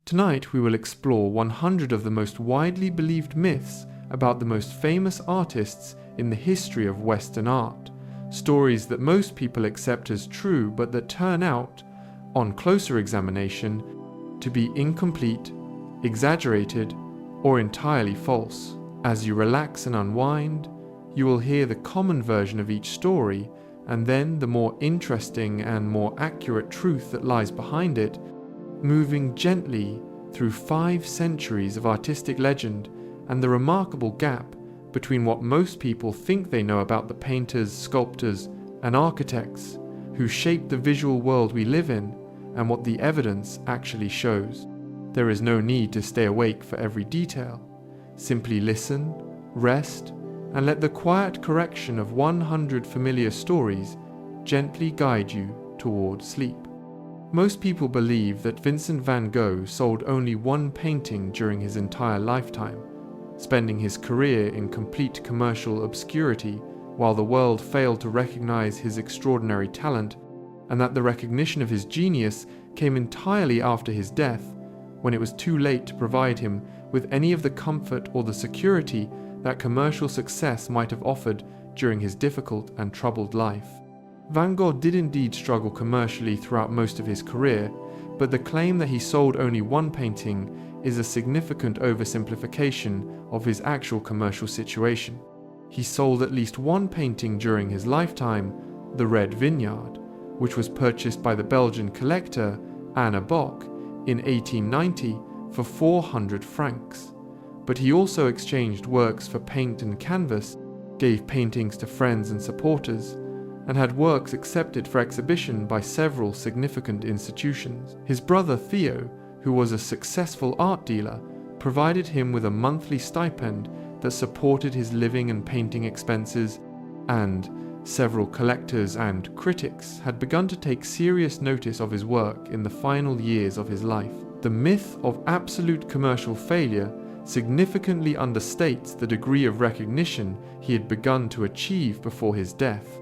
Tonight we will explore 100 of the most widely believed myths about the most famous artists in the history of Western art, stories that most people accept as true but that turn out, on closer examination, to be incomplete, exaggerated, or entirely false. As you relax and unwind, you will hear the common version of each story, and then the more interesting and more accurate truth that lies behind it, moving gently through 5 centuries of artistic legend and the remarkable gap between what most people think they know about the painters, sculptors, and architects who shape the visual world we live in and what the evidence actually shows. There is no need to stay awake for every detail. Simply listen, rest, and let the quiet correction of 100 familiar stories gently guide you toward sleep. Most people believe that Vincent van Gogh sold only one painting during his entire lifetime, spending his career in complete commercial obscurity while the world failed to recognize his extraordinary talent, and that the recognition of his genius came entirely after his death, when it was too late to provide him with any of the comfort or the security that commercial success might have offered during his difficult and troubled life. Van Gogh did indeed struggle commercially throughout most of his career, but the claim that he sold only one painting is a significant oversimplification of his actual commercial situation. He sold at least one painting during his lifetime, The Red Vineyard, which was purchased by the Belgian collector Anne Bock in 1890 for 400 francs. But he also exchanged works for paint and canvas, gave paintings to friends and supporters, and had works accepted for exhibition by several significant institutions. His brother Theo, who was a successful art dealer, provided him with a monthly stipend that supported his living and painting expenses, and several collectors and critics had begun to take serious notice of his work in the final years of his life. The myth of absolute commercial failure significantly understates the degree of recognition he had begun to achieve before his death.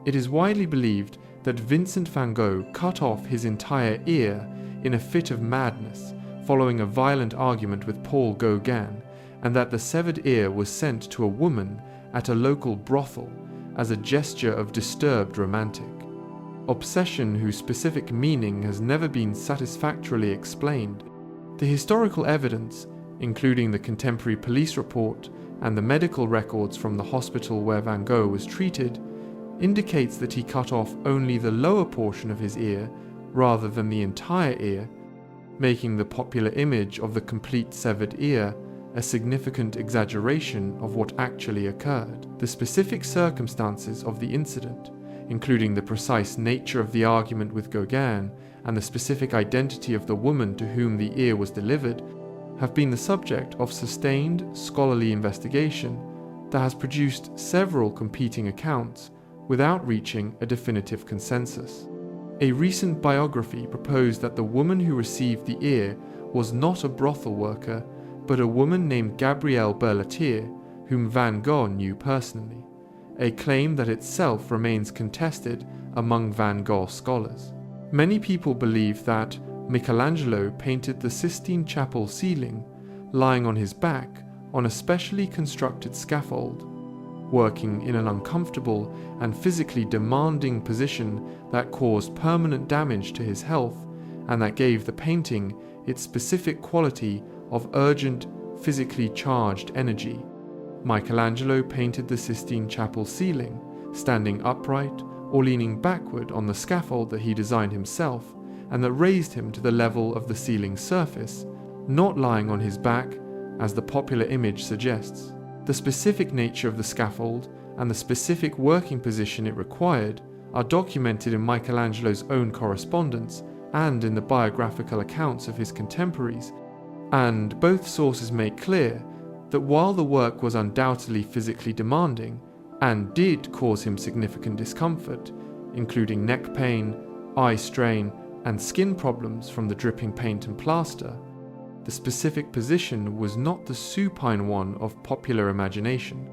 It is widely believed that Vincent van Gogh cut off his entire ear in a fit of madness following a violent argument with Paul Gauguin, and that the severed ear was sent to a woman at a local brothel as a gesture of disturbed romantic obsession whose specific meaning has never been satisfactorily explained. The historical evidence, including the contemporary police report and the medical records from the hospital where Van Gogh was treated, indicates that he cut off only the lower portion of his ear rather than the entire ear, making the popular image of the complete severed ear a significant exaggeration of what actually occurred. The specific circumstances of the incident, including the precise nature of the argument with Gauguin and the specific identity of the woman to whom the ear was delivered, have been the subject of sustained scholarly investigation that has produced several competing accounts without reaching a definitive consensus. A recent biography proposed that the woman who received the ear was not a brothel worker, but a woman named Gabrielle Berlatier, whom Van Gogh knew personally, a claim that itself remains contested among Van Gogh scholars. Many people believe that Michelangelo painted the Sistine Chapel ceiling lying on his back on a specially constructed scaffold, working in an uncomfortable and physically demanding position that caused permanent damage to his health and that gave the painting its specific quality of urgent, physically charged energy. Michelangelo painted the Sistine Chapel ceiling, standing upright or leaning backward on the scaffold that he designed himself and that raised him to the level of the ceiling surface, not lying on his back as the popular image suggests. The specific nature of the scaffold and the specific working position it required are documented in Michelangelo's own correspondence and in the biographical accounts of his contemporaries, and both sources make clear that while the work was undoubtedly physically demanding and did cause him significant discomfort, including neck pain, eye strain, and skin problems from the dripping paint and plaster, the specific position was not the supine one of popular imagination.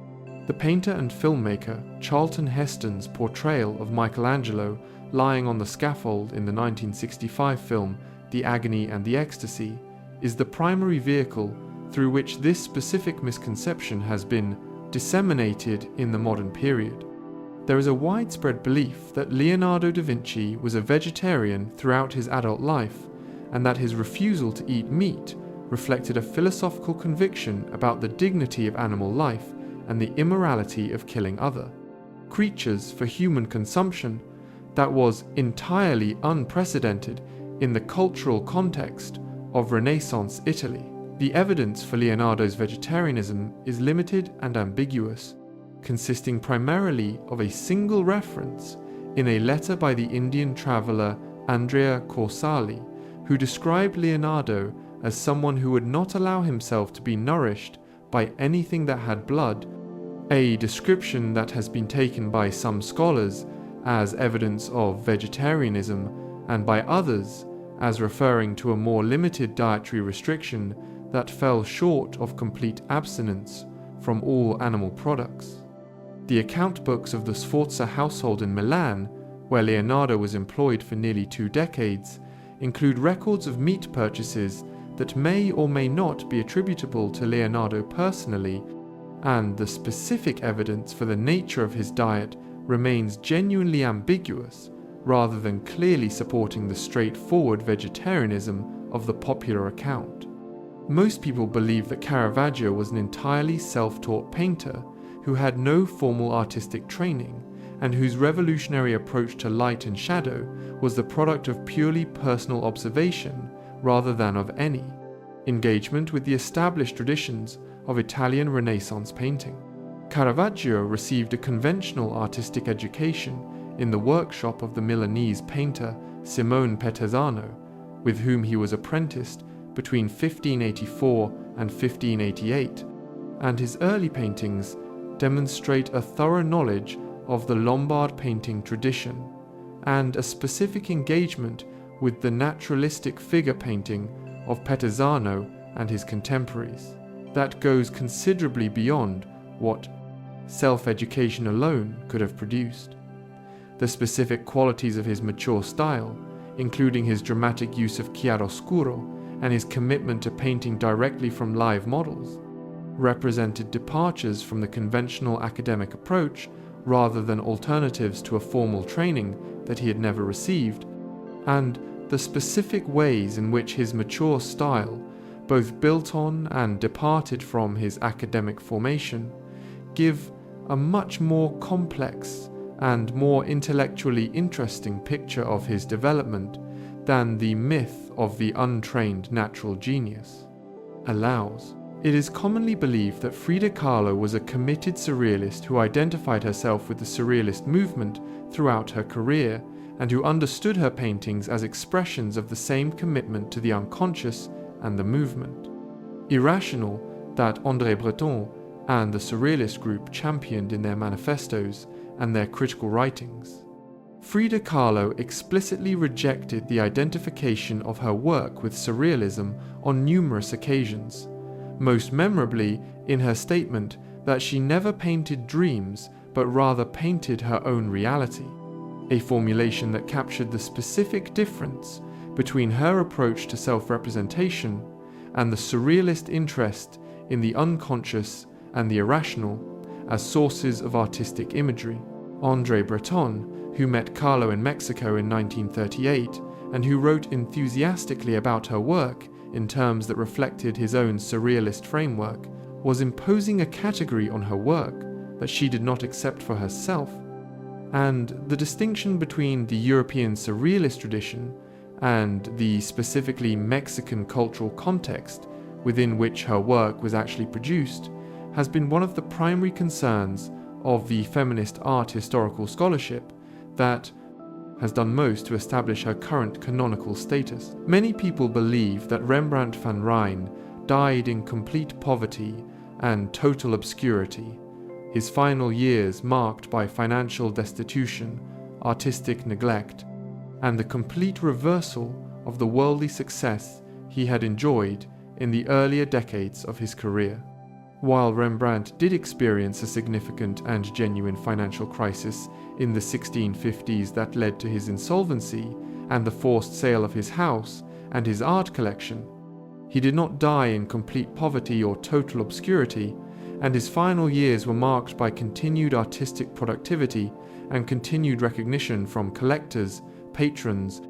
The painter and filmmaker Charlton Heston's portrayal of Michelangelo lying on the scaffold in the 1965 film The Agony and the Ecstasy is the primary vehicle through which this specific misconception has been disseminated in the modern period. There is a widespread belief that Leonardo da Vinci was a vegetarian throughout his adult life, and that his refusal to eat meat reflected a philosophical conviction about the dignity of animal life and the immorality of killing other creatures for human consumption that was entirely unprecedented in the cultural context of Renaissance Italy. The evidence for Leonardo's vegetarianism is limited and ambiguous, consisting primarily of a single reference in a letter by the Indian traveller Andrea Corsali, who described Leonardo as someone who would not allow himself to be nourished by anything that had blood, a description that has been taken by some scholars as evidence of vegetarianism and by others as referring to a more limited dietary restriction that fell short of complete abstinence from all animal products. The account books of the Sforza household in Milan, where Leonardo was employed for nearly 2 decades, include records of meat purchases that may or may not be attributable to Leonardo personally, and the specific evidence for the nature of his diet remains genuinely ambiguous rather than clearly supporting the straightforward vegetarianism of the popular account. Most people believe that Caravaggio was an entirely self-taught painter who had no formal artistic training and whose revolutionary approach to light and shadow was the product of purely personal observation rather than of any engagement with the established traditions of Italian Renaissance painting. Caravaggio received a conventional artistic education in the workshop of the Milanese painter Simone Peterzano, with whom he was apprenticed between 1584 and 1588, and his early paintings demonstrate a thorough knowledge of the Lombard painting tradition and a specific engagement with the naturalistic figure painting of Peterzano and his contemporaries that goes considerably beyond what self-education alone could have produced. The specific qualities of his mature style, including his dramatic use of chiaroscuro and his commitment to painting directly from live models, represented departures from the conventional academic approach rather than alternatives to a formal training that he had never received, and the specific ways in which his mature style both built on and departed from his academic formation give a much more complex and more intellectually interesting picture of his development than the myth of the untrained natural genius allows. It is commonly believed that Frida Kahlo was a committed surrealist who identified herself with the surrealist movement throughout her career and who understood her paintings as expressions of the same commitment to the unconscious and the movement. Irrational, that André Breton and the Surrealist group championed in their manifestos and their critical writings. Frida Kahlo explicitly rejected the identification of her work with surrealism on numerous occasions, most memorably in her statement that she never painted dreams but rather painted her own reality, a formulation that captured the specific difference between her approach to self-representation and the surrealist interest in the unconscious and the irrational as sources of artistic imagery. André Breton, who met Kahlo in Mexico in 1938 and who wrote enthusiastically about her work in terms that reflected his own surrealist framework, was imposing a category on her work that she did not accept for herself. And the distinction between the European surrealist tradition and the specifically Mexican cultural context within which her work was actually produced has been one of the primary concerns of the feminist art historical scholarship that has done most to establish her current canonical status. Many people believe that Rembrandt van Rijn died in complete poverty and total obscurity, his final years marked by financial destitution, artistic neglect, and the complete reversal of the worldly success he had enjoyed in the earlier decades of his career. While Rembrandt did experience a significant and genuine financial crisis in the 1650s that led to his insolvency and the forced sale of his house and his art collection, He did not die in complete poverty or total obscurity, and his final years were marked by continued artistic productivity and continued recognition from collectors, patrons,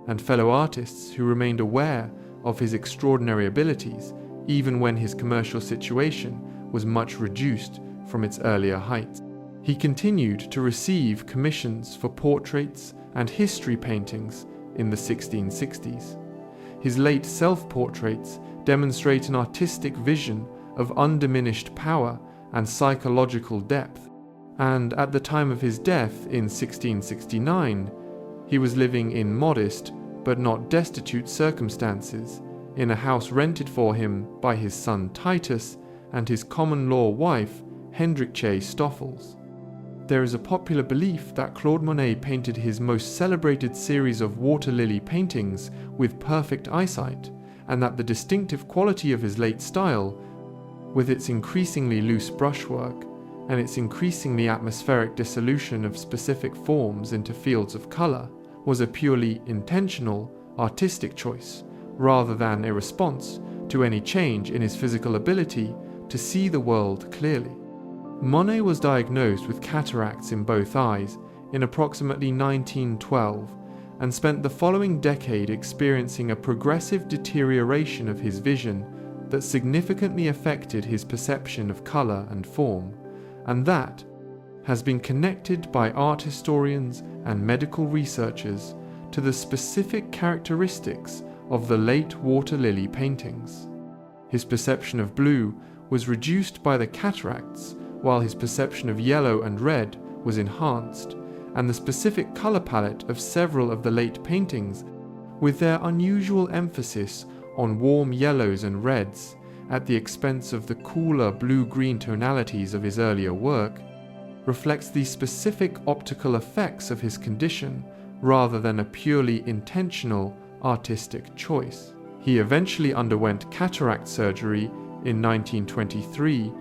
and fellow artists who remained aware of his extraordinary abilities, even when his commercial situation was much reduced from its earlier heights. He continued to receive commissions for portraits and history paintings in the 1660s. His late self-portraits demonstrate an artistic vision of undiminished power and psychological depth, and at the time of his death in 1669, he was living in modest but not destitute circumstances in a house rented for him by his son Titus and his common-law wife Hendrickje Stoffels. There is a popular belief that Claude Monet painted his most celebrated series of water lily paintings with perfect eyesight, and that the distinctive quality of his late style, with its increasingly loose brushwork and its increasingly atmospheric dissolution of specific forms into fields of color, was a purely intentional, artistic choice, rather than a response to any change in his physical ability to see the world clearly. Monet was diagnosed with cataracts in both eyes in approximately 1912 and spent the following decade experiencing a progressive deterioration of his vision that significantly affected his perception of color and form, and that has been connected by art historians and medical researchers to the specific characteristics of the late water lily paintings. His perception of blue was reduced by the cataracts, while his perception of yellow and red was enhanced, and the specific color palette of several of the late paintings, with their unusual emphasis on warm yellows and reds at the expense of the cooler blue-green tonalities of his earlier work, reflects the specific optical effects of his condition rather than a purely intentional artistic choice. He eventually underwent cataract surgery in 1923,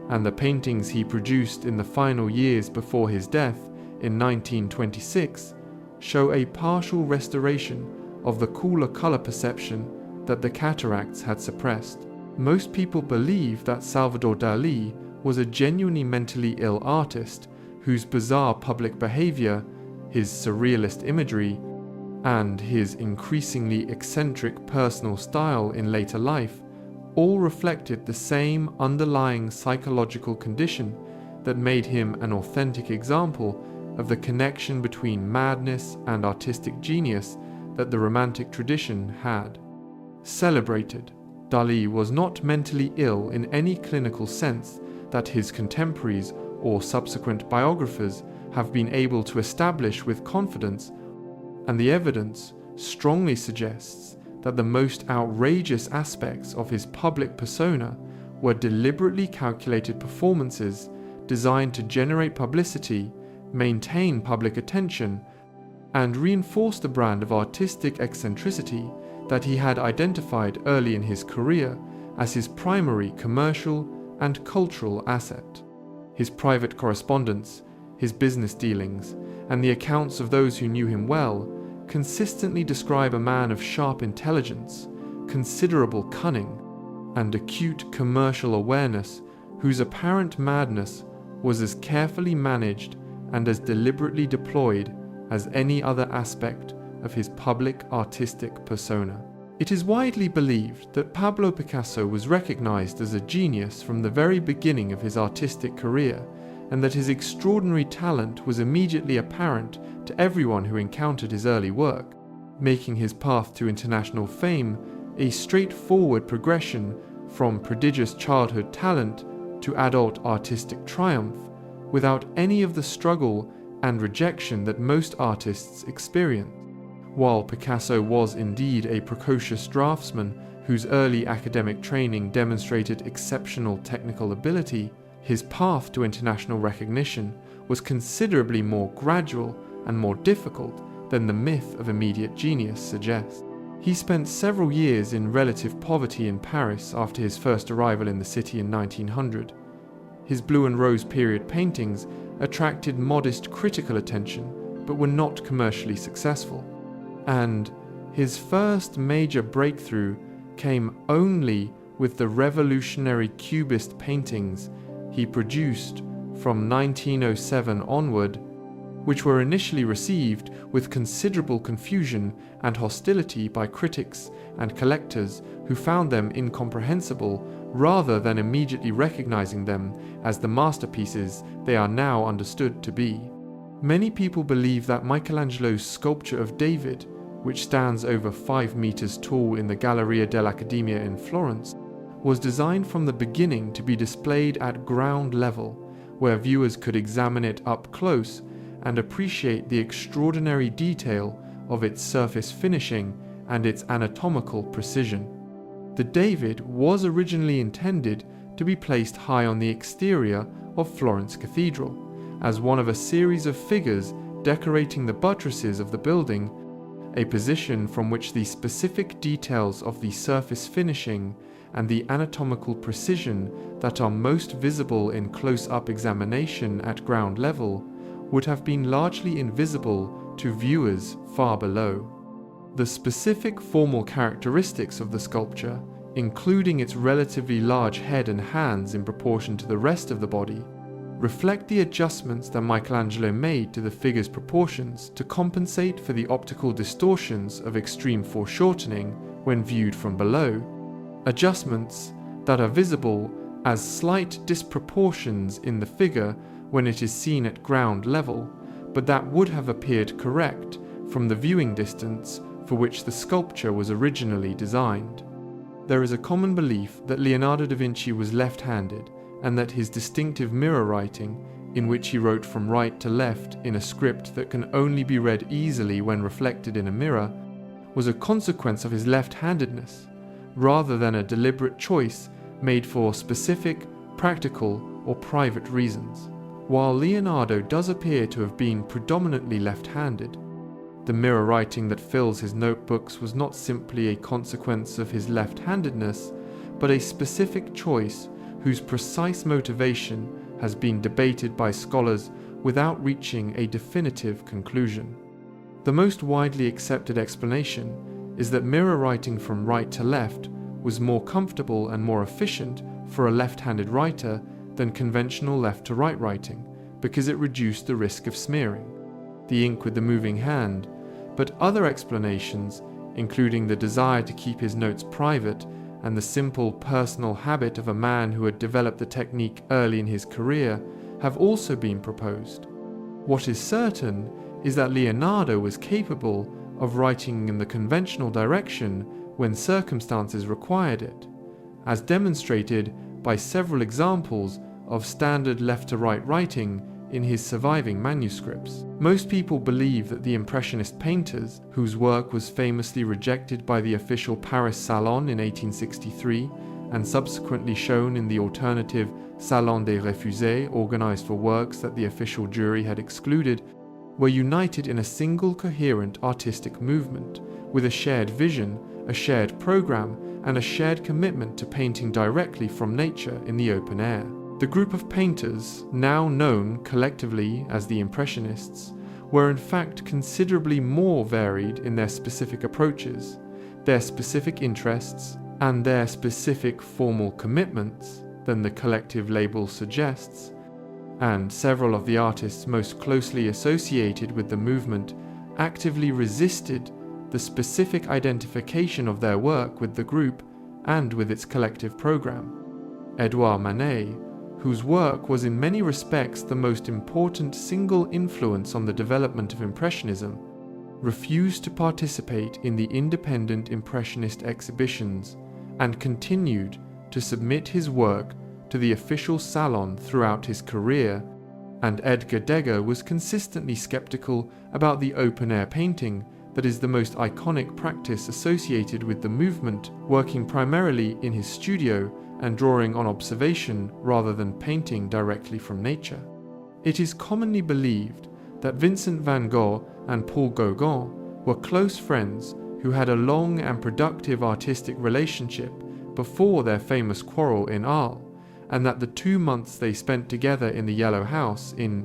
and the paintings he produced in the final years before his death in 1926 show a partial restoration of the cooler color perception that the cataracts had suppressed. Most people believe that Salvador Dalí was a genuinely mentally ill artist whose bizarre public behavior, his surrealist imagery, and his increasingly eccentric personal style in later life all reflected the same underlying psychological condition that made him an authentic example of the connection between madness and artistic genius that the Romantic tradition had. Celebrated, Dalí was not mentally ill in any clinical sense that his contemporaries or subsequent biographers have been able to establish with confidence, and the evidence strongly suggests that the most outrageous aspects of his public persona were deliberately calculated performances designed to generate publicity, maintain public attention, and reinforce the brand of artistic eccentricity that he had identified early in his career as his primary commercial and cultural asset. His private correspondence, his business dealings, and the accounts of those who knew him well consistently describe a man of sharp intelligence, considerable cunning, and acute commercial awareness whose apparent madness was as carefully managed and as deliberately deployed as any other aspect of his public artistic persona. It is widely believed that Pablo Picasso was recognized as a genius from the very beginning of his artistic career, and that his extraordinary talent was immediately apparent to everyone who encountered his early work, making his path to international fame a straightforward progression from prodigious childhood talent to adult artistic triumph, without any of the struggle and rejection that most artists experience. While Picasso was indeed a precocious draftsman whose early academic training demonstrated exceptional technical ability, his path to international recognition was considerably more gradual and more difficult than the myth of immediate genius suggests. He spent several years in relative poverty in Paris after his first arrival in the city in 1900. His Blue and Rose period paintings attracted modest critical attention, but were not commercially successful. And his first major breakthrough came only with the revolutionary Cubist paintings he produced from 1907 onward, which were initially received with considerable confusion and hostility by critics and collectors who found them incomprehensible rather than immediately recognizing them as the masterpieces they are now understood to be. Many people believe that Michelangelo's sculpture of David, which stands over 5 meters tall in the Galleria dell'Accademia in Florence, was designed from the beginning to be displayed at ground level, where viewers could examine it up close and appreciate the extraordinary detail of its surface finishing and its anatomical precision. The David was originally intended to be placed high on the exterior of Florence Cathedral, as one of a series of figures decorating the buttresses of the building, a position from which the specific details of the surface finishing and the anatomical precision that are most visible in close-up examination at ground level would have been largely invisible to viewers far below. The specific formal characteristics of the sculpture, including its relatively large head and hands in proportion to the rest of the body, reflect the adjustments that Michelangelo made to the figure's proportions to compensate for the optical distortions of extreme foreshortening when viewed from below, adjustments that are visible as slight disproportions in the figure when it is seen at ground level, but that would have appeared correct from the viewing distance for which the sculpture was originally designed. There is a common belief that Leonardo da Vinci was left-handed, and that his distinctive mirror writing, in which he wrote from right to left in a script that can only be read easily when reflected in a mirror, was a consequence of his left-handedness, rather than a deliberate choice made for specific, practical, or private reasons. While Leonardo does appear to have been predominantly left-handed, the mirror writing that fills his notebooks was not simply a consequence of his left-handedness, but a specific choice whose precise motivation has been debated by scholars without reaching a definitive conclusion. The most widely accepted explanation is that mirror writing from right to left was more comfortable and more efficient for a left-handed writer than conventional left-to-right writing, because it reduced the risk of smearing the ink with the moving hand. But other explanations, including the desire to keep his notes private and the simple personal habit of a man who had developed the technique early in his career, have also been proposed. What is certain is that Leonardo was capable of writing in the conventional direction when circumstances required it, as demonstrated by several examples of standard left-to-right writing in his surviving manuscripts. Most people believe that the Impressionist painters, whose work was famously rejected by the official Paris Salon in 1863 and subsequently shown in the alternative Salon des Refusés organized for works that the official jury had excluded, were united in a single coherent artistic movement, with a shared vision, a shared program, and a shared commitment to painting directly from nature in the open air. The group of painters, now known collectively as the Impressionists, were in fact considerably more varied in their specific approaches, their specific interests, and their specific formal commitments than the collective label suggests, and several of the artists most closely associated with the movement actively resisted the specific identification of their work with the group and with its collective program. Edouard Manet, whose work was in many respects the most important single influence on the development of Impressionism, refused to participate in the independent Impressionist exhibitions and continued to submit his work to the official salon throughout his career, and Edgar Degas was consistently skeptical about the open-air painting that is the most iconic practice associated with the movement, working primarily in his studio and drawing on observation rather than painting directly from nature. It is commonly believed that Vincent van Gogh and Paul Gauguin were close friends who had a long and productive artistic relationship before their famous quarrel in Arles, and that the 2 months they spent together in the Yellow House in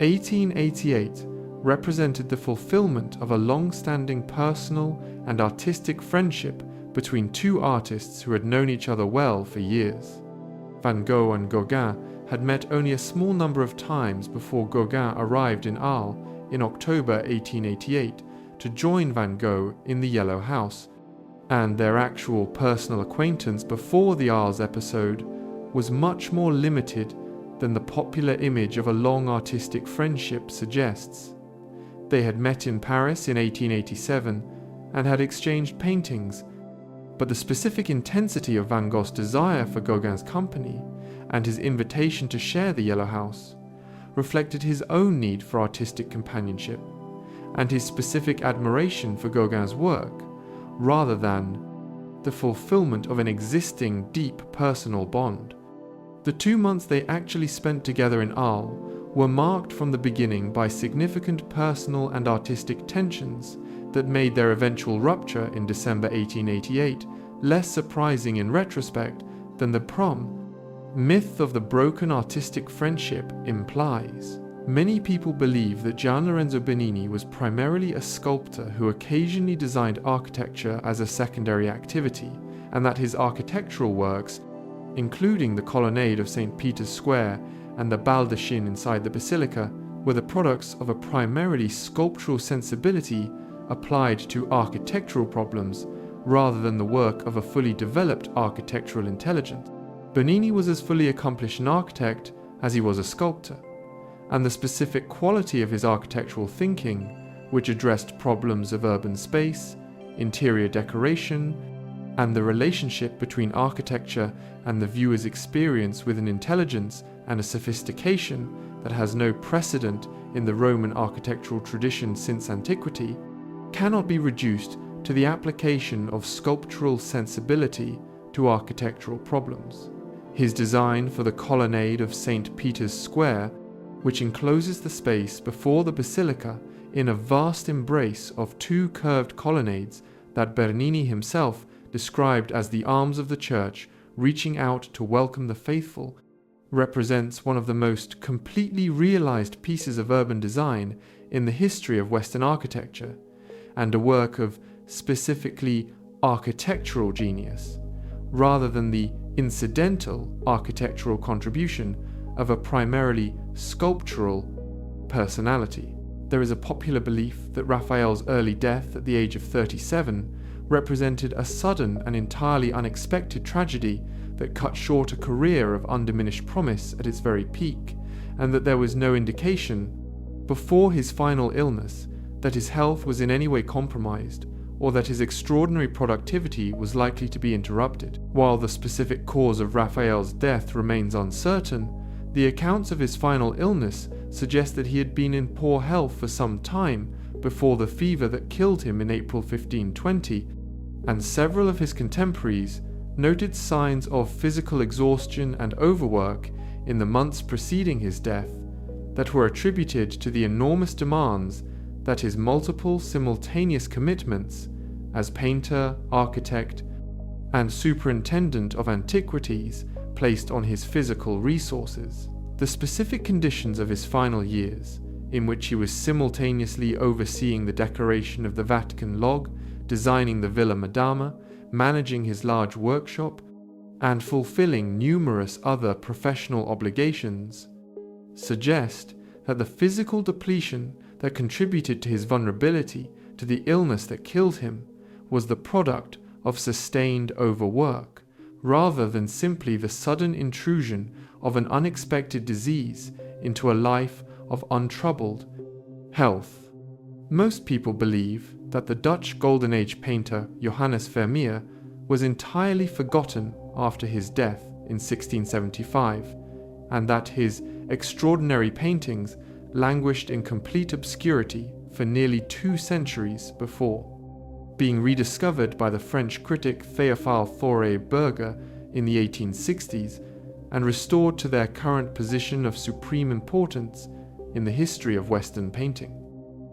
1888 represented the fulfillment of a long-standing personal and artistic friendship between two artists who had known each other well for years. Van Gogh and Gauguin had met only a small number of times before Gauguin arrived in Arles in October 1888 to join Van Gogh in the Yellow House, and their actual personal acquaintance before the Arles episode was much more limited than the popular image of a long artistic friendship suggests. They had met in Paris in 1887 and had exchanged paintings, but the specific intensity of Van Gogh's desire for Gauguin's company and his invitation to share the Yellow House reflected his own need for artistic companionship and his specific admiration for Gauguin's work, rather than the fulfillment of an existing deep personal bond. The 2 months they actually spent together in Arles were marked from the beginning by significant personal and artistic tensions that made their eventual rupture in December 1888 less surprising in retrospect than the myth of the broken artistic friendship implies. Many people believe that Gian Lorenzo Bernini was primarily a sculptor who occasionally designed architecture as a secondary activity, and that his architectural works, including the colonnade of St. Peter's Square and the baldachin inside the basilica, were the products of a primarily sculptural sensibility applied to architectural problems rather than the work of a fully developed architectural intelligence. Bernini was as fully accomplished an architect as he was a sculptor, and the specific quality of his architectural thinking, which addressed problems of urban space, interior decoration, and the relationship between architecture and the viewer's experience with an intelligence and a sophistication that has no precedent in the Roman architectural tradition since antiquity, cannot be reduced to the application of sculptural sensibility to architectural problems. His design for the colonnade of St. Peter's Square, which encloses the space before the basilica in a vast embrace of two curved colonnades that Bernini himself described as the arms of the church reaching out to welcome the faithful, represents one of the most completely realized pieces of urban design in the history of Western architecture, and a work of specifically architectural genius, rather than the incidental architectural contribution of a primarily sculptural personality. There is a popular belief that Raphael's early death at the age of 37 represented a sudden and entirely unexpected tragedy that cut short a career of undiminished promise at its very peak, and that there was no indication, before his final illness, that his health was in any way compromised, or that his extraordinary productivity was likely to be interrupted. While the specific cause of Raphael's death remains uncertain, the accounts of his final illness suggest that he had been in poor health for some time before the fever that killed him in April 1520, and several of his contemporaries noted signs of physical exhaustion and overwork in the months preceding his death that were attributed to the enormous demands that his multiple simultaneous commitments as painter, architect, and superintendent of antiquities placed on his physical resources. The specific conditions of his final years, in which he was simultaneously overseeing the decoration of the Vatican log, designing the Villa Madama, managing his large workshop, and fulfilling numerous other professional obligations, suggest that the physical depletion that contributed to his vulnerability to the illness that killed him was the product of sustained overwork, rather than simply the sudden intrusion of an unexpected disease into a life of untroubled health. Most people believe that the Dutch Golden Age painter Johannes Vermeer was entirely forgotten after his death in 1675, and that his extraordinary paintings languished in complete obscurity for nearly 2 centuries before being rediscovered by the French critic Théophile Thoré-Berger in the 1860s and restored to their current position of supreme importance in the history of Western painting.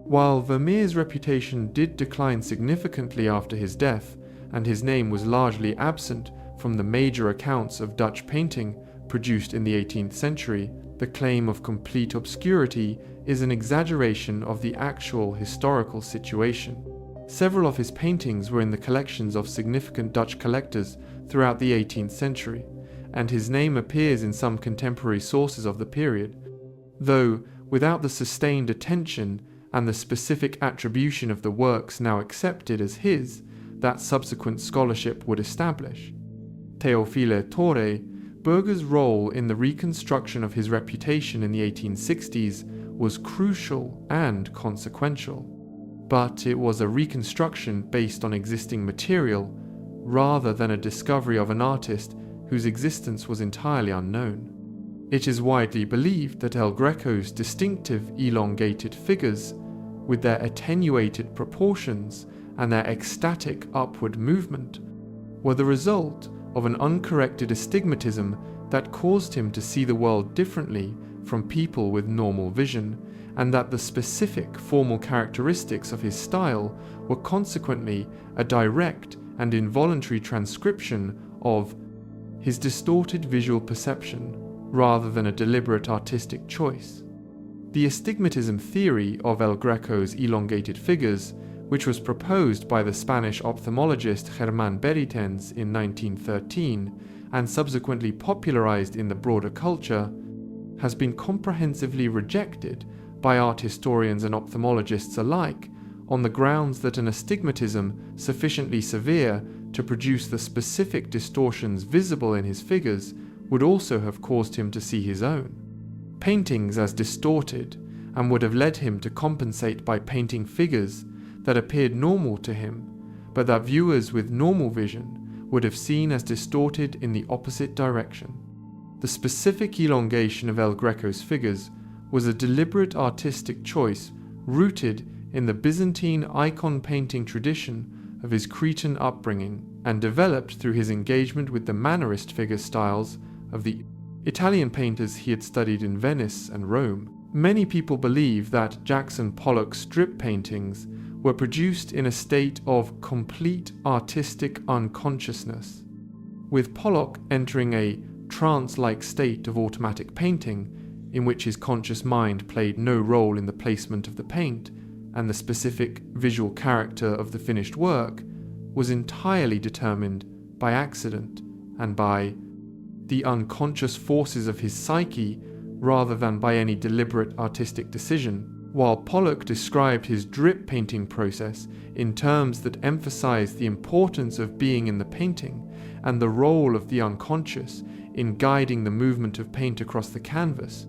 While Vermeer's reputation did decline significantly after his death, and his name was largely absent from the major accounts of Dutch painting produced in the 18th century, the claim of complete obscurity is an exaggeration of the actual historical situation. Several of his paintings were in the collections of significant Dutch collectors throughout the 18th century, and his name appears in some contemporary sources of the period, though without the sustained attention and the specific attribution of the works now accepted as his that subsequent scholarship would establish. Teofile Torre, Bürger's role in the reconstruction of his reputation in the 1860s was crucial and consequential, but it was a reconstruction based on existing material rather than a discovery of an artist whose existence was entirely unknown. It is widely believed that El Greco's distinctive elongated figures, with their attenuated proportions and their ecstatic upward movement, were the result of an uncorrected astigmatism that caused him to see the world differently from people with normal vision, and that the specific formal characteristics of his style were consequently a direct and involuntary transcription of his distorted visual perception, rather than a deliberate artistic choice. The astigmatism theory of El Greco's elongated figures, which was proposed by the Spanish ophthalmologist Germán Beritens in 1913 and subsequently popularized in the broader culture, has been comprehensively rejected by art historians and ophthalmologists alike on the grounds that an astigmatism sufficiently severe to produce the specific distortions visible in his figures would also have caused him to see his own paintings as distorted, and would have led him to compensate by painting figures that appeared normal to him, but that viewers with normal vision would have seen as distorted in the opposite direction. The specific elongation of El Greco's figures was a deliberate artistic choice rooted in the Byzantine icon painting tradition of his Cretan upbringing and developed through his engagement with the Mannerist figure styles of the Italian painters he had studied in Venice and Rome. Many people believe that Jackson Pollock's strip paintings were produced in a state of complete artistic unconsciousness, with Pollock entering a trance-like state of automatic painting in which his conscious mind played no role in the placement of the paint, and the specific visual character of the finished work was entirely determined by accident and by the unconscious forces of his psyche rather than by any deliberate artistic decision, while Pollock described his drip painting process in terms that emphasized the importance of being in the painting and the role of the unconscious in guiding the movement of paint across the canvas.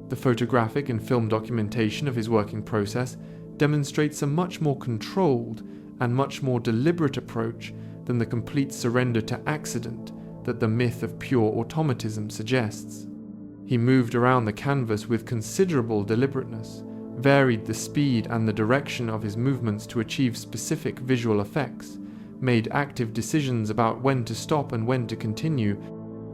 The photographic and film documentation of his working process demonstrates a much more controlled and much more deliberate approach than the complete surrender to accident that the myth of pure automatism suggests. He moved around the canvas with considerable deliberateness, varied the speed and the direction of his movements to achieve specific visual effects, made active decisions about when to stop and when to continue,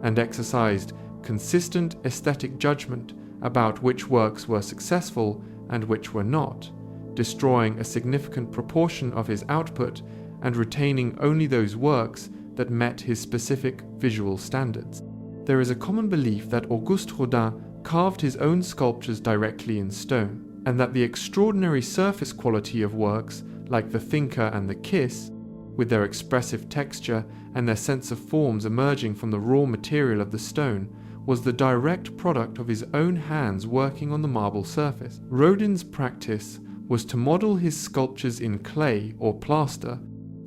and exercised consistent aesthetic judgment about which works were successful and which were not, destroying a significant proportion of his output and retaining only those works that met his specific visual standards. There is a common belief that Auguste Rodin carved his own sculptures directly in stone, and that the extraordinary surface quality of works like The Thinker and The Kiss, with their expressive texture and their sense of forms emerging from the raw material of the stone, was the direct product of his own hands working on the marble surface. Rodin's practice was to model his sculptures in clay or plaster,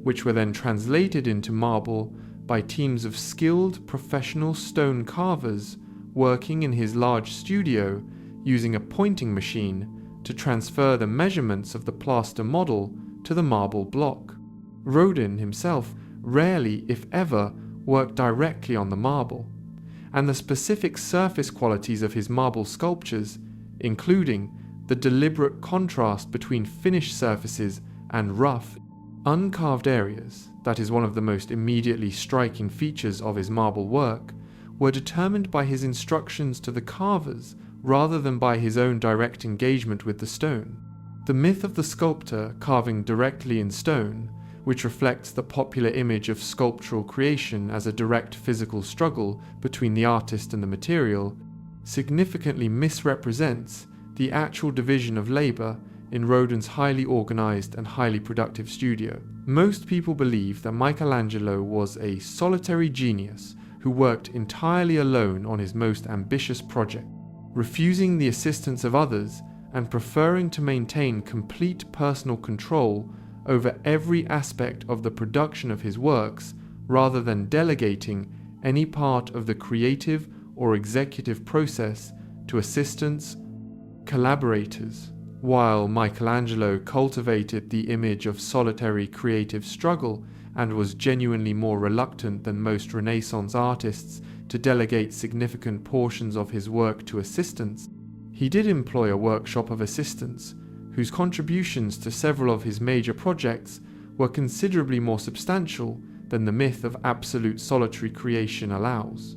which were then translated into marble by teams of skilled professional stone carvers working in his large studio using a pointing machine to transfer the measurements of the plaster model to the marble block. Rodin himself rarely, if ever, worked directly on the marble, and the specific surface qualities of his marble sculptures, including the deliberate contrast between finished surfaces and rough, uncarved areas, that is one of the most immediately striking features of his marble work, were determined by his instructions to the carvers rather than by his own direct engagement with the stone. The myth of the sculptor carving directly in stone, which reflects the popular image of sculptural creation as a direct physical struggle between the artist and the material, significantly misrepresents the actual division of labor in Rodin's highly organized and highly productive studio. Most people believe that Michelangelo was a solitary genius who worked entirely alone on his most ambitious project, refusing the assistance of others and preferring to maintain complete personal control over every aspect of the production of his works rather than delegating any part of the creative or executive process to assistants, collaborators. While Michelangelo cultivated the image of solitary creative struggle and was genuinely more reluctant than most Renaissance artists to delegate significant portions of his work to assistants, he did employ a workshop of assistants whose contributions to several of his major projects were considerably more substantial than the myth of absolute solitary creation allows.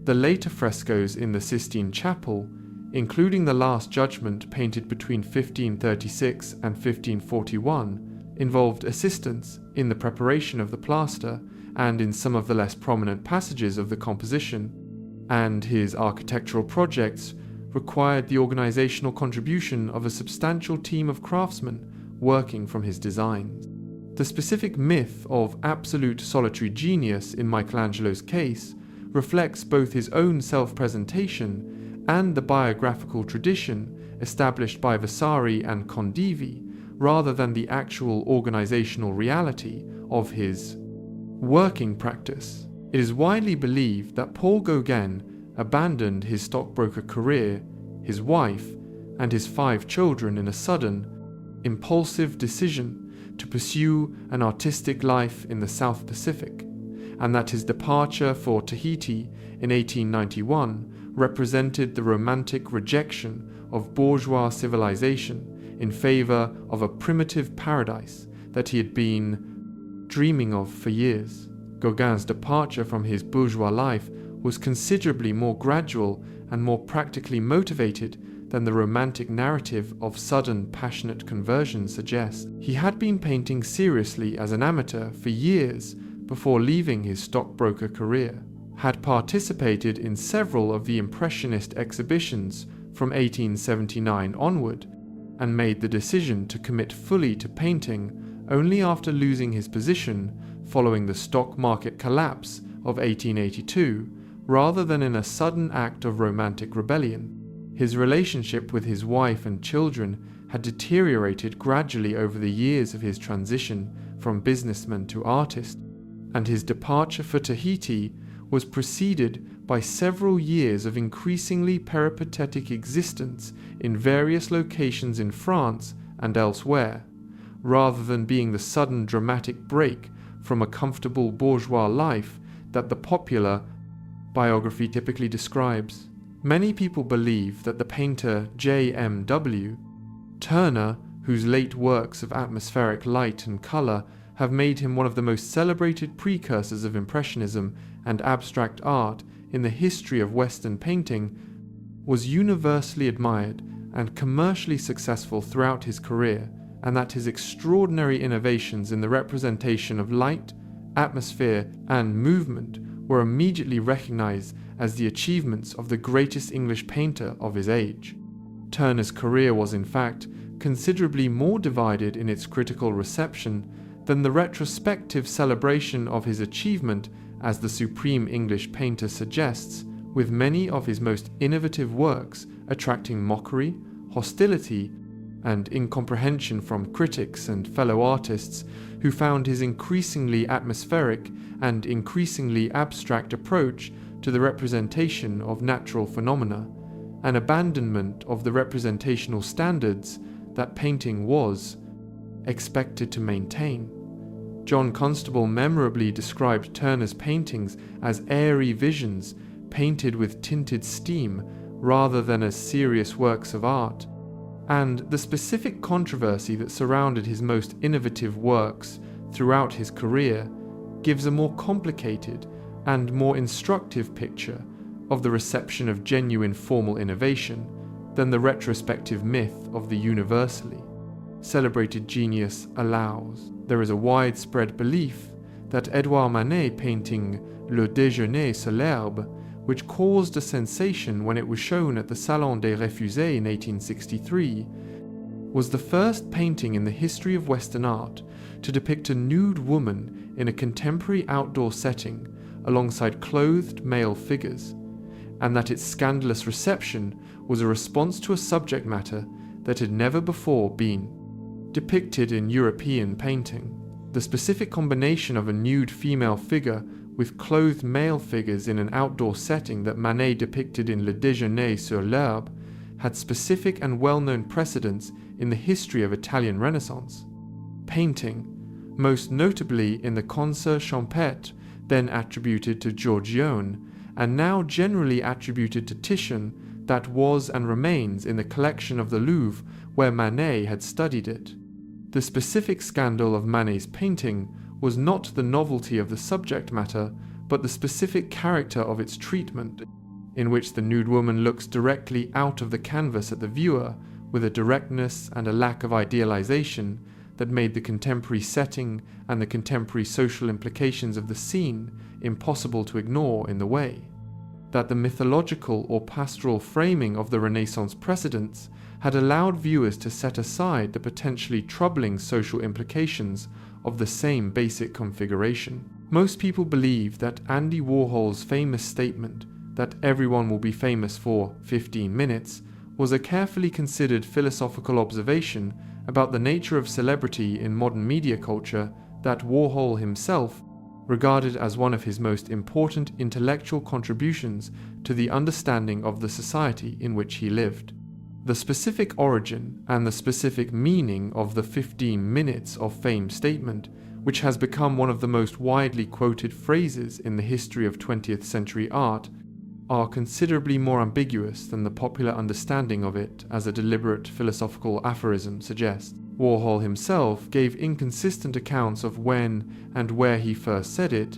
The later frescoes in the Sistine Chapel, including the Last Judgment painted between 1536 and 1541, involved assistants in the preparation of the plaster and in some of the less prominent passages of the composition, and his architectural projects required the organizational contribution of a substantial team of craftsmen working from his designs. The specific myth of absolute solitary genius in Michelangelo's case reflects both his own self-presentation and the biographical tradition established by Vasari and Condivi, rather than the actual organizational reality of his working practice. It is widely believed that Paul Gauguin abandoned his stockbroker career, his wife, and his 5 children in a sudden, impulsive decision to pursue an artistic life in the South Pacific, and that his departure for Tahiti in 1891 represented the romantic rejection of bourgeois civilization in favor of a primitive paradise that he had been dreaming of for years. Gauguin's departure from his bourgeois life was considerably more gradual and more practically motivated than the romantic narrative of sudden passionate conversion suggests. He had been painting seriously as an amateur for years before leaving his stockbroker career, had participated in several of the Impressionist exhibitions from 1879 onward, and made the decision to commit fully to painting only after losing his position following the stock market collapse of 1882, rather than in a sudden act of romantic rebellion. His relationship with his wife and children had deteriorated gradually over the years of his transition from businessman to artist, and his departure for Tahiti was preceded by several years of increasingly peripatetic existence in various locations in France and elsewhere, rather than being the sudden dramatic break from a comfortable bourgeois life that the popular biography typically describes. Many people believe that the painter J.M.W. Turner, whose late works of atmospheric light and colour have made him one of the most celebrated precursors of Impressionism and abstract art in the history of Western painting, was universally admired and commercially successful throughout his career, and that his extraordinary innovations in the representation of light, atmosphere, and movement were immediately recognized as the achievements of the greatest English painter of his age. Turner's career was, in fact, considerably more divided in its critical reception than the retrospective celebration of his achievement as the supreme English painter suggests, with many of his most innovative works attracting mockery, hostility, and incomprehension from critics and fellow artists who found his increasingly atmospheric and increasingly abstract approach to the representation of natural phenomena an abandonment of the representational standards that painting was expected to maintain. John Constable memorably described Turner's paintings as airy visions painted with tinted steam rather than as serious works of art, and the specific controversy that surrounded his most innovative works throughout his career gives a more complicated and more instructive picture of the reception of genuine formal innovation than the retrospective myth of the universally celebrated genius allows. There is a widespread belief that Edouard Manet's painting Le Déjeuner sur l'herbe, which caused a sensation when it was shown at the Salon des Refusés in 1863, was the first painting in the history of Western art to depict a nude woman in a contemporary outdoor setting alongside clothed male figures, and that its scandalous reception was a response to a subject matter that had never before been depicted in European painting. The specific combination of a nude female figure with clothed male figures in an outdoor setting that Manet depicted in Le Déjeuner sur l'herbe had specific and well-known precedents in the history of Italian Renaissance painting, most notably in the Concert Champêtre, then attributed to Giorgione, and now generally attributed to Titian, that was and remains in the collection of the Louvre where Manet had studied it. The specific scandal of Manet's painting was not the novelty of the subject matter, but the specific character of its treatment, in which the nude woman looks directly out of the canvas at the viewer with a directness and a lack of idealization that made the contemporary setting and the contemporary social implications of the scene impossible to ignore in the way. That the mythological or pastoral framing of the Renaissance precedents had allowed viewers to set aside the potentially troubling social implications of the same basic configuration. Most people believe that Andy Warhol's famous statement that everyone will be famous for 15 minutes was a carefully considered philosophical observation about the nature of celebrity in modern media culture that Warhol himself regarded as one of his most important intellectual contributions to the understanding of the society in which he lived. The specific origin and the specific meaning of the 15 minutes of fame statement, which has become one of the most widely quoted phrases in the history of 20th century art, are considerably more ambiguous than the popular understanding of it as a deliberate philosophical aphorism suggests. Warhol himself gave inconsistent accounts of when and where he first said it,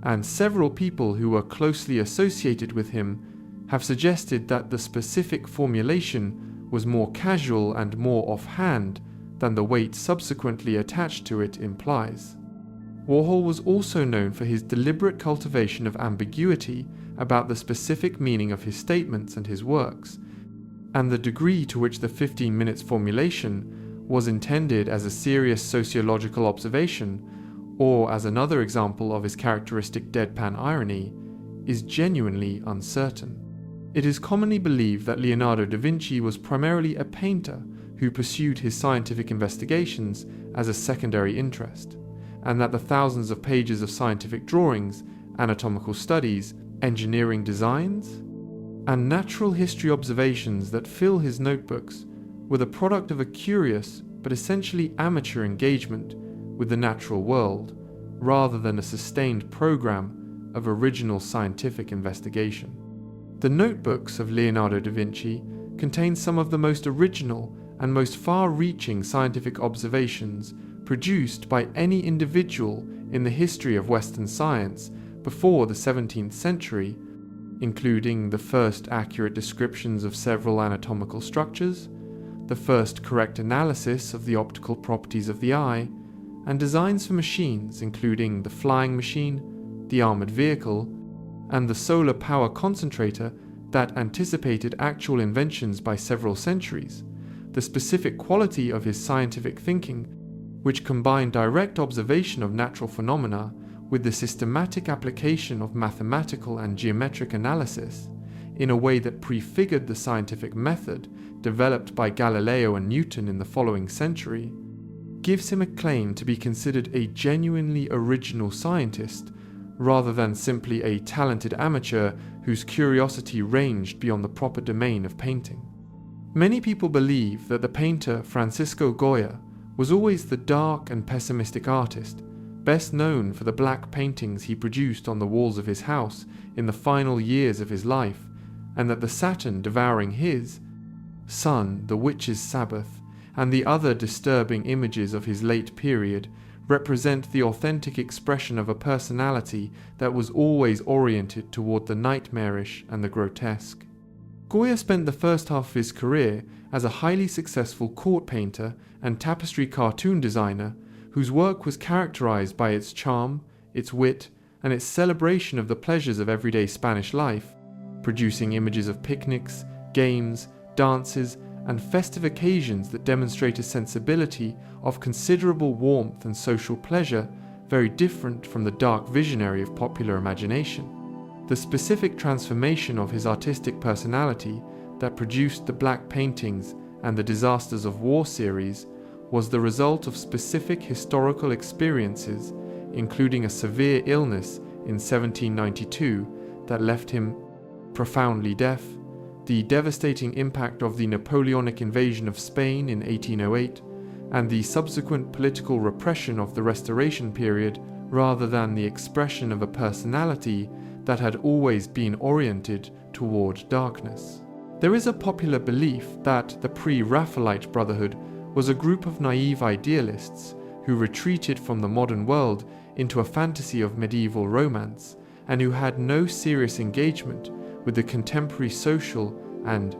and several people who were closely associated with him have suggested that the specific formulation was more casual and more offhand than the weight subsequently attached to it implies. Warhol was also known for his deliberate cultivation of ambiguity about the specific meaning of his statements and his works, and the degree to which the 15 minutes formulation was intended as a serious sociological observation or as another example of his characteristic deadpan irony is genuinely uncertain. It is commonly believed that Leonardo da Vinci was primarily a painter who pursued his scientific investigations as a secondary interest, and that the thousands of pages of scientific drawings, anatomical studies, engineering designs, and natural history observations that fill his notebooks were the product of a curious but essentially amateur engagement with the natural world, rather than a sustained program of original scientific investigation. The notebooks of Leonardo da Vinci contain some of the most original and most far-reaching scientific observations produced by any individual in the history of Western science before the 17th century, including the first accurate descriptions of several anatomical structures, the first correct analysis of the optical properties of the eye, and designs for machines including the flying machine, the armored vehicle, and the solar power concentrator that anticipated actual inventions by several centuries. The specific quality of his scientific thinking, which combined direct observation of natural phenomena with the systematic application of mathematical and geometric analysis in a way that prefigured the scientific method developed by Galileo and Newton in the following century, gives him a claim to be considered a genuinely original scientist rather than simply a talented amateur whose curiosity ranged beyond the proper domain of painting. Many people believe that the painter Francisco Goya was always the dark and pessimistic artist, best known for the black paintings he produced on the walls of his house in the final years of his life, and that the Saturn devouring his, Sun, the Witch's Sabbath, and the other disturbing images of his late period represent the authentic expression of a personality that was always oriented toward the nightmarish and the grotesque. Goya spent the first half of his career as a highly successful court painter and tapestry cartoon designer whose work was characterized by its charm, its wit, and its celebration of the pleasures of everyday Spanish life, producing images of picnics, games, dances, and festive occasions that demonstrate a sensibility of considerable warmth and social pleasure, very different from the dark visionary of popular imagination. The specific transformation of his artistic personality that produced the Black Paintings and the Disasters of War series was the result of specific historical experiences, including a severe illness in 1792 that left him profoundly deaf, the devastating impact of the Napoleonic invasion of Spain in 1808, and the subsequent political repression of the Restoration period, rather than the expression of a personality that had always been oriented toward darkness. There is a popular belief that the pre-Raphaelite Brotherhood was a group of naive idealists who retreated from the modern world into a fantasy of medieval romance, and who had no serious engagement with the contemporary social and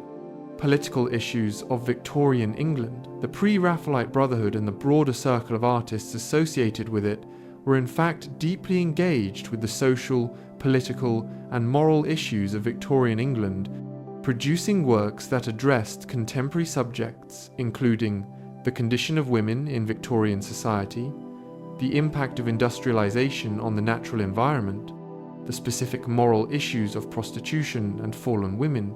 political issues of Victorian England. The pre-Raphaelite Brotherhood and the broader circle of artists associated with it were in fact deeply engaged with the social, political, and moral issues of Victorian England, producing works that addressed contemporary subjects including the condition of women in Victorian society, the impact of industrialization on the natural environment, the specific moral issues of prostitution and fallen women,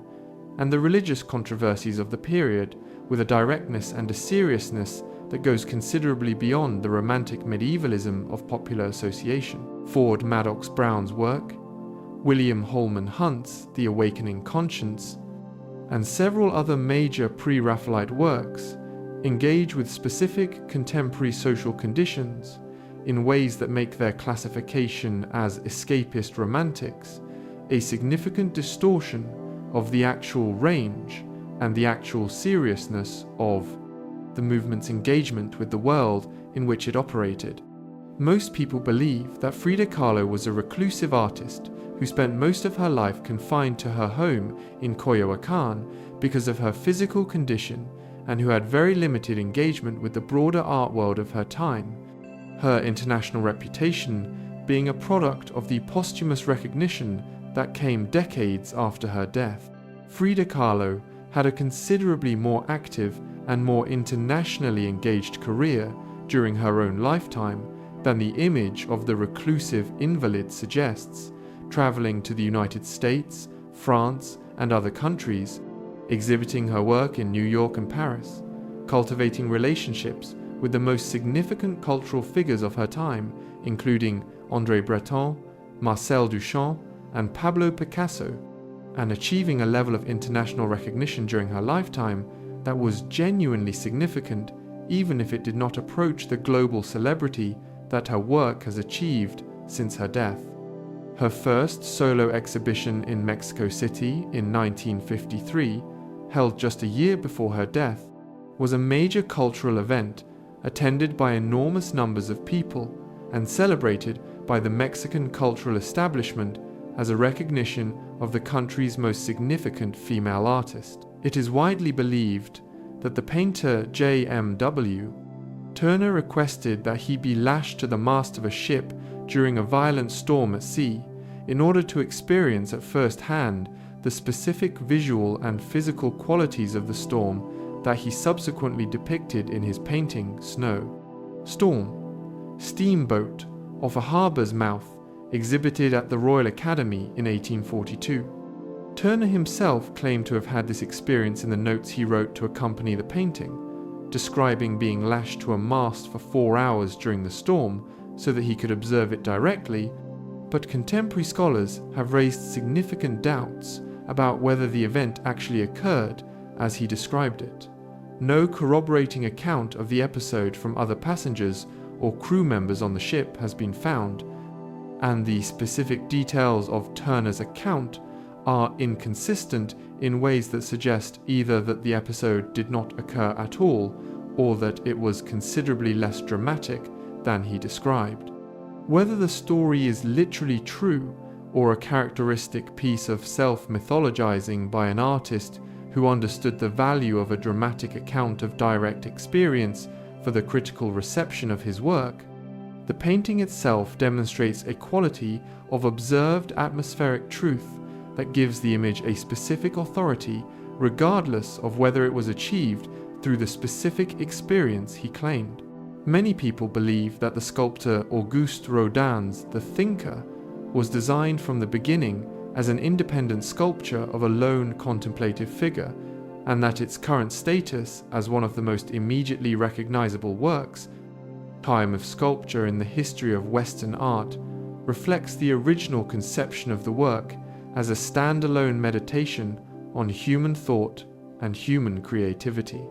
and the religious controversies of the period, with a directness and a seriousness that goes considerably beyond the romantic medievalism of popular association. Ford Madox Brown's work, William Holman Hunt's The Awakening Conscience, and several other major pre-Raphaelite works engage with specific contemporary social conditions in ways that make their classification as escapist romantics a significant distortion of the actual range and the actual seriousness of the movement's engagement with the world in which it operated. Most people believe that Frida Kahlo was a reclusive artist who spent most of her life confined to her home in Coyoacán because of her physical condition, and who had very limited engagement with the broader art world of her time, her international reputation being a product of the posthumous recognition that came decades after her death. Frida Kahlo had a considerably more active and more internationally engaged career during her own lifetime than the image of the reclusive invalid suggests, traveling to the United States, France, and other countries, exhibiting her work in New York and Paris, cultivating relationships with the most significant cultural figures of her time, including André Breton, Marcel Duchamp, and Pablo Picasso, and achieving a level of international recognition during her lifetime that was genuinely significant, even if it did not approach the global celebrity that her work has achieved since her death. Her first solo exhibition in Mexico City in 1953, held just a year before her death, was a major cultural event attended by enormous numbers of people and celebrated by the Mexican cultural establishment as a recognition of the country's most significant female artist. It is widely believed that the painter J.M.W. Turner requested that he be lashed to the mast of a ship during a violent storm at sea in order to experience at first hand the specific visual and physical qualities of the storm that he subsequently depicted in his painting Snow. Storm, steamboat, of a harbour's mouth, exhibited at the Royal Academy in 1842. Turner himself claimed to have had this experience in the notes he wrote to accompany the painting, describing being lashed to a mast for 4 hours during the storm so that he could observe it directly, but contemporary scholars have raised significant doubts about whether the event actually occurred as he described it. No corroborating account of the episode from other passengers or crew members on the ship has been found, and the specific details of Turner's account are inconsistent in ways that suggest either that the episode did not occur at all, or that it was considerably less dramatic than he described. Whether the story is literally true, or a characteristic piece of self-mythologizing by an artist who understood the value of a dramatic account of direct experience for the critical reception of his work, the painting itself demonstrates a quality of observed atmospheric truth that gives the image a specific authority regardless of whether it was achieved through the specific experience he claimed. Many people believe that the sculptor Auguste Rodin's The Thinker was designed from the beginning as an independent sculpture of a lone contemplative figure, and that its current status as one of the most immediately recognizable works, time of sculpture in the history of Western art, reflects the original conception of the work as a standalone meditation on human thought and human creativity.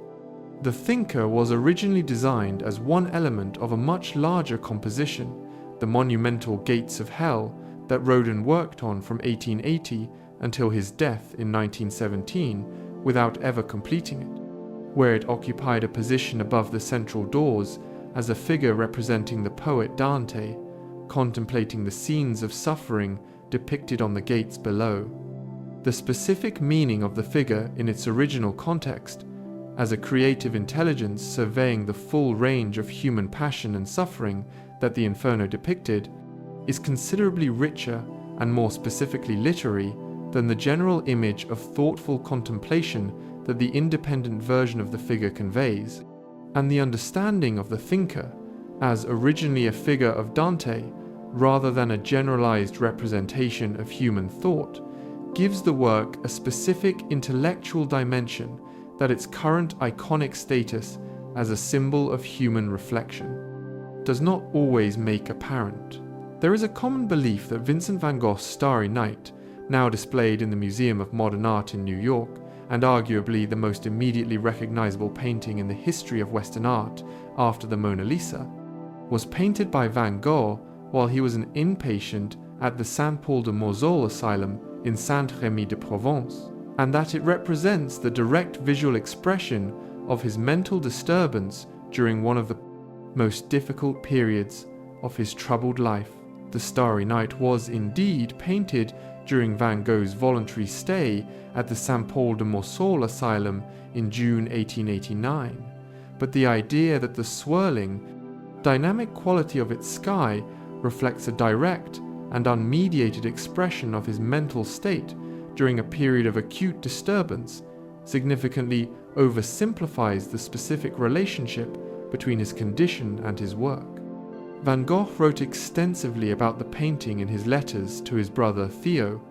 The Thinker was originally designed as one element of a much larger composition, the monumental Gates of Hell, that Rodin worked on from 1880 until his death in 1917 without ever completing it, where it occupied a position above the central doors as a figure representing the poet Dante, contemplating the scenes of suffering depicted on the gates below. The specific meaning of the figure in its original context, as a creative intelligence surveying the full range of human passion and suffering that the Inferno depicted, is considerably richer and more specifically literary than the general image of thoughtful contemplation that the independent version of the figure conveys, and the understanding of the Thinker as originally a figure of Dante rather than a generalized representation of human thought gives the work a specific intellectual dimension that its current iconic status as a symbol of human reflection does not always make apparent. There is a common belief that Vincent van Gogh's Starry Night, now displayed in the Museum of Modern Art in New York, and arguably the most immediately recognizable painting in the history of Western art after the Mona Lisa, was painted by Van Gogh while he was an inpatient at the Saint-Paul-de-Mausole Asylum in Saint-Rémy-de-Provence, and that it represents the direct visual expression of his mental disturbance during one of the most difficult periods of his troubled life. The Starry Night was indeed painted during Van Gogh's voluntary stay at the Saint-Paul-de-Mausole Asylum in June 1889, but the idea that the swirling, dynamic quality of its sky reflects a direct and unmediated expression of his mental state during a period of acute disturbance significantly oversimplifies the specific relationship between his condition and his work. Van Gogh wrote extensively about the painting in his letters to his brother Theo,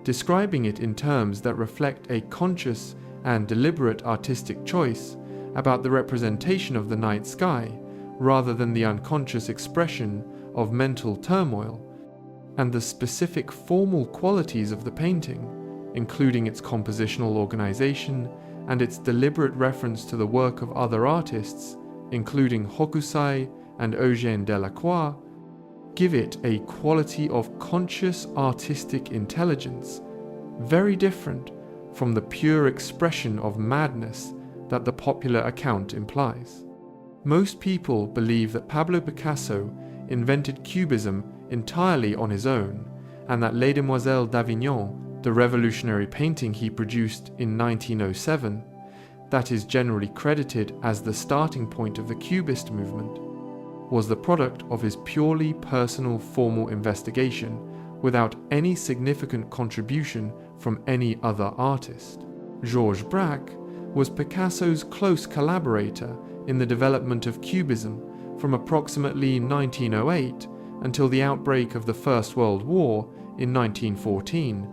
describing it in terms that reflect a conscious and deliberate artistic choice about the representation of the night sky rather than the unconscious expression of mental turmoil, and the specific formal qualities of the painting, including its compositional organization and its deliberate reference to the work of other artists, including Hokusai and Eugène Delacroix, give it a quality of conscious artistic intelligence very different from the pure expression of madness that the popular account implies. Most people believe that Pablo Picasso invented Cubism entirely on his own, and that Les Demoiselles d'Avignon, the revolutionary painting he produced in 1907, that is generally credited as the starting point of the Cubist movement, was the product of his purely personal formal investigation without any significant contribution from any other artist. Georges Braque was Picasso's close collaborator in the development of Cubism from approximately 1908 until the outbreak of the First World War in 1914,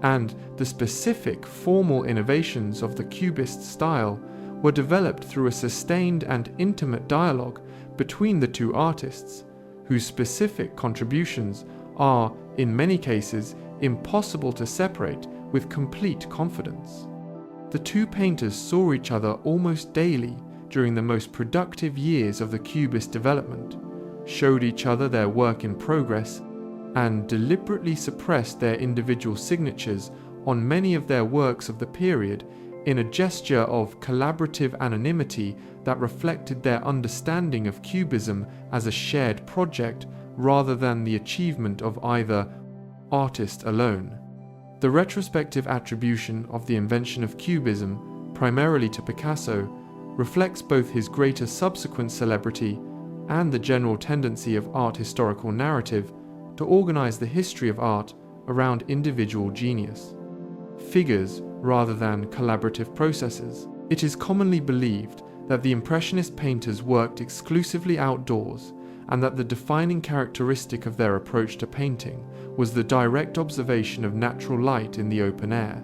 and the specific formal innovations of the Cubist style were developed through a sustained and intimate dialogue between the two artists, whose specific contributions are, in many cases, impossible to separate with complete confidence. The two painters saw each other almost daily during the most productive years of the Cubist development, showed each other their work in progress, and deliberately suppressed their individual signatures on many of their works of the period in a gesture of collaborative anonymity that reflected their understanding of Cubism as a shared project rather than the achievement of either artist alone. The retrospective attribution of the invention of Cubism, primarily to Picasso, reflects both his greater subsequent celebrity and the general tendency of art historical narrative to organize the history of art around individual genius. figures rather than collaborative processes. It is commonly believed that the Impressionist painters worked exclusively outdoors, and that the defining characteristic of their approach to painting was the direct observation of natural light in the open air.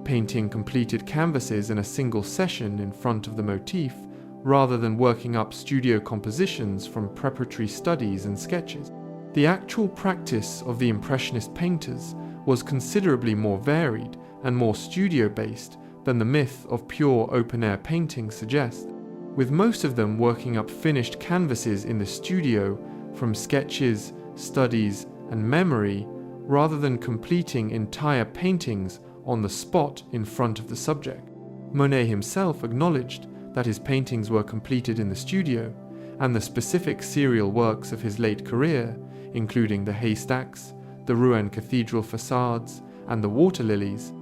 Painting completed canvases in a single session in front of the motif, rather than working up studio compositions from preparatory studies and sketches. The actual practice of the Impressionist painters was considerably more varied and more studio-based than the myth of pure open-air painting suggests, with most of them working up finished canvases in the studio from sketches, studies, and memory, rather than completing entire paintings on the spot in front of the subject. Monet himself acknowledged that his paintings were completed in the studio, and the specific serial works of his late career, including the haystacks, the Rouen Cathedral facades, and the water lilies,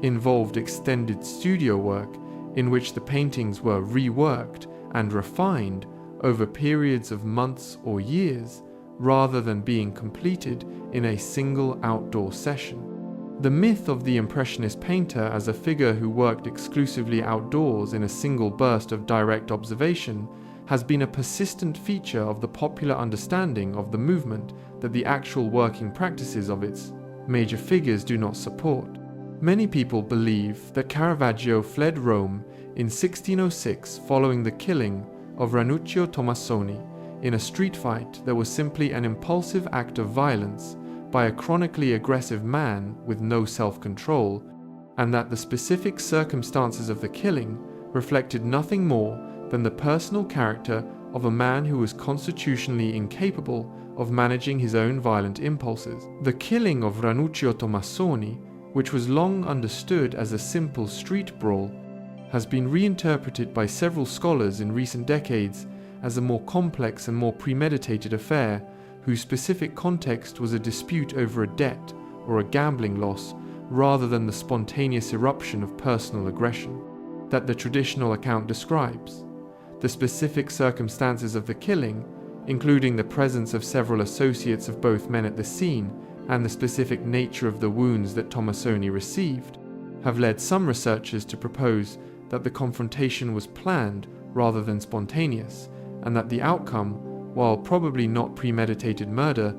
involved extended studio work in which the paintings were reworked and refined over periods of months or years, rather than being completed in a single outdoor session. The myth of the Impressionist painter as a figure who worked exclusively outdoors in a single burst of direct observation has been a persistent feature of the popular understanding of the movement that the actual working practices of its major figures do not support. Many people believe that Caravaggio fled Rome in 1606 following the killing of Ranuccio Tomassoni in a street fight that was simply an impulsive act of violence by a chronically aggressive man with no self-control, and that the specific circumstances of the killing reflected nothing more than the personal character of a man who was constitutionally incapable of managing his own violent impulses. The killing of Ranuccio Tomassoni, which was long understood as a simple street brawl, has been reinterpreted by several scholars in recent decades as a more complex and more premeditated affair, whose specific context was a dispute over a debt or a gambling loss, rather than the spontaneous eruption of personal aggression that the traditional account describes. The specific circumstances of the killing, including the presence of several associates of both men at the scene and the specific nature of the wounds that Tomassoni received, have led some researchers to propose that the confrontation was planned rather than spontaneous, and that the outcome, while probably not premeditated murder,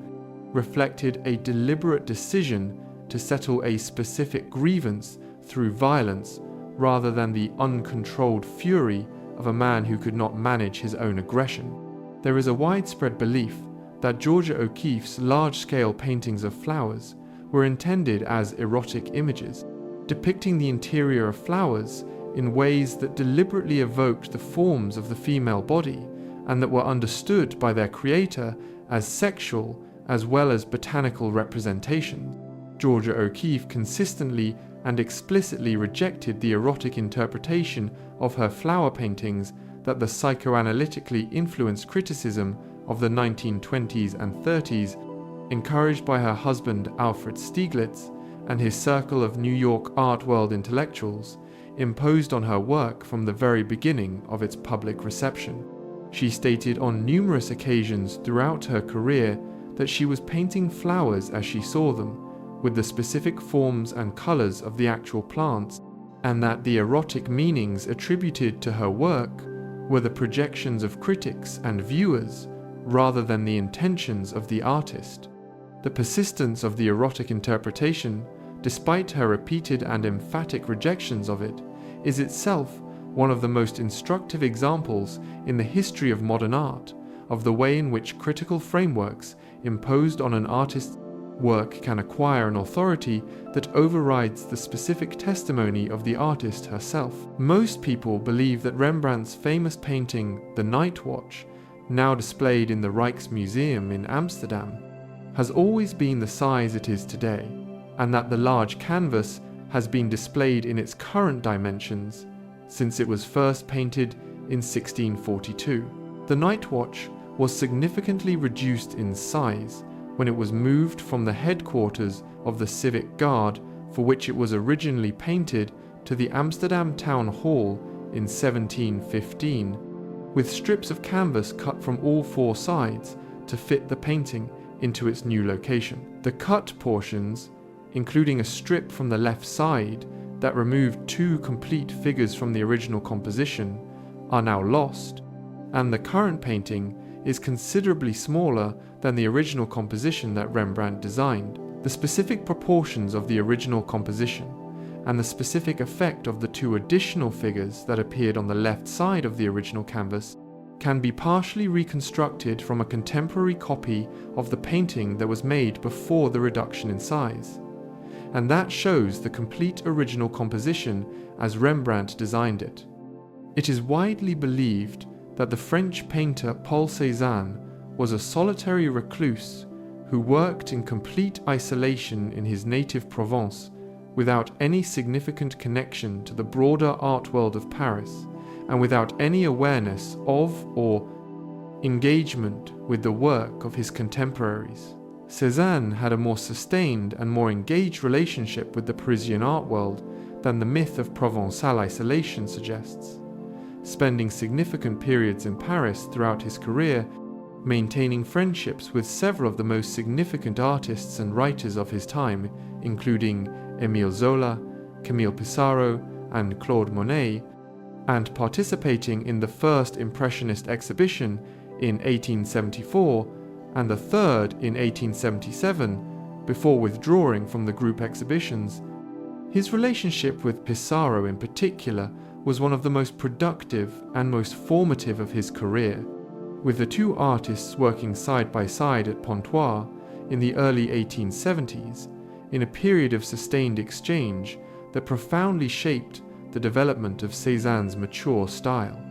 reflected a deliberate decision to settle a specific grievance through violence rather than the uncontrolled fury of a man who could not manage his own aggression. There is a widespread belief that Georgia O'Keeffe's large-scale paintings of flowers were intended as erotic images, depicting the interior of flowers in ways that deliberately evoked the forms of the female body and that were understood by their creator as sexual as well as botanical representations. Georgia O'Keeffe consistently and explicitly rejected the erotic interpretation of her flower paintings that the psychoanalytically influenced criticism of the 1920s and 30s, encouraged by her husband Alfred Stieglitz and his circle of New York art world intellectuals, imposed on her work from the very beginning of its public reception. She stated on numerous occasions throughout her career that she was painting flowers as she saw them, with the specific forms and colors of the actual plants, and that the erotic meanings attributed to her work were the projections of critics and viewers rather than the intentions of the artist. The persistence of the erotic interpretation, despite her repeated and emphatic rejections of it, is itself one of the most instructive examples in the history of modern art of the way in which critical frameworks imposed on an artist's work can acquire an authority that overrides the specific testimony of the artist herself. Most people believe that Rembrandt's famous painting, The Night Watch, now displayed in the Rijksmuseum in Amsterdam, has always been the size it is today, and that the large canvas has been displayed in its current dimensions since it was first painted in 1642. The Night Watch was significantly reduced in size when it was moved from the headquarters of the Civic Guard, for which it was originally painted, to the Amsterdam Town Hall in 1715, with strips of canvas cut from all four sides to fit the painting into its new location. The cut portions, including a strip from the left side that removed two complete figures from the original composition are now lost, and the current painting is considerably smaller than the original composition that Rembrandt designed. The specific proportions of the original composition and the specific effect of the two additional figures that appeared on the left side of the original canvas can be partially reconstructed from a contemporary copy of the painting that was made before the reduction in size, and that shows the complete original composition as Rembrandt designed it. It is widely believed that the French painter Paul Cézanne was a solitary recluse who worked in complete isolation in his native Provence without any significant connection to the broader art world of Paris, and without any awareness of or engagement with the work of his contemporaries. Cézanne had a more sustained and more engaged relationship with the Parisian art world than the myth of Provençal isolation suggests, spending significant periods in Paris throughout his career, maintaining friendships with several of the most significant artists and writers of his time, including Émile Zola, Camille Pissarro, and Claude Monet, and participating in the first Impressionist exhibition in 1874 and the third in 1877, before withdrawing from the group exhibitions. His relationship with Pissarro in particular was one of the most productive and most formative of his career, with the two artists working side by side at Pontoise in the early 1870s, in a period of sustained exchange that profoundly shaped the development of Cézanne's mature style.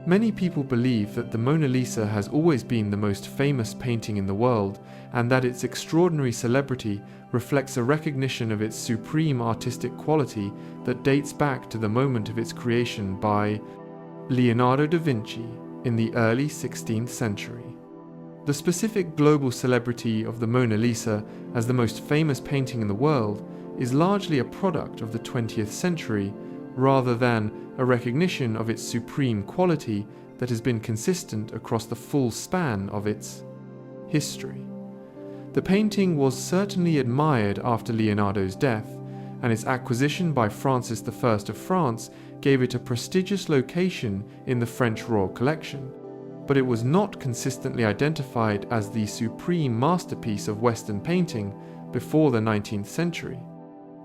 Many people believe that the Mona Lisa has always been the most famous painting in the world, and that its extraordinary celebrity reflects a recognition of its supreme artistic quality that dates back to the moment of its creation by Leonardo da Vinci in the early 16th century. The specific global celebrity of the Mona Lisa as the most famous painting in the world is largely a product of the 20th century, rather than a recognition of its supreme quality that has been consistent across the full span of its history. The painting was certainly admired after Leonardo's death, and its acquisition by Francis I of France gave it a prestigious location in the French royal collection, but it was not consistently identified as the supreme masterpiece of Western painting before the 19th century,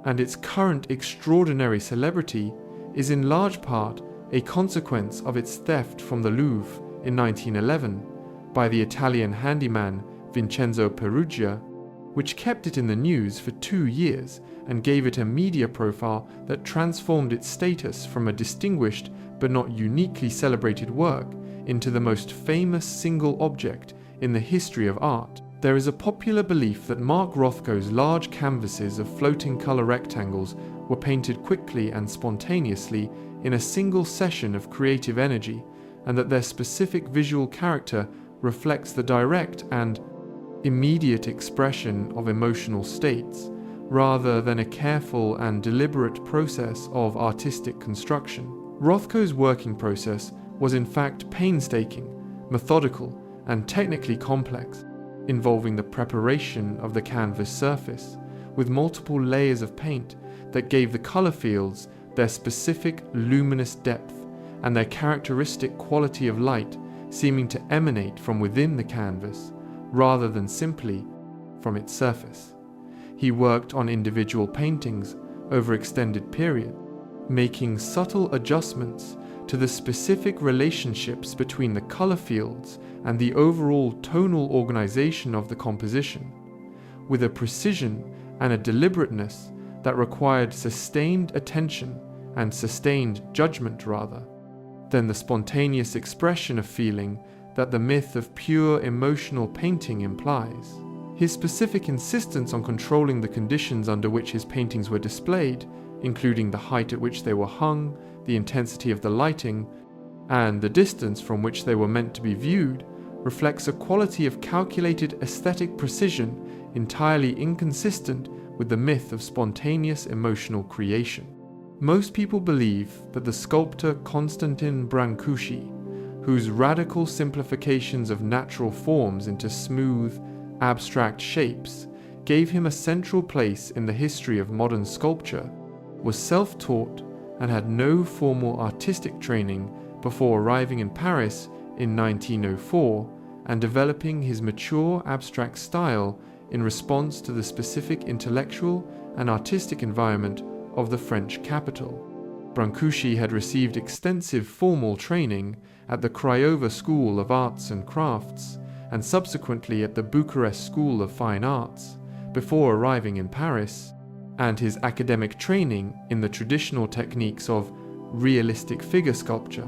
and its current extraordinary celebrity is in large part a consequence of its theft from the Louvre in 1911 by the Italian handyman Vincenzo Peruggia, which kept it in the news for 2 years and gave it a media profile that transformed its status from a distinguished but not uniquely celebrated work into the most famous single object in the history of art. There is a popular belief that Mark Rothko's large canvases of floating color rectangles were painted quickly and spontaneously in a single session of creative energy, and that their specific visual character reflects the direct and immediate expression of emotional states, rather than a careful and deliberate process of artistic construction. Rothko's working process was in fact painstaking, methodical, and technically complex, involving the preparation of the canvas surface, with multiple layers of paint that gave the color fields their specific luminous depth and their characteristic quality of light seeming to emanate from within the canvas, rather than simply from its surface. He worked on individual paintings over extended periods, making subtle adjustments to the specific relationships between the color fields and the overall tonal organization of the composition, with a precision and a deliberateness that required sustained attention and sustained judgment rather than the spontaneous expression of feeling that the myth of pure emotional painting implies. His specific insistence on controlling the conditions under which his paintings were displayed, including the height at which they were hung, the intensity of the lighting, and the distance from which they were meant to be viewed, reflects a quality of calculated aesthetic precision entirely inconsistent with the myth of spontaneous emotional creation. Most people believe that the sculptor Constantin Brancusi, whose radical simplifications of natural forms into smooth, abstract shapes gave him a central place in the history of modern sculpture, was self-taught and had no formal artistic training before arriving in Paris in 1904 and developing his mature abstract style in response to the specific intellectual and artistic environment of the French capital. Brancusi had received extensive formal training at the Craiova School of Arts and Crafts and subsequently at the Bucharest School of Fine Arts before arriving in Paris, and his academic training in the traditional techniques of realistic figure sculpture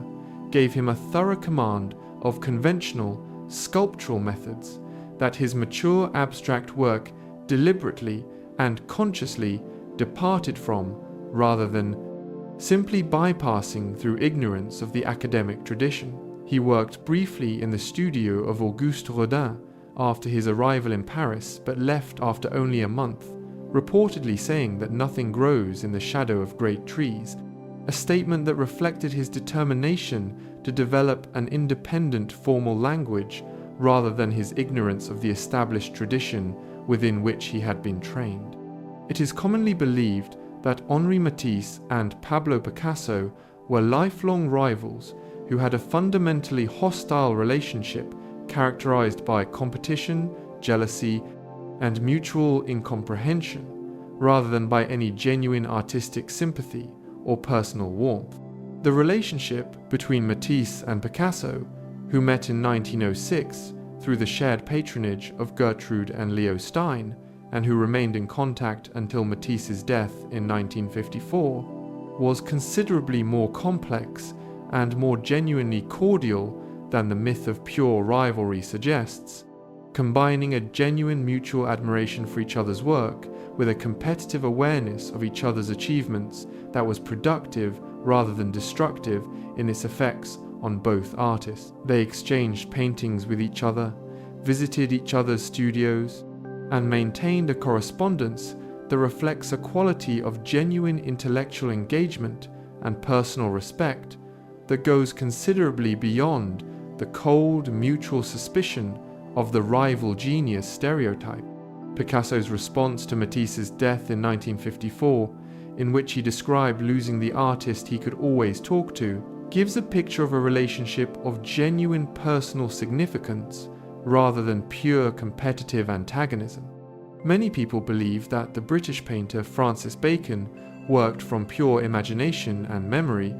gave him a thorough command of conventional sculptural methods that his mature abstract work deliberately and consciously departed from, rather than simply bypassing through ignorance of the academic tradition. He worked briefly in the studio of Auguste Rodin after his arrival in Paris, but left after only a month, reportedly saying that nothing grows in the shadow of great trees, a statement that reflected his determination to develop an independent formal language rather than his ignorance of the established tradition within which he had been trained. It is commonly believed that Henri Matisse and Pablo Picasso were lifelong rivals who had a fundamentally hostile relationship characterized by competition, jealousy, and mutual incomprehension, rather than by any genuine artistic sympathy or personal warmth. The relationship between Matisse and Picasso, who met in 1906 through the shared patronage of Gertrude and Leo Stein, and who remained in contact until Matisse's death in 1954, was considerably more complex and more genuinely cordial than the myth of pure rivalry suggests, combining a genuine mutual admiration for each other's work with a competitive awareness of each other's achievements that was productive rather than destructive in its effects on both artists. They exchanged paintings with each other, visited each other's studios, and maintained a correspondence that reflects a quality of genuine intellectual engagement and personal respect that goes considerably beyond the cold mutual suspicion of the rival genius stereotype. Picasso's response to Matisse's death in 1954, in which he described losing the artist he could always talk to, gives a picture of a relationship of genuine personal significance rather than pure competitive antagonism. Many people believe that the British painter Francis Bacon worked from pure imagination and memory,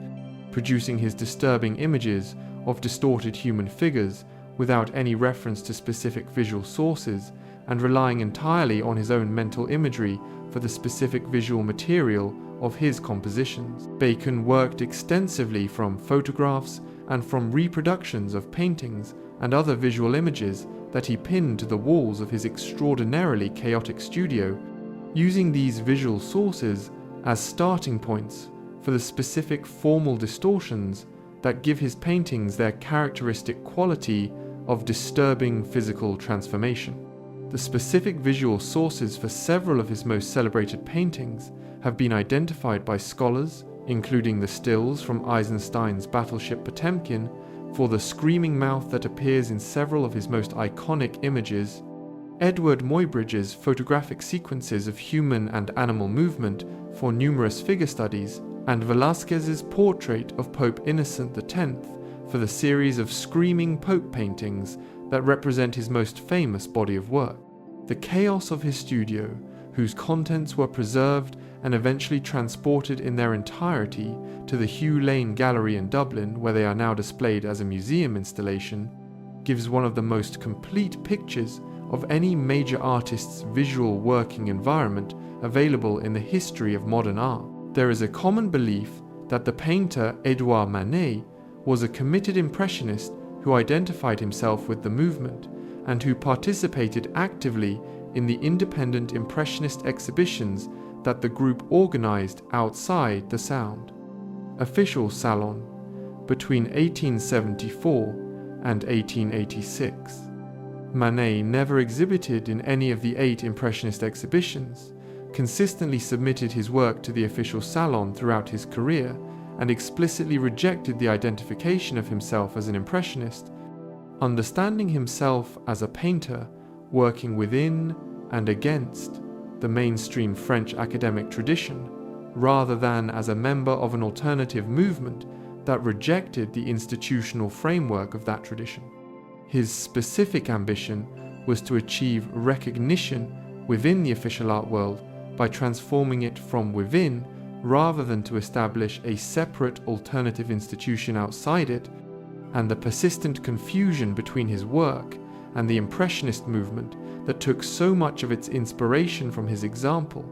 producing his disturbing images of distorted human figures without any reference to specific visual sources and relying entirely on his own mental imagery for the specific visual material of his compositions. Bacon worked extensively from photographs and from reproductions of paintings and other visual images that he pinned to the walls of his extraordinarily chaotic studio, using these visual sources as starting points for the specific formal distortions that give his paintings their characteristic quality of disturbing physical transformation. The specific visual sources for several of his most celebrated paintings have been identified by scholars, including the stills from Eisenstein's battleship Potemkin, for the screaming mouth that appears in several of his most iconic images, Edward Muybridge's photographic sequences of human and animal movement for numerous figure studies, and Velázquez's portrait of Pope Innocent X for the series of screaming Pope paintings that represent his most famous body of work. The chaos of his studio, whose contents were preserved and eventually transported in their entirety to the Hugh Lane Gallery in Dublin, where they are now displayed as a museum installation, gives one of the most complete pictures of any major artist's visual working environment available in the history of modern art. There is a common belief that the painter Edouard Manet was a committed impressionist who identified himself with the movement and who participated actively in the independent impressionist exhibitions that the group organized outside the Sound. Official Salon between 1874 and 1886. Manet never exhibited in any of the 8 impressionist exhibitions, consistently submitted his work to the official salon throughout his career, and explicitly rejected the identification of himself as an impressionist, understanding himself as a painter working within and against the mainstream French academic tradition. rather than as a member of an alternative movement that rejected the institutional framework of that tradition. His specific ambition was to achieve recognition within the official art world by transforming it from within rather than to establish a separate alternative institution outside it, and the persistent confusion between his work and the Impressionist movement that took so much of its inspiration from his example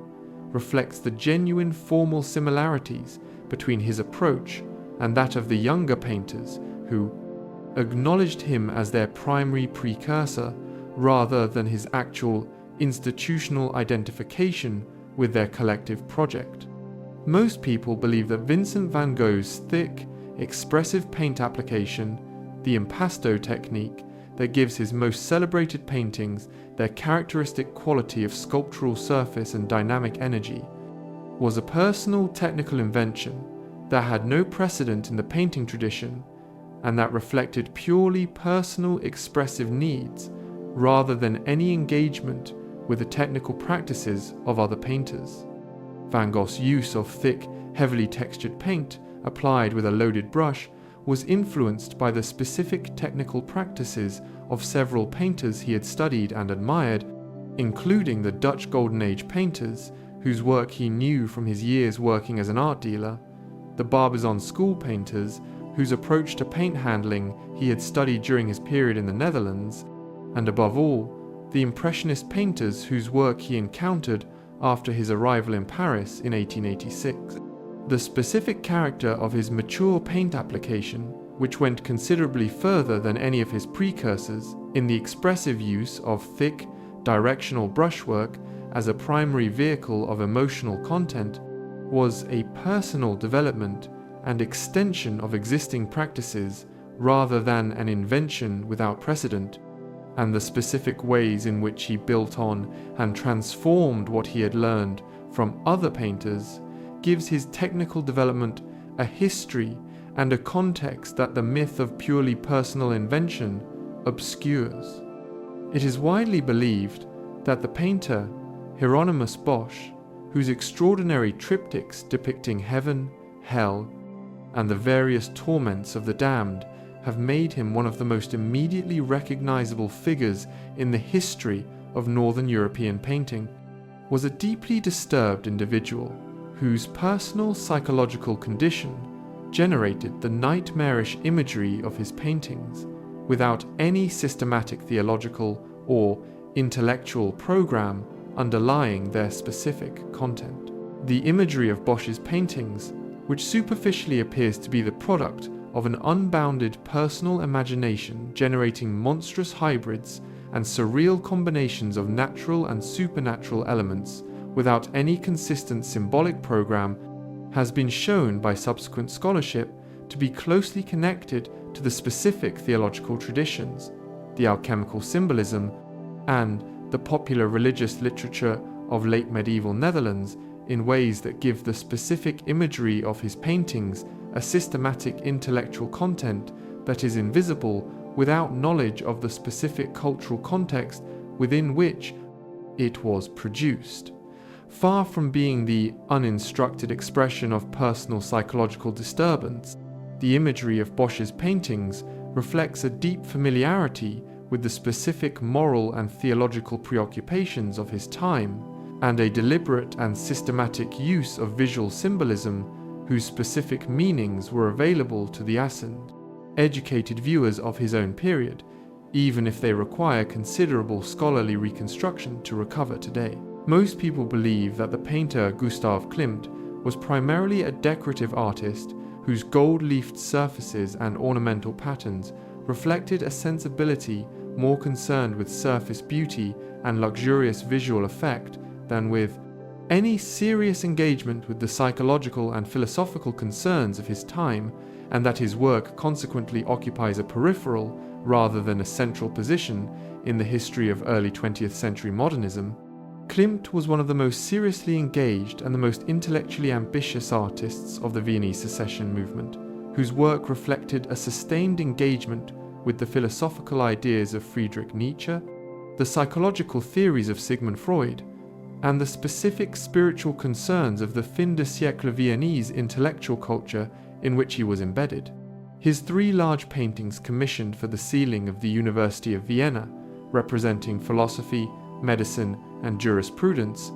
reflects the genuine formal similarities between his approach and that of the younger painters who acknowledged him as their primary precursor rather than his actual institutional identification with their collective project. Most people believe that Vincent van Gogh's thick, expressive paint application, the impasto technique that gives his most celebrated paintings their characteristic quality of sculptural surface and dynamic energy, was a personal technical invention that had no precedent in the painting tradition and that reflected purely personal expressive needs rather than any engagement with the technical practices of other painters. Van Gogh's use of thick, heavily textured paint applied with a loaded brush was influenced by the specific technical practices of several painters he had studied and admired, including the Dutch Golden Age painters, whose work he knew from his years working as an art dealer, the Barbizon school painters, whose approach to paint handling he had studied during his period in the Netherlands, and above all, the Impressionist painters whose work he encountered after his arrival in Paris in 1886. The specific character of his mature paint application, which went considerably further than any of his precursors in the expressive use of thick, directional brushwork as a primary vehicle of emotional content, was a personal development and extension of existing practices rather than an invention without precedent, and the specific ways in which he built on and transformed what he had learned from other painters gives his technical development a history and a context that the myth of purely personal invention obscures. It is widely believed that the painter Hieronymus Bosch, whose extraordinary triptychs depicting heaven, hell, and the various torments of the damned have made him one of the most immediately recognizable figures in the history of Northern European painting, was a deeply disturbed individual whose personal psychological condition generated the nightmarish imagery of his paintings without any systematic theological or intellectual program underlying their specific content. The imagery of Bosch's paintings, which superficially appears to be the product of an unbounded personal imagination generating monstrous hybrids and surreal combinations of natural and supernatural elements without any consistent symbolic program, has been shown by subsequent scholarship to be closely connected to the specific theological traditions, the alchemical symbolism, and the popular religious literature of late medieval Netherlands in ways that give the specific imagery of his paintings a systematic intellectual content that is invisible without knowledge of the specific cultural context within which it was produced. Far from being the uninstructed expression of personal psychological disturbance, the imagery of Bosch's paintings reflects a deep familiarity with the specific moral and theological preoccupations of his time, and a deliberate and systematic use of visual symbolism whose specific meanings were available to the assent, educated viewers of his own period, even if they require considerable scholarly reconstruction to recover today. Most people believe that the painter Gustav Klimt was primarily a decorative artist whose gold-leafed surfaces and ornamental patterns reflected a sensibility more concerned with surface beauty and luxurious visual effect than with any serious engagement with the psychological and philosophical concerns of his time, and that his work consequently occupies a peripheral rather than a central position in the history of early 20th century modernism. Klimt was one of the most seriously engaged and the most intellectually ambitious artists of the Viennese Secession movement, whose work reflected a sustained engagement with the philosophical ideas of Friedrich Nietzsche, the psychological theories of Sigmund Freud, and the specific spiritual concerns of the fin de siècle Viennese intellectual culture in which he was embedded. His 3 large paintings commissioned for the ceiling of the University of Vienna, representing philosophy, medicine, and jurisprudence,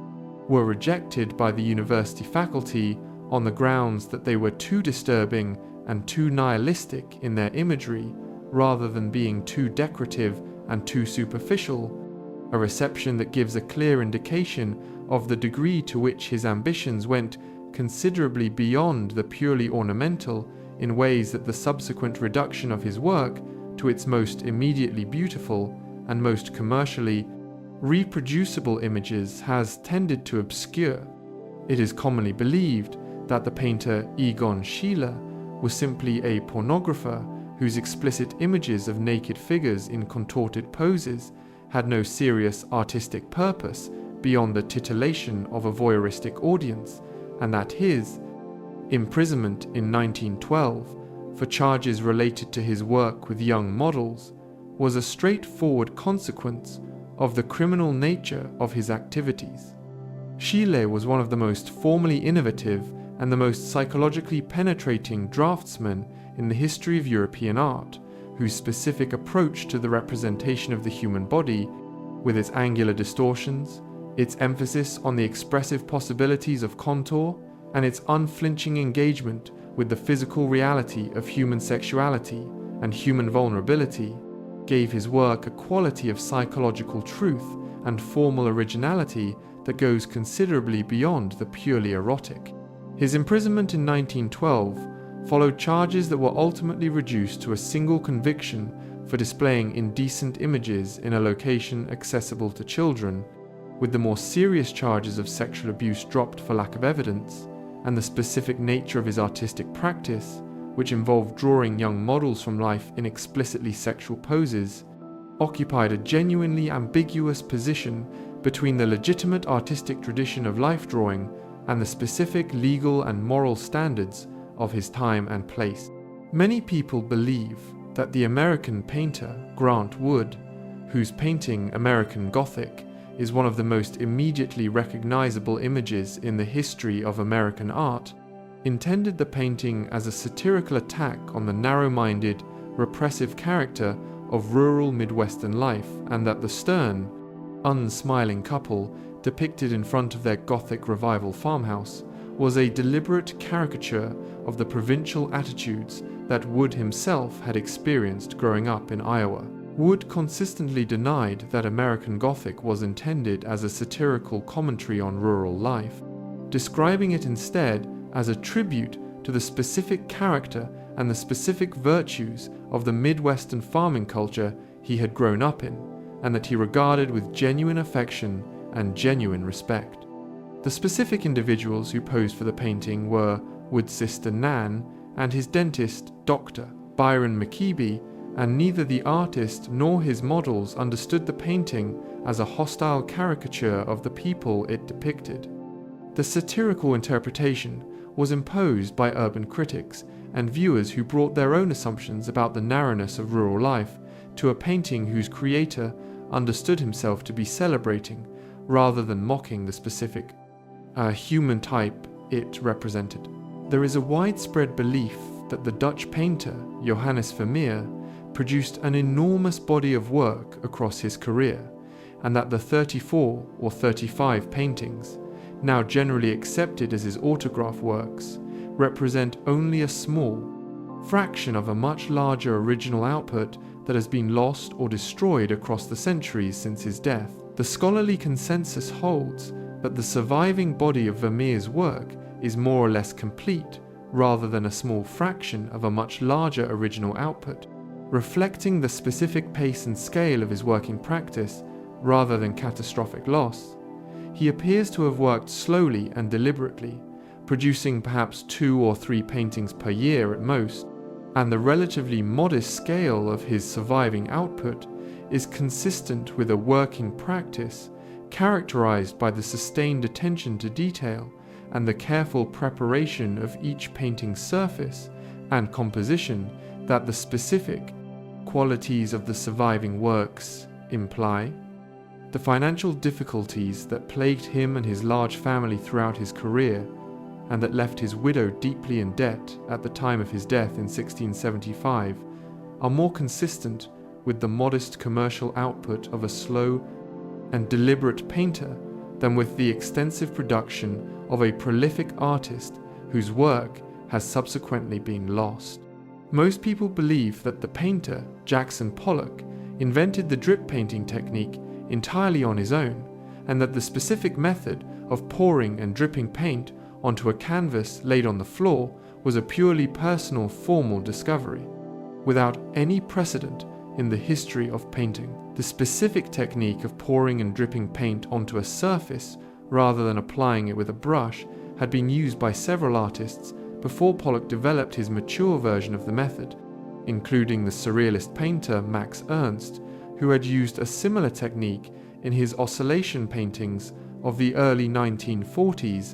were rejected by the university faculty on the grounds that they were too disturbing and too nihilistic in their imagery, rather than being too decorative and too superficial, a reception that gives a clear indication of the degree to which his ambitions went considerably beyond the purely ornamental, in ways that the subsequent reduction of his work to its most immediately beautiful and most commercially reproducible images has tended to obscure. It is commonly believed that the painter Egon Schiele was simply a pornographer whose explicit images of naked figures in contorted poses had no serious artistic purpose beyond the titillation of a voyeuristic audience, and that his imprisonment in 1912 for charges related to his work with young models was a straightforward consequence of the criminal nature of his activities. Schiele was one of the most formally innovative and the most psychologically penetrating draftsmen in the history of European art, whose specific approach to the representation of the human body, with its angular distortions, its emphasis on the expressive possibilities of contour, and its unflinching engagement with the physical reality of human sexuality and human vulnerability, gave his work a quality of psychological truth and formal originality that goes considerably beyond the purely erotic. His imprisonment in 1912 followed charges that were ultimately reduced to a single conviction for displaying indecent images in a location accessible to children, with the more serious charges of sexual abuse dropped for lack of evidence, and the specific nature of his artistic practice, which involved drawing young models from life in explicitly sexual poses, occupied a genuinely ambiguous position between the legitimate artistic tradition of life drawing and the specific legal and moral standards of his time and place. Many people believe that the American painter Grant Wood, whose painting American Gothic is one of the most immediately recognizable images in the history of American art, intended the painting as a satirical attack on the narrow-minded, repressive character of rural Midwestern life, and that the stern, unsmiling couple depicted in front of their Gothic Revival farmhouse was a deliberate caricature of the provincial attitudes that Wood himself had experienced growing up in Iowa. Wood consistently denied that American Gothic was intended as a satirical commentary on rural life, describing it instead as a tribute to the specific character and the specific virtues of the Midwestern farming culture he had grown up in, and that he regarded with genuine affection and genuine respect. The specific individuals who posed for the painting were Wood's sister Nan and his dentist, Dr. Byron McKeeby, and neither the artist nor his models understood the painting as a hostile caricature of the people it depicted. The satirical interpretation was imposed by urban critics and viewers who brought their own assumptions about the narrowness of rural life to a painting whose creator understood himself to be celebrating rather than mocking the specific human type it represented. There is a widespread belief that the Dutch painter Johannes Vermeer produced an enormous body of work across his career, and that the 34 or 35 paintings, now generally accepted as his autograph works, represent only a small fraction of a much larger original output that has been lost or destroyed across the centuries since his death. The scholarly consensus holds that the surviving body of Vermeer's work is more or less complete, rather than a small fraction of a much larger original output, reflecting the specific pace and scale of his working practice rather than catastrophic loss. He appears to have worked slowly and deliberately, producing perhaps 2 or 3 paintings per year at most, and the relatively modest scale of his surviving output is consistent with a working practice characterized by the sustained attention to detail and the careful preparation of each painting's surface and composition that the specific qualities of the surviving works imply. The financial difficulties that plagued him and his large family throughout his career, and that left his widow deeply in debt at the time of his death in 1675, are more consistent with the modest commercial output of a slow and deliberate painter than with the extensive production of a prolific artist whose work has subsequently been lost. Most people believe that the painter, Jackson Pollock, invented the drip painting technique entirely on his own, and that the specific method of pouring and dripping paint onto a canvas laid on the floor was a purely personal formal discovery, without any precedent in the history of painting. The specific technique of pouring and dripping paint onto a surface rather than applying it with a brush had been used by several artists before Pollock developed his mature version of the method, including the surrealist painter Max Ernst, who had used a similar technique in his oscillation paintings of the early 1940s,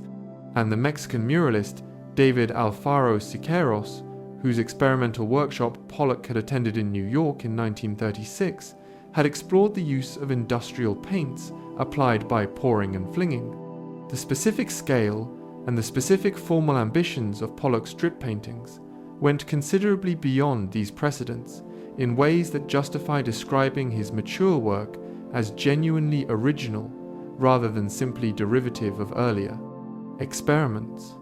and the Mexican muralist David Alfaro Siqueiros, whose experimental workshop Pollock had attended in New York in 1936, had explored the use of industrial paints applied by pouring and flinging. The specific scale and the specific formal ambitions of Pollock's drip paintings went considerably beyond these precedents in ways that justify describing his mature work as genuinely original rather than simply derivative of earlier experiments.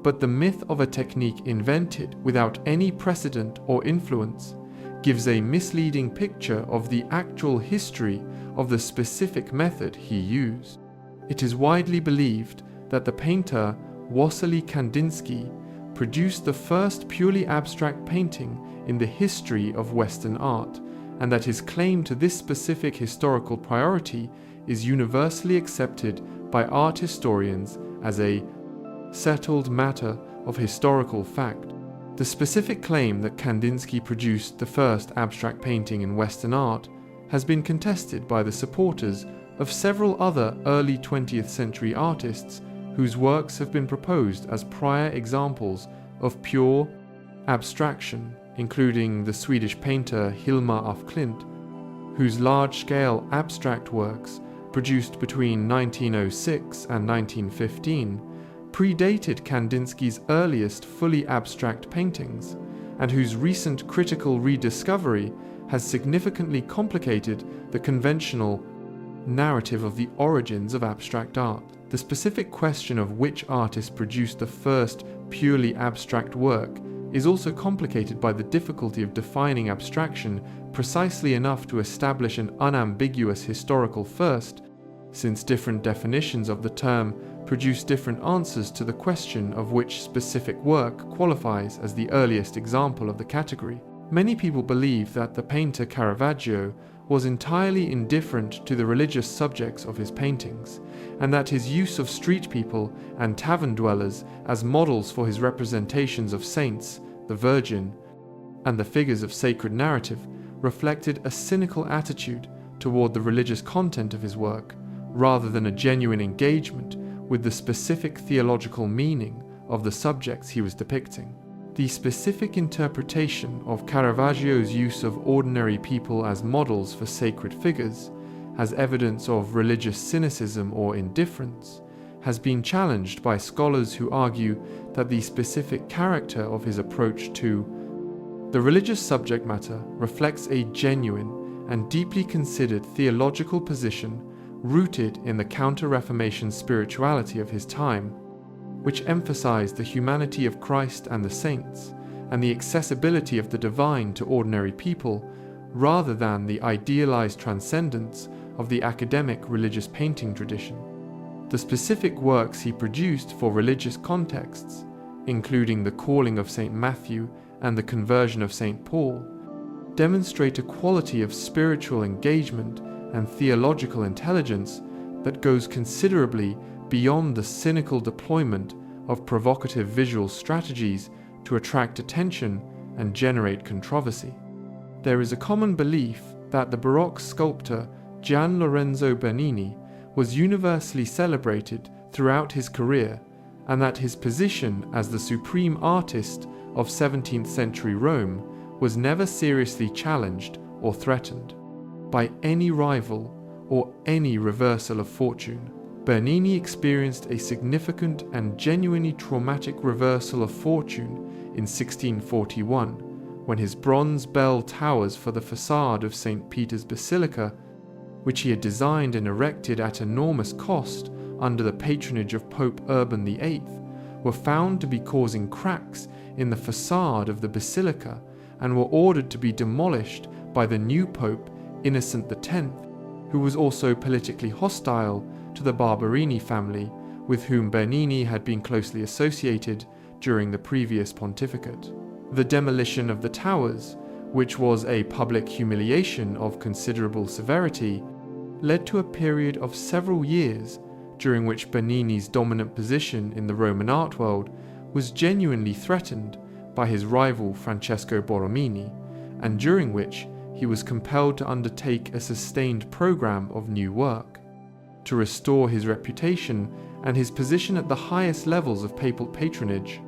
But the myth of a technique invented without any precedent or influence gives a misleading picture of the actual history of the specific method he used. It is widely believed that the painter Wassily Kandinsky produced the first purely abstract painting in the history of Western art, and that his claim to this specific historical priority is universally accepted by art historians as a settled matter of historical fact. The specific claim that Kandinsky produced the first abstract painting in Western art has been contested by the supporters of several other early 20th century artists whose works have been proposed as prior examples of pure abstraction, including the Swedish painter Hilma af Klint, whose large-scale abstract works, produced between 1906 and 1915, predated Kandinsky's earliest fully abstract paintings, and whose recent critical rediscovery has significantly complicated the conventional narrative of the origins of abstract art. The specific question of which artist produced the first purely abstract work is also complicated by the difficulty of defining abstraction precisely enough to establish an unambiguous historical first, since different definitions of the term produce different answers to the question of which specific work qualifies as the earliest example of the category. Many people believe that the painter Caravaggio was entirely indifferent to the religious subjects of his paintings, and that his use of street people and tavern dwellers as models for his representations of saints, the Virgin, and the figures of sacred narrative reflected a cynical attitude toward the religious content of his work, rather than a genuine engagement with the specific theological meaning of the subjects he was depicting. The specific interpretation of Caravaggio's use of ordinary people as models for sacred figures, as evidence of religious cynicism or indifference, has been challenged by scholars who argue that the specific character of his approach to the religious subject matter reflects a genuine and deeply considered theological position rooted in the Counter-Reformation spirituality of his time, which emphasized the humanity of Christ and the saints, and the accessibility of the divine to ordinary people, rather than the idealized transcendence of the academic religious painting tradition. The specific works he produced for religious contexts, including the calling of St. Matthew and the conversion of St. Paul, demonstrate a quality of spiritual engagement and theological intelligence that goes considerably beyond the cynical deployment of provocative visual strategies to attract attention and generate controversy. There is a common belief that the Baroque sculptor Gian Lorenzo Bernini was universally celebrated throughout his career, and that his position as the supreme artist of 17th century Rome was never seriously challenged or threatened by any rival or any reversal of fortune. Bernini experienced a significant and genuinely traumatic reversal of fortune in 1641, when his bronze bell towers for the facade of St. Peter's Basilica, which he had designed and erected at enormous cost under the patronage of Pope Urban VIII, were found to be causing cracks in the facade of the basilica and were ordered to be demolished by the new Pope Innocent X, who was also politically hostile to the Barberini family, with whom Bernini had been closely associated during the previous pontificate. The demolition of the towers, which was a public humiliation of considerable severity, led to a period of several years during which Bernini's dominant position in the Roman art world was genuinely threatened by his rival Francesco Borromini, and during which he was compelled to undertake a sustained program of new work. To restore his reputation and his position at the highest levels of papal patronage,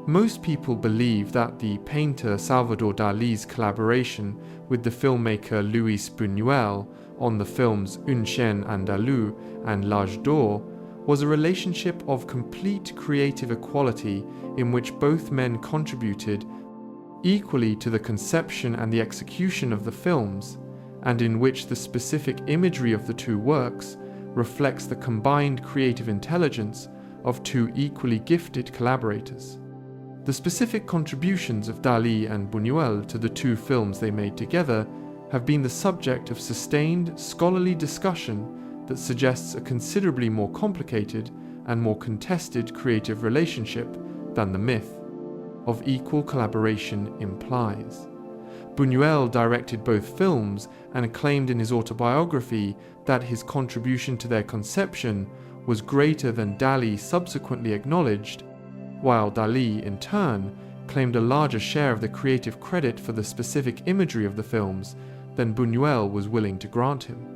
most people believe that the painter Salvador Dalí's collaboration with the filmmaker Luis Buñuel on the films Un Chien Andalou and L'Âge d'Or was a relationship of complete creative equality in which both men contributed equally to the conception and the execution of the films, and in which the specific imagery of the two works reflects the combined creative intelligence of two equally gifted collaborators. The specific contributions of Dalí and Buñuel to the two films they made together have been the subject of sustained scholarly discussion that suggests a considerably more complicated and more contested creative relationship than the myth of equal collaboration implies. Buñuel directed both films and claimed in his autobiography that his contribution to their conception was greater than Dalí subsequently acknowledged, while Dalí, in turn, claimed a larger share of the creative credit for the specific imagery of the films than Buñuel was willing to grant him.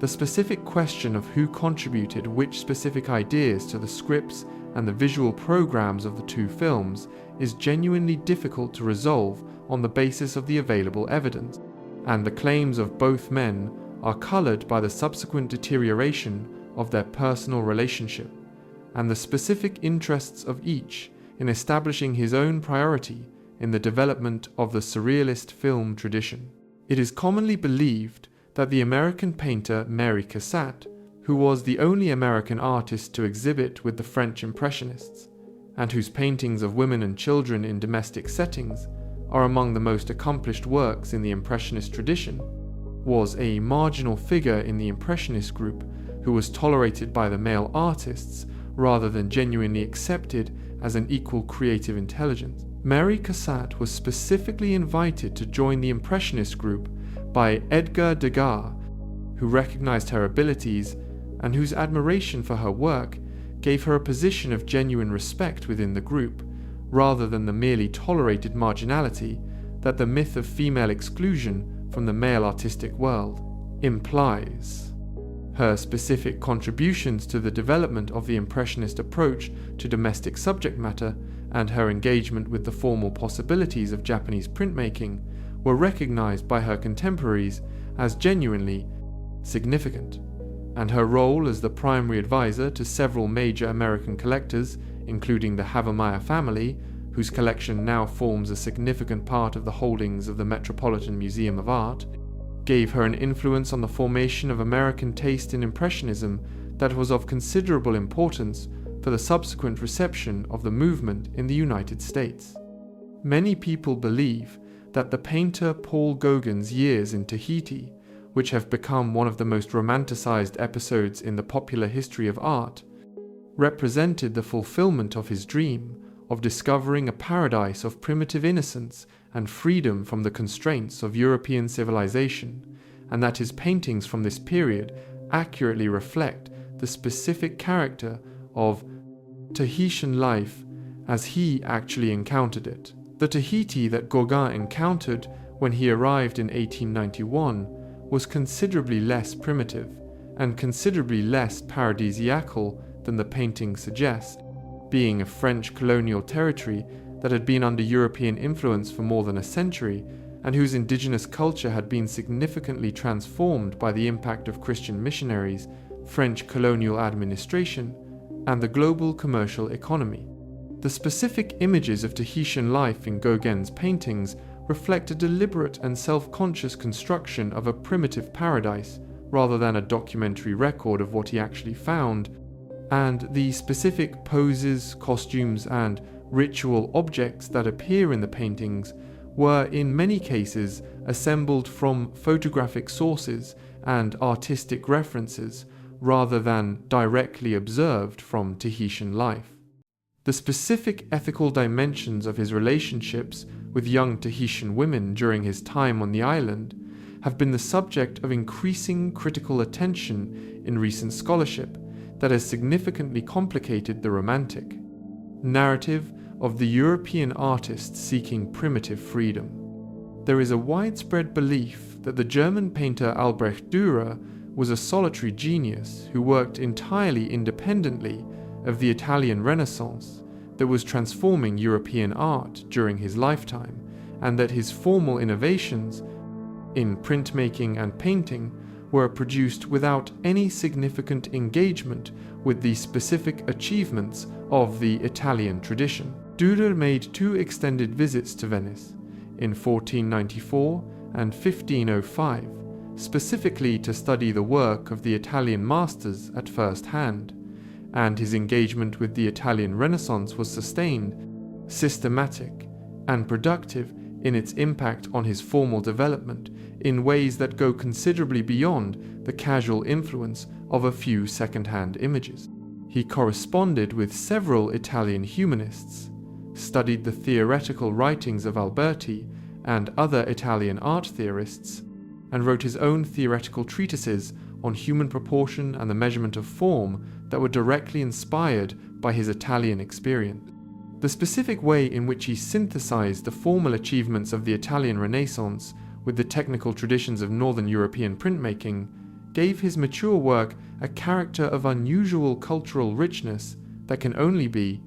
The specific question of who contributed which specific ideas to the scripts and the visual programs of the two films is genuinely difficult to resolve on the basis of the available evidence, and the claims of both men are colored by the subsequent deterioration of their personal relationship, and the specific interests of each in establishing his own priority in the development of the surrealist film tradition. It is commonly believed that the American painter Mary Cassatt, who was the only American artist to exhibit with the French Impressionists, and whose paintings of women and children in domestic settings are among the most accomplished works in the Impressionist tradition, was a marginal figure in the Impressionist group who was tolerated by the male artists rather than genuinely accepted as an equal creative intelligence. Mary Cassatt was specifically invited to join the Impressionist group by Edgar Degas, who recognized her abilities and whose admiration for her work gave her a position of genuine respect within the group, rather than the merely tolerated marginality that the myth of female exclusion from the male artistic world implies. Her specific contributions to the development of the Impressionist approach to domestic subject matter and her engagement with the formal possibilities of Japanese printmaking were recognized by her contemporaries as genuinely significant, and her role as the primary advisor to several major American collectors, including the Havemeyer family, whose collection now forms a significant part of the holdings of the Metropolitan Museum of Art, gave her an influence on the formation of American taste in Impressionism that was of considerable importance for the subsequent reception of the movement in the United States. Many people believe that the painter Paul Gauguin's years in Tahiti, which have become one of the most romanticized episodes in the popular history of art, represented the fulfillment of his dream of discovering a paradise of primitive innocence and freedom from the constraints of European civilization, and that his paintings from this period accurately reflect the specific character of Tahitian life as he actually encountered it. The Tahiti that Gauguin encountered when he arrived in 1891 was considerably less primitive and considerably less paradisiacal than the paintings suggest, being a French colonial territory that had been under European influence for more than a century, and whose indigenous culture had been significantly transformed by the impact of Christian missionaries, French colonial administration, and the global commercial economy. The specific images of Tahitian life in Gauguin's paintings reflect a deliberate and self-conscious construction of a primitive paradise, rather than a documentary record of what he actually found, and the specific poses, costumes, and ritual objects that appear in the paintings were in many cases assembled from photographic sources and artistic references rather than directly observed from Tahitian life. The specific ethical dimensions of his relationships with young Tahitian women during his time on the island have been the subject of increasing critical attention in recent scholarship that has significantly complicated the romantic narrative of the European artist seeking primitive freedom. There is a widespread belief that the German painter Albrecht Dürer was a solitary genius who worked entirely independently of the Italian Renaissance that was transforming European art during his lifetime, and that his formal innovations in printmaking and painting were produced without any significant engagement with the specific achievements of the Italian tradition. Dürer made 2 extended visits to Venice, in 1494 and 1505, specifically to study the work of the Italian masters at first hand, and his engagement with the Italian Renaissance was sustained, systematic, and productive in its impact on his formal development in ways that go considerably beyond the casual influence of a few second-hand images. He corresponded with several Italian humanists, studied the theoretical writings of Alberti and other Italian art theorists, and wrote his own theoretical treatises on human proportion and the measurement of form that were directly inspired by his Italian experience. The specific way in which he synthesized the formal achievements of the Italian Renaissance with the technical traditions of Northern European printmaking gave his mature work a character of unusual cultural richness that can only be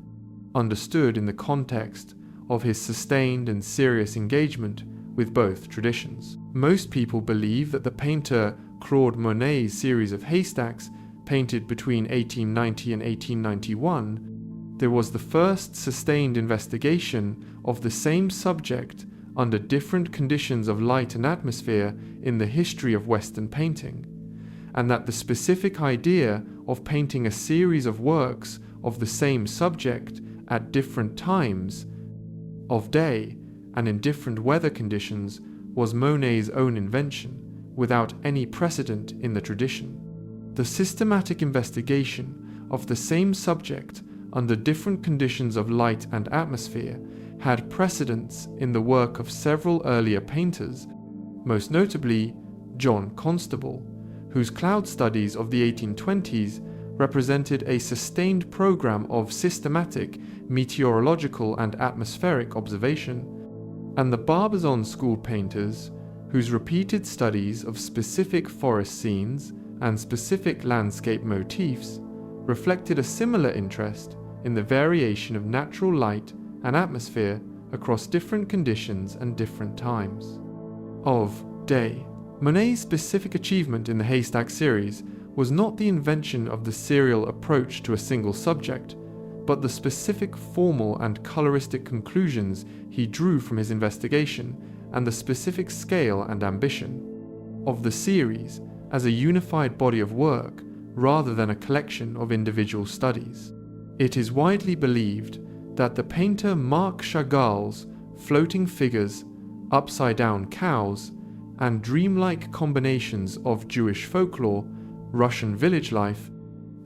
understood in the context of his sustained and serious engagement with both traditions. Most people believe that the painter Claude Monet's series of haystacks, painted between 1890 and 1891, there was the first sustained investigation of the same subject under different conditions of light and atmosphere in the history of Western painting, and that the specific idea of painting a series of works of the same subject at different times of day and in different weather conditions was Monet's own invention, without any precedent in the tradition. The systematic investigation of the same subject under different conditions of light and atmosphere had precedence in the work of several earlier painters, most notably John Constable, whose cloud studies of the 1820s represented a sustained program of systematic meteorological and atmospheric observation, and the Barbizon school painters, whose repeated studies of specific forest scenes and specific landscape motifs reflected a similar interest in the variation of natural light and atmosphere across different conditions and different times of day. Monet's specific achievement in the Haystack series was not the invention of the serial approach to a single subject, but the specific formal and coloristic conclusions he drew from his investigation and the specific scale and ambition of the series as a unified body of work rather than a collection of individual studies. It is widely believed that the painter Marc Chagall's floating figures, upside-down cows, and dreamlike combinations of Jewish folklore, Russian village life,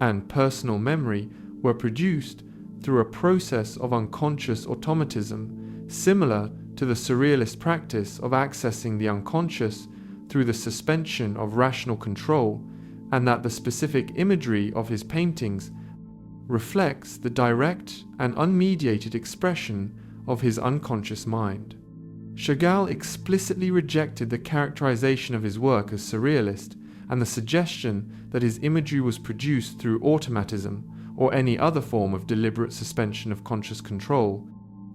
and personal memory were produced through a process of unconscious automatism similar to the surrealist practice of accessing the unconscious through the suspension of rational control, and that the specific imagery of his paintings reflects the direct and unmediated expression of his unconscious mind. Chagall explicitly rejected the characterization of his work as surrealist and the suggestion that his imagery was produced through automatism or any other form of deliberate suspension of conscious control,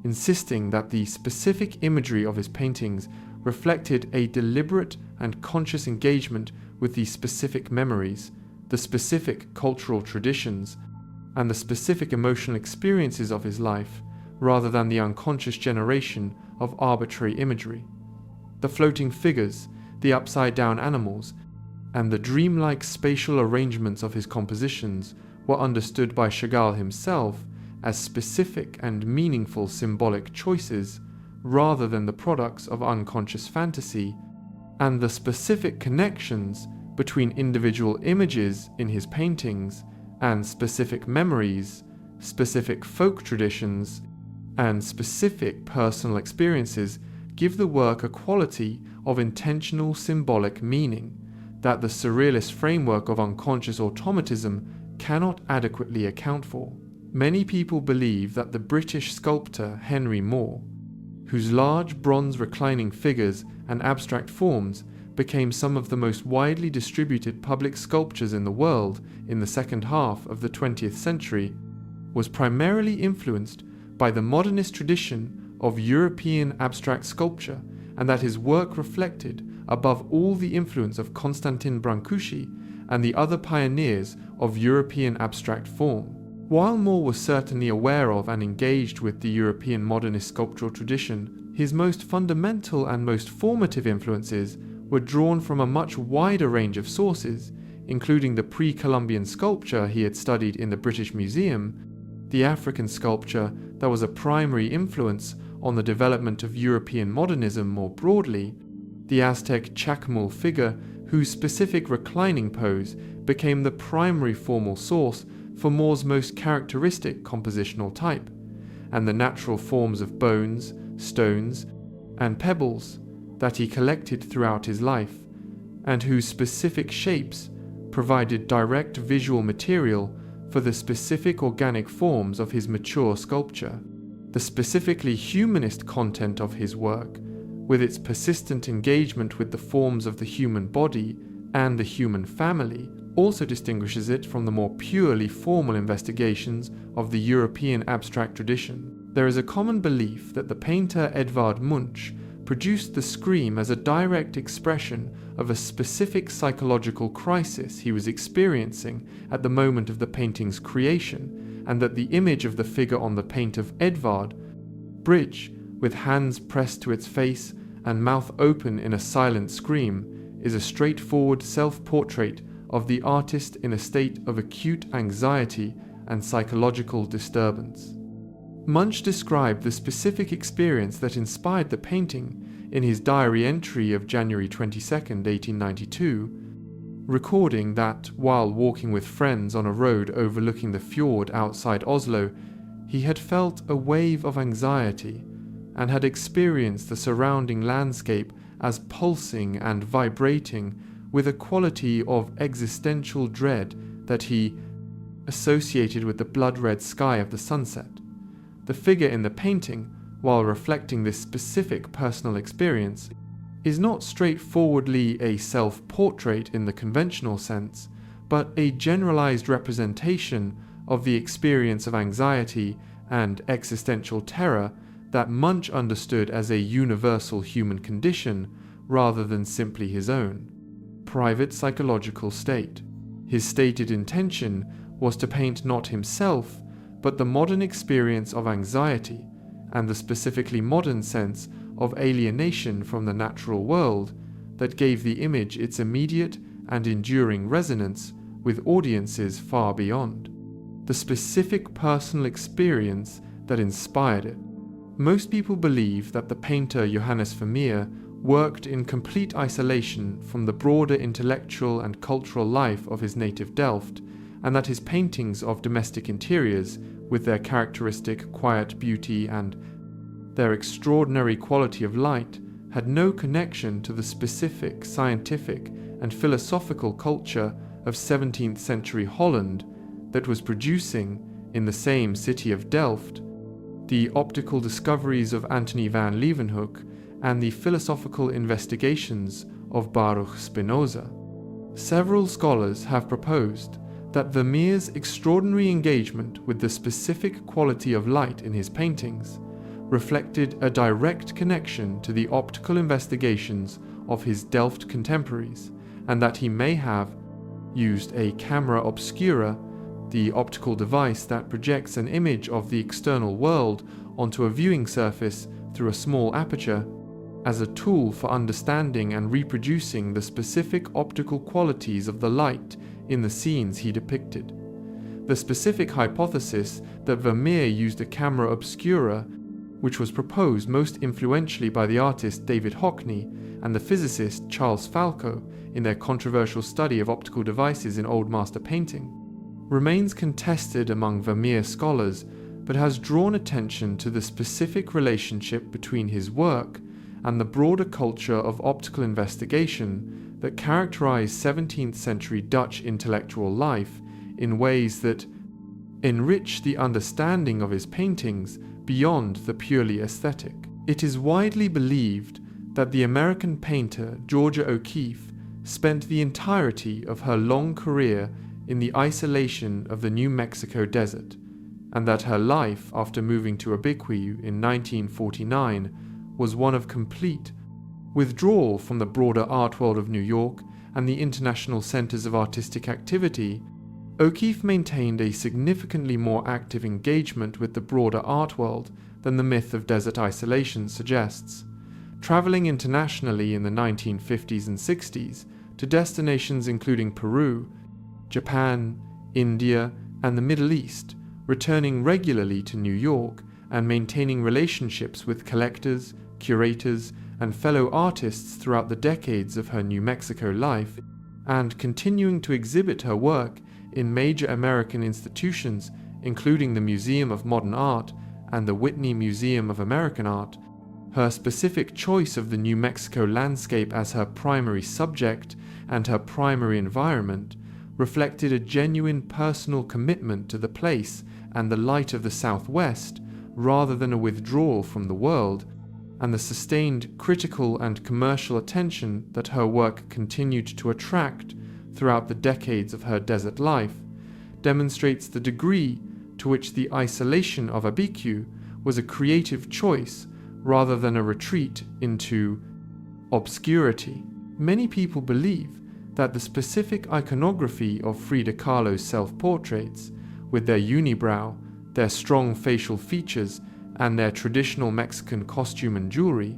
insisting that the specific imagery of his paintings reflected a deliberate and conscious engagement with the specific memories, the specific cultural traditions, and the specific emotional experiences of his life, rather than the unconscious generation of arbitrary imagery. The floating figures, the upside-down animals, and the dreamlike spatial arrangements of his compositions were understood by Chagall himself as specific and meaningful symbolic choices, rather than the products of unconscious fantasy, and the specific connections between individual images in his paintings and specific memories, specific folk traditions, and specific personal experiences give the work a quality of intentional symbolic meaning that the surrealist framework of unconscious automatism cannot adequately account for. Many people believe that the British sculptor Henry Moore, whose large bronze reclining figures and abstract forms became some of the most widely distributed public sculptures in the world in the second half of the 20th century, was primarily influenced by the modernist tradition of European abstract sculpture, and that his work reflected, above all, the influence of Constantin Brancusi and the other pioneers of European abstract form. While Moore was certainly aware of and engaged with the European modernist sculptural tradition, his most fundamental and most formative influences were drawn from a much wider range of sources, including the pre-Columbian sculpture he had studied in the British Museum, the African sculpture that was a primary influence on the development of European modernism more broadly, the Aztec Chacmul figure whose specific reclining pose became the primary formal source for Moore's most characteristic compositional type, and the natural forms of bones, stones, and pebbles that he collected throughout his life, and whose specific shapes provided direct visual material for the specific organic forms of his mature sculpture. The specifically humanist content of his work, with its persistent engagement with the forms of the human body and the human family, also distinguishes it from the more purely formal investigations of the European abstract tradition. There is a common belief that the painter Edvard Munch produced the scream as a direct expression of a specific psychological crisis he was experiencing at the moment of the painting's creation, and that the image of the figure on the paint of Edvard, Bridge, with hands pressed to its face and mouth open in a silent scream, is a straightforward self-portrait of the artist in a state of acute anxiety and psychological disturbance. Munch described the specific experience that inspired the painting in his diary entry of January 22, 1892, recording that, while walking with friends on a road overlooking the fjord outside Oslo, he had felt a wave of anxiety and had experienced the surrounding landscape as pulsing and vibrating with a quality of existential dread that he associated with the blood-red sky of the sunset. The figure in the painting, while reflecting this specific personal experience, is not straightforwardly a self-portrait in the conventional sense, but a generalized representation of the experience of anxiety and existential terror that Munch understood as a universal human condition rather than simply his own private psychological state. His stated intention was to paint not himself, but the modern experience of anxiety and the specifically modern sense of alienation from the natural world that gave the image its immediate and enduring resonance with audiences far beyond. The specific personal experience that inspired it. Most people believe that the painter Johannes Vermeer worked in complete isolation from the broader intellectual and cultural life of his native Delft, and that his paintings of domestic interiors, with their characteristic quiet beauty and their extraordinary quality of light, had no connection to the specific scientific and philosophical culture of 17th century Holland that was producing, in the same city of Delft, the optical discoveries of Antony van Leeuwenhoek and the philosophical investigations of Baruch Spinoza. Several scholars have proposed that Vermeer's extraordinary engagement with the specific quality of light in his paintings reflected a direct connection to the optical investigations of his Delft contemporaries, and that he may have used a camera obscura, the optical device that projects an image of the external world onto a viewing surface through a small aperture, as a tool for understanding and reproducing the specific optical qualities of the light in the scenes he depicted. The specific hypothesis that Vermeer used a camera obscura, which was proposed most influentially by the artist David Hockney and the physicist Charles Falco in their controversial study of optical devices in Old Master painting, remains contested among Vermeer scholars, but has drawn attention to the specific relationship between his work and the broader culture of optical investigation that characterized 17th century Dutch intellectual life in ways that enrich the understanding of his paintings beyond the purely aesthetic. It is widely believed that the American painter Georgia O'Keeffe spent the entirety of her long career in the isolation of the New Mexico desert, and that her life after moving to Ubiquitous in 1949 was one of complete withdrawal from the broader art world of New York and the international centers of artistic activity. O'Keeffe maintained a significantly more active engagement with the broader art world than the myth of desert isolation suggests, traveling internationally in the 1950s and 60s to destinations including Peru, Japan, India, and the Middle East, returning regularly to New York and maintaining relationships with collectors, curators, and fellow artists throughout the decades of her New Mexico life, and continuing to exhibit her work in major American institutions, including the Museum of Modern Art and the Whitney Museum of American Art. Her specific choice of the New Mexico landscape as her primary subject and her primary environment reflected a genuine personal commitment to the place and the light of the Southwest, rather than a withdrawal from the world, and the sustained critical and commercial attention that her work continued to attract throughout the decades of her desert life demonstrates the degree to which the isolation of Ubiquitous was a creative choice rather than a retreat into obscurity. Many people believe that the specific iconography of Frida Kahlo's self-portraits, with their unibrow, their strong facial features, and their traditional Mexican costume and jewelry,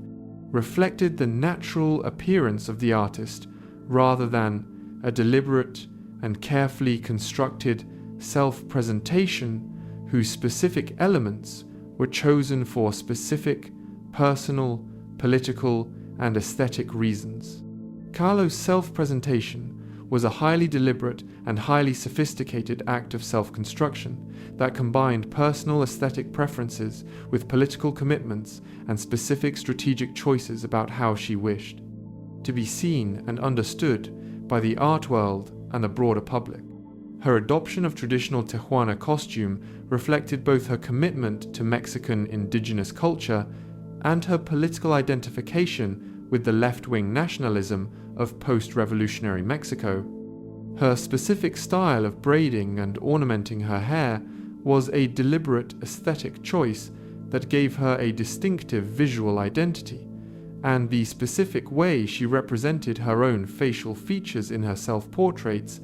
reflected the natural appearance of the artist rather than a deliberate and carefully constructed self-presentation whose specific elements were chosen for specific personal, political, and aesthetic reasons. Kahlo's self-presentation was a highly deliberate and highly sophisticated act of self-construction that combined personal aesthetic preferences with political commitments and specific strategic choices about how she wished to be seen and understood by the art world and the broader public. Her adoption of traditional Tijuana costume reflected both her commitment to Mexican indigenous culture and her political identification with the left-wing nationalism of post-revolutionary Mexico. Her specific style of braiding and ornamenting her hair was a deliberate aesthetic choice that gave her a distinctive visual identity, and the specific way she represented her own facial features in her self-portraits,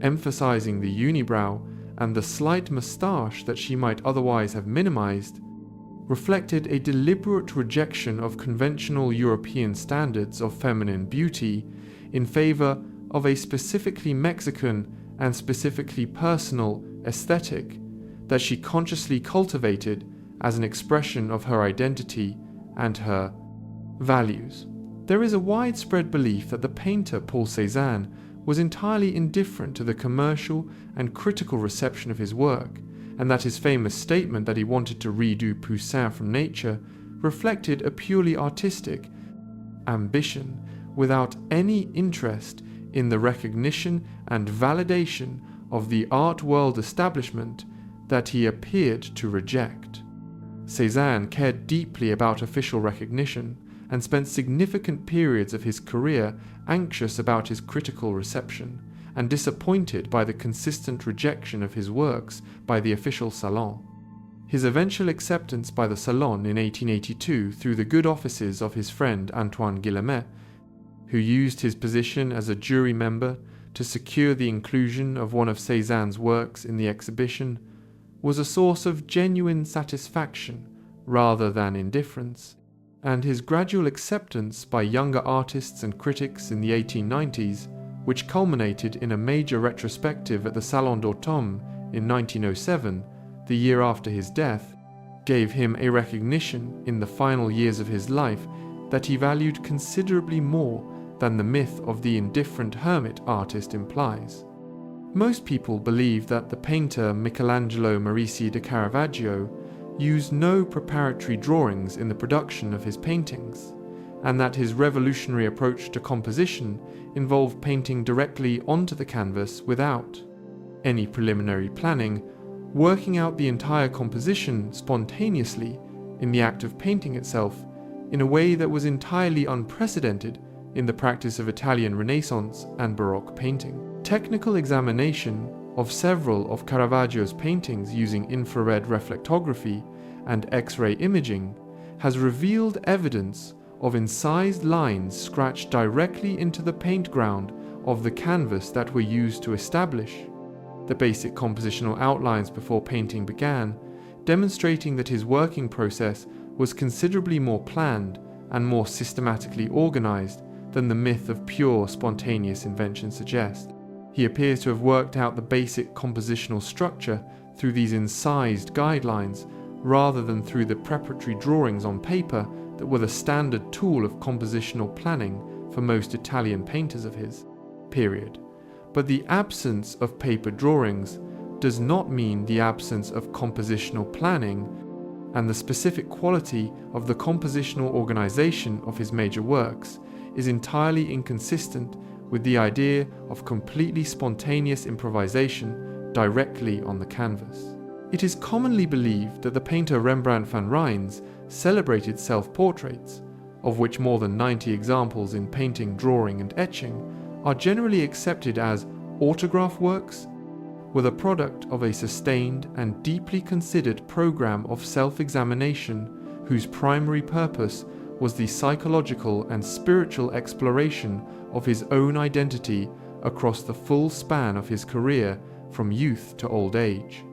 emphasizing the unibrow and the slight moustache that she might otherwise have minimized, reflected a deliberate rejection of conventional European standards of feminine beauty in favor of a specifically Mexican and specifically personal aesthetic that she consciously cultivated as an expression of her identity and her values. There is a widespread belief that the painter Paul Cézanne was entirely indifferent to the commercial and critical reception of his work, and that his famous statement that he wanted to redo Poussin from nature reflected a purely artistic ambition without any interest in the recognition and validation of the art world establishment that he appeared to reject. Cézanne cared deeply about official recognition and spent significant periods of his career anxious about his critical reception and disappointed by the consistent rejection of his works by the official salon. His eventual acceptance by the Salon in 1882 through the good offices of his friend Antoine Guillemet, who used his position as a jury member to secure the inclusion of one of Cézanne's works in the exhibition, was a source of genuine satisfaction rather than indifference, and his gradual acceptance by younger artists and critics in the 1890s, which culminated in a major retrospective at the Salon d'Automne in 1907, the year after his death, gave him a recognition in the final years of his life that he valued considerably more than the myth of the indifferent hermit artist implies. Most people believe that the painter Michelangelo Merisi de Caravaggio used no preparatory drawings in the production of his paintings, and that his revolutionary approach to composition involved painting directly onto the canvas without any preliminary planning, working out the entire composition spontaneously in the act of painting itself in a way that was entirely unprecedented in the practice of Italian Renaissance and Baroque painting. Technical examination of several of Caravaggio's paintings using infrared reflectography and X-ray imaging has revealed evidence of incised lines scratched directly into the paint ground of the canvas that were used to establish the basic compositional outlines before painting began, demonstrating that his working process was considerably more planned and more systematically organized than the myth of pure spontaneous invention suggests. He appears to have worked out the basic compositional structure through these incised guidelines rather than through the preparatory drawings on paper that were the standard tool of compositional planning for most Italian painters of his period. But the absence of paper drawings does not mean the absence of compositional planning, and the specific quality of the compositional organization of his major works is entirely inconsistent with the idea of completely spontaneous improvisation directly on the canvas. It is commonly believed that the painter Rembrandt van Rijn celebrated self-portraits, of which more than 90 examples in painting, drawing, and etching are generally accepted as autograph works, were the product of a sustained and deeply considered program of self-examination whose primary purpose was the psychological and spiritual exploration of his own identity across the full span of his career from youth to old age.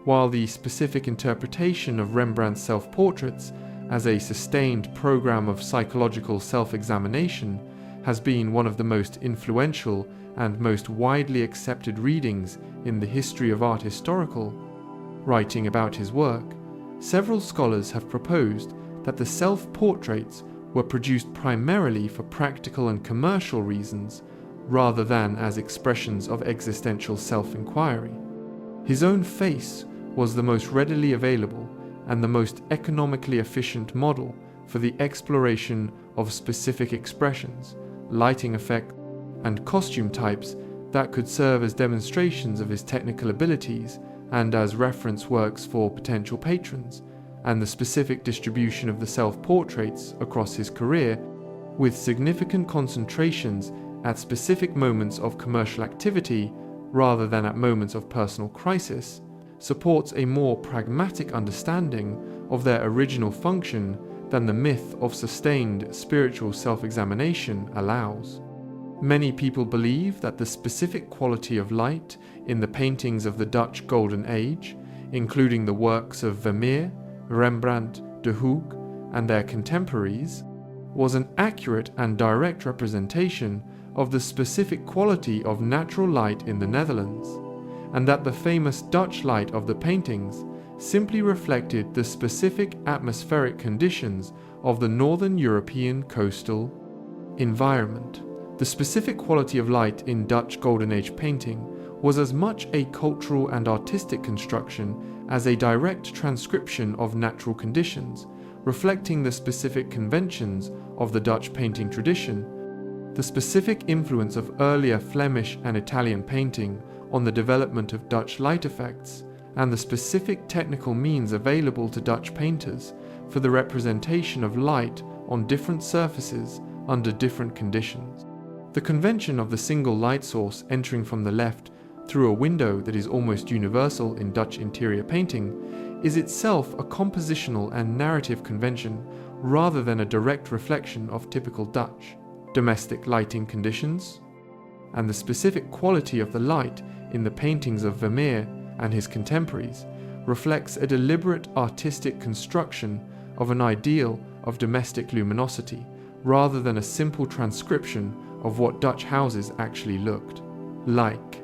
While the specific interpretation of Rembrandt's self-portraits as a sustained program of psychological self-examination has been one of the most influential and most widely accepted readings in the history of art historical writing about his work, several scholars have proposed that the self-portraits were produced primarily for practical and commercial reasons rather than as expressions of existential self-inquiry. His own face was the most readily available and the most economically efficient model for the exploration of specific expressions, lighting effects, and costume types that could serve as demonstrations of his technical abilities and as reference works for potential patrons, and the specific distribution of the self-portraits across his career, with significant concentrations at specific moments of commercial activity rather than at moments of personal crisis, supports a more pragmatic understanding of their original function than the myth of sustained spiritual self-examination allows. Many people believe that the specific quality of light in the paintings of the Dutch Golden Age, including the works of Vermeer, Rembrandt, de Hoogh, and their contemporaries, was an accurate and direct representation of the specific quality of natural light in the Netherlands, and that the famous Dutch light of the paintings simply reflected the specific atmospheric conditions of the Northern European coastal environment. The specific quality of light in Dutch Golden Age painting was as much a cultural and artistic construction as a direct transcription of natural conditions, reflecting the specific conventions of the Dutch painting tradition, the specific influence of earlier Flemish and Italian painting on the development of Dutch light effects, and the specific technical means available to Dutch painters for the representation of light on different surfaces under different conditions. The convention of the single light source entering from the left through a window that is almost universal in Dutch interior painting is itself a compositional and narrative convention rather than a direct reflection of typical Dutch domestic lighting conditions, and the specific quality of the light in the paintings of Vermeer and his contemporaries reflects a deliberate artistic construction of an ideal of domestic luminosity rather than a simple transcription of what Dutch houses actually looked like.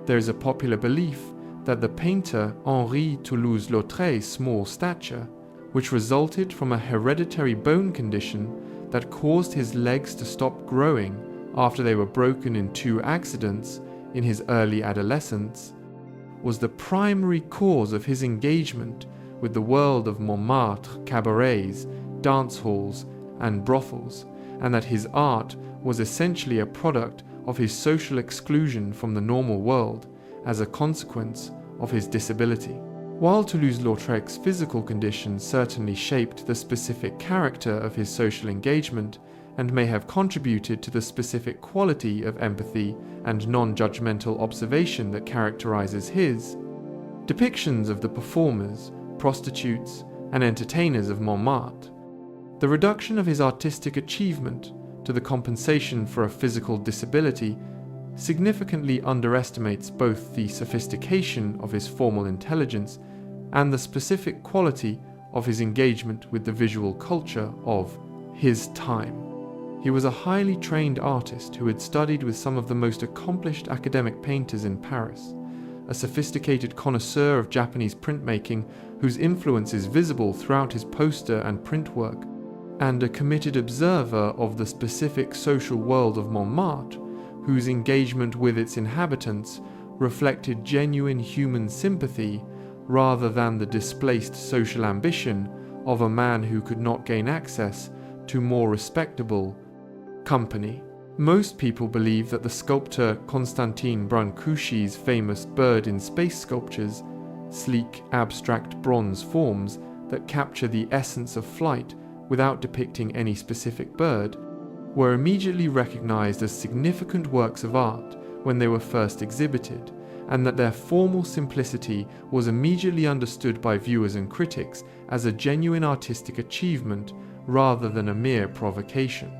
There is a popular belief that the painter Henri Toulouse-Lautrec's small stature, which resulted from a hereditary bone condition that caused his legs to stop growing after they were broken in 2 accidents in his early adolescence, was the primary cause of his engagement with the world of Montmartre cabarets, dance halls, and brothels, and that his art was essentially a product of his social exclusion from the normal world as a consequence of his disability. While Toulouse-Lautrec's physical condition certainly shaped the specific character of his social engagement and may have contributed to the specific quality of empathy and non-judgmental observation that characterizes his depictions of the performers, prostitutes, and entertainers of Montmartre, the reduction of his artistic achievement to the compensation for a physical disability significantly underestimates both the sophistication of his formal intelligence and the specific quality of his engagement with the visual culture of his time. He was a highly trained artist who had studied with some of the most accomplished academic painters in Paris, a sophisticated connoisseur of Japanese printmaking whose influence is visible throughout his poster and print work, and a committed observer of the specific social world of Montmartre, whose engagement with its inhabitants reflected genuine human sympathy rather than the displaced social ambition of a man who could not gain access to more respectable company. Most people believe that the sculptor Constantin Brancusi's famous bird in space sculptures, sleek, abstract bronze forms that capture the essence of flight without depicting any specific bird, were immediately recognized as significant works of art when they were first exhibited, and that their formal simplicity was immediately understood by viewers and critics as a genuine artistic achievement rather than a mere provocation.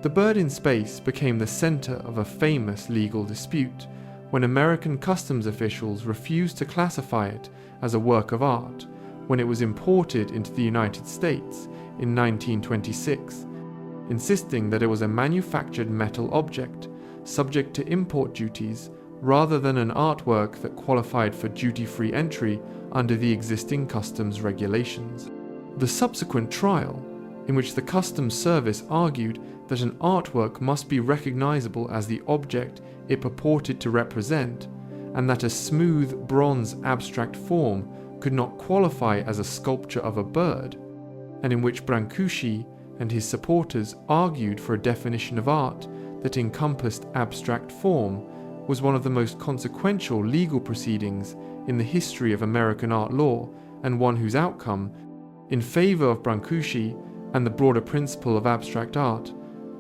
The bird in space became the center of a famous legal dispute when American customs officials refused to classify it as a work of art when it was imported into the United States in 1926, insisting that it was a manufactured metal object subject to import duties rather than an artwork that qualified for duty-free entry under the existing customs regulations. The subsequent trial, in which the Customs Service argued that an artwork must be recognizable as the object it purported to represent, and that a smooth bronze abstract form could not qualify as a sculpture of a bird, and in which Brancusi and his supporters argued for a definition of art that encompassed abstract form, was one of the most consequential legal proceedings in the history of American art law, and one whose outcome, in favor of Brancusi and the broader principle of abstract art,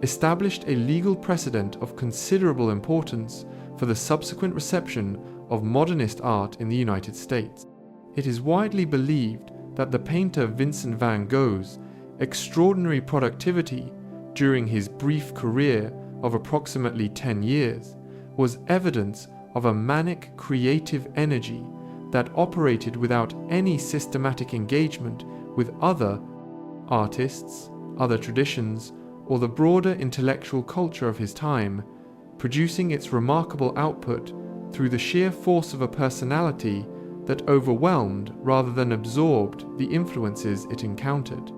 established a legal precedent of considerable importance for the subsequent reception of modernist art in the United States. It is widely believed that the painter Vincent van Gogh's extraordinary productivity during his brief career of approximately 10 years was evidence of a manic creative energy that operated without any systematic engagement with other artists, other traditions, or the broader intellectual culture of his time, producing its remarkable output through the sheer force of a personality that overwhelmed rather than absorbed the influences it encountered.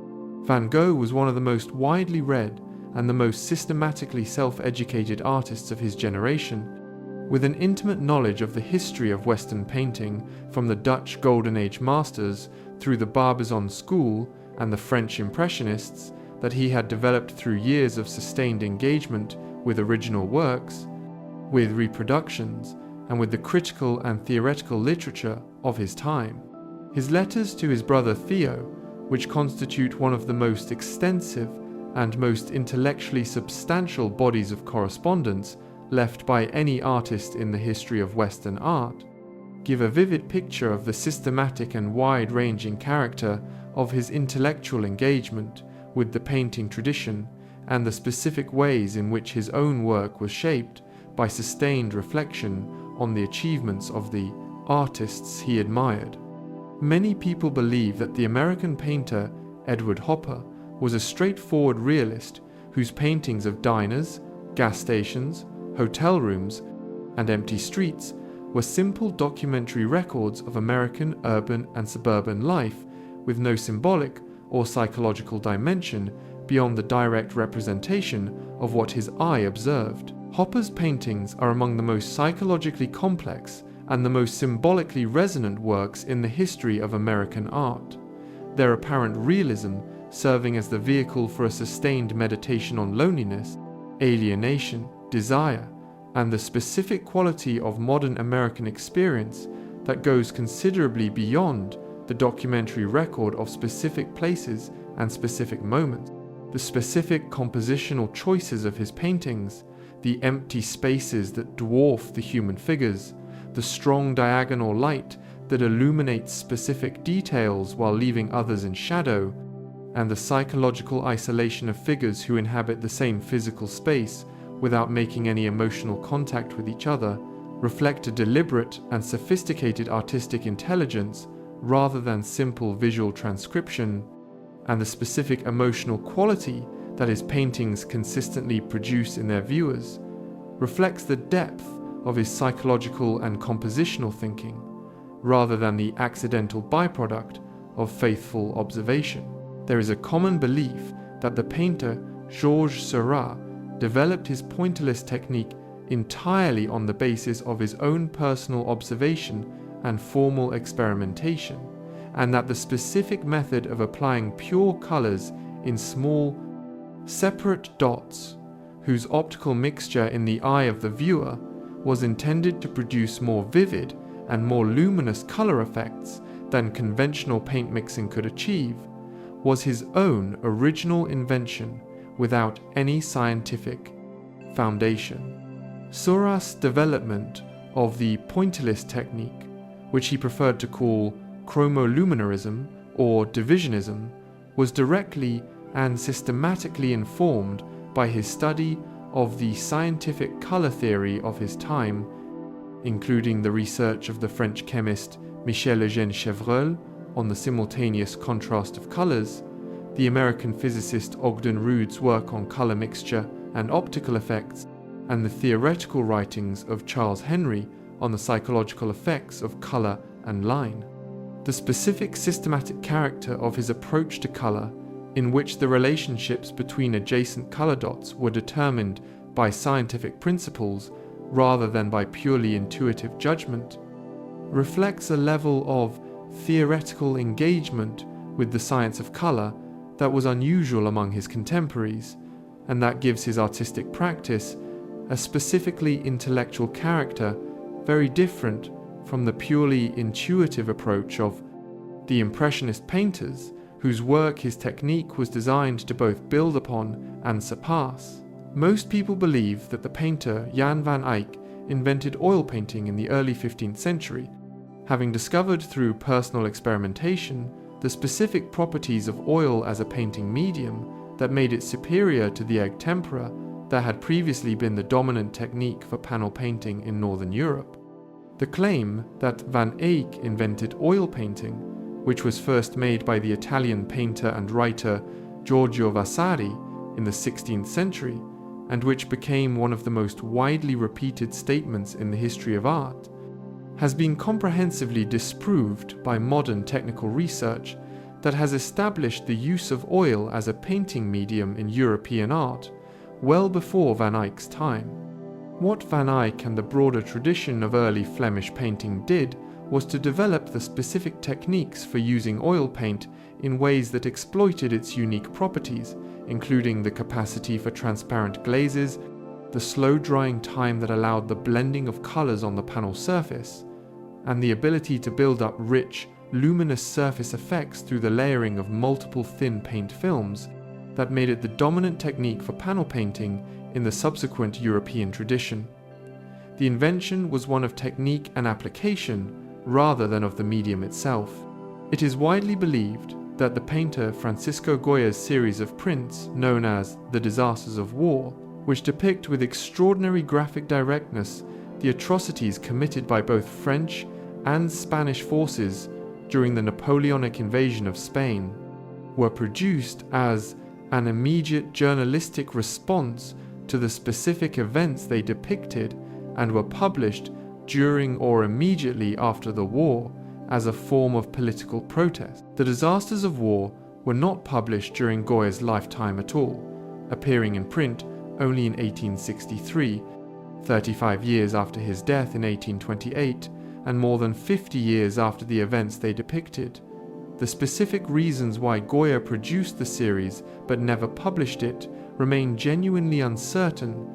Van Gogh was one of the most widely read and the most systematically self-educated artists of his generation, with an intimate knowledge of the history of Western painting from the Dutch Golden Age masters through the Barbizon school and the French Impressionists that he had developed through years of sustained engagement with original works, with reproductions, and with the critical and theoretical literature of his time. His letters to his brother Theo, which constitute one of the most extensive and most intellectually substantial bodies of correspondence left by any artist in the history of Western art, give a vivid picture of the systematic and wide-ranging character of his intellectual engagement with the painting tradition and the specific ways in which his own work was shaped by sustained reflection on the achievements of the artists he admired. Many people believe that the American painter Edward Hopper was a straightforward realist whose paintings of diners, gas stations, hotel rooms, and empty streets were simple documentary records of American urban and suburban life with no symbolic or psychological dimension beyond the direct representation of what his eye observed. Hopper's paintings are among the most psychologically complex and the most symbolically resonant works in the history of American art, their apparent realism serving as the vehicle for a sustained meditation on loneliness, alienation, desire, and the specific quality of modern American experience that goes considerably beyond the documentary record of specific places and specific moments. The specific compositional choices of his paintings, the empty spaces that dwarf the human figures, the strong diagonal light that illuminates specific details while leaving others in shadow, and the psychological isolation of figures who inhabit the same physical space without making any emotional contact with each other, reflect a deliberate and sophisticated artistic intelligence rather than simple visual transcription, and the specific emotional quality that his paintings consistently produce in their viewers reflects the depth of his psychological and compositional thinking, rather than the accidental byproduct of faithful observation. There is a common belief that the painter Georges Seurat developed his pointillist technique entirely on the basis of his own personal observation and formal experimentation, and that the specific method of applying pure colors in small, separate dots, whose optical mixture in the eye of the viewer was intended to produce more vivid and more luminous color effects than conventional paint mixing could achieve, was his own original invention without any scientific foundation. Seurat's development of the pointillist technique, which he preferred to call chromoluminarism or divisionism, was directly and systematically informed by his study of the scientific color theory of his time, including the research of the French chemist Michel-Eugène Chevreul on the simultaneous contrast of colors, the American physicist Ogden Rood's work on color mixture and optical effects, and the theoretical writings of Charles Henry on the psychological effects of color and line. The specific systematic character of his approach to color, in which the relationships between adjacent color dots were determined by scientific principles rather than by purely intuitive judgment, reflects a level of theoretical engagement with the science of color that was unusual among his contemporaries, and that gives his artistic practice a specifically intellectual character very different from the purely intuitive approach of the Impressionist painters, whose work his technique was designed to both build upon and surpass. Most people believe that the painter Jan van Eyck invented oil painting in the early 15th century, having discovered through personal experimentation the specific properties of oil as a painting medium that made it superior to the egg tempera that had previously been the dominant technique for panel painting in Northern Europe. The claim that Van Eyck invented oil painting, which was first made by the Italian painter and writer Giorgio Vasari in the 16th century, and which became one of the most widely repeated statements in the history of art, has been comprehensively disproved by modern technical research that has established the use of oil as a painting medium in European art well before Van Eyck's time. What Van Eyck and the broader tradition of early Flemish painting did was to develop the specific techniques for using oil paint in ways that exploited its unique properties, including the capacity for transparent glazes, the slow drying time that allowed the blending of colors on the panel surface, and the ability to build up rich, luminous surface effects through the layering of multiple thin paint films that made it the dominant technique for panel painting in the subsequent European tradition. The invention was one of technique and application rather than of the medium itself. It is widely believed that the painter Francisco Goya's series of prints, known as The Disasters of War, which depict with extraordinary graphic directness the atrocities committed by both French and Spanish forces during the Napoleonic invasion of Spain, were produced as an immediate journalistic response to the specific events they depicted and were published during or immediately after the war as a form of political protest. The Disasters of War were not published during Goya's lifetime at all, appearing in print only in 1863, 35 years after his death in 1828, and more than 50 years after the events they depicted. The specific reasons why Goya produced the series but never published it remain genuinely uncertain,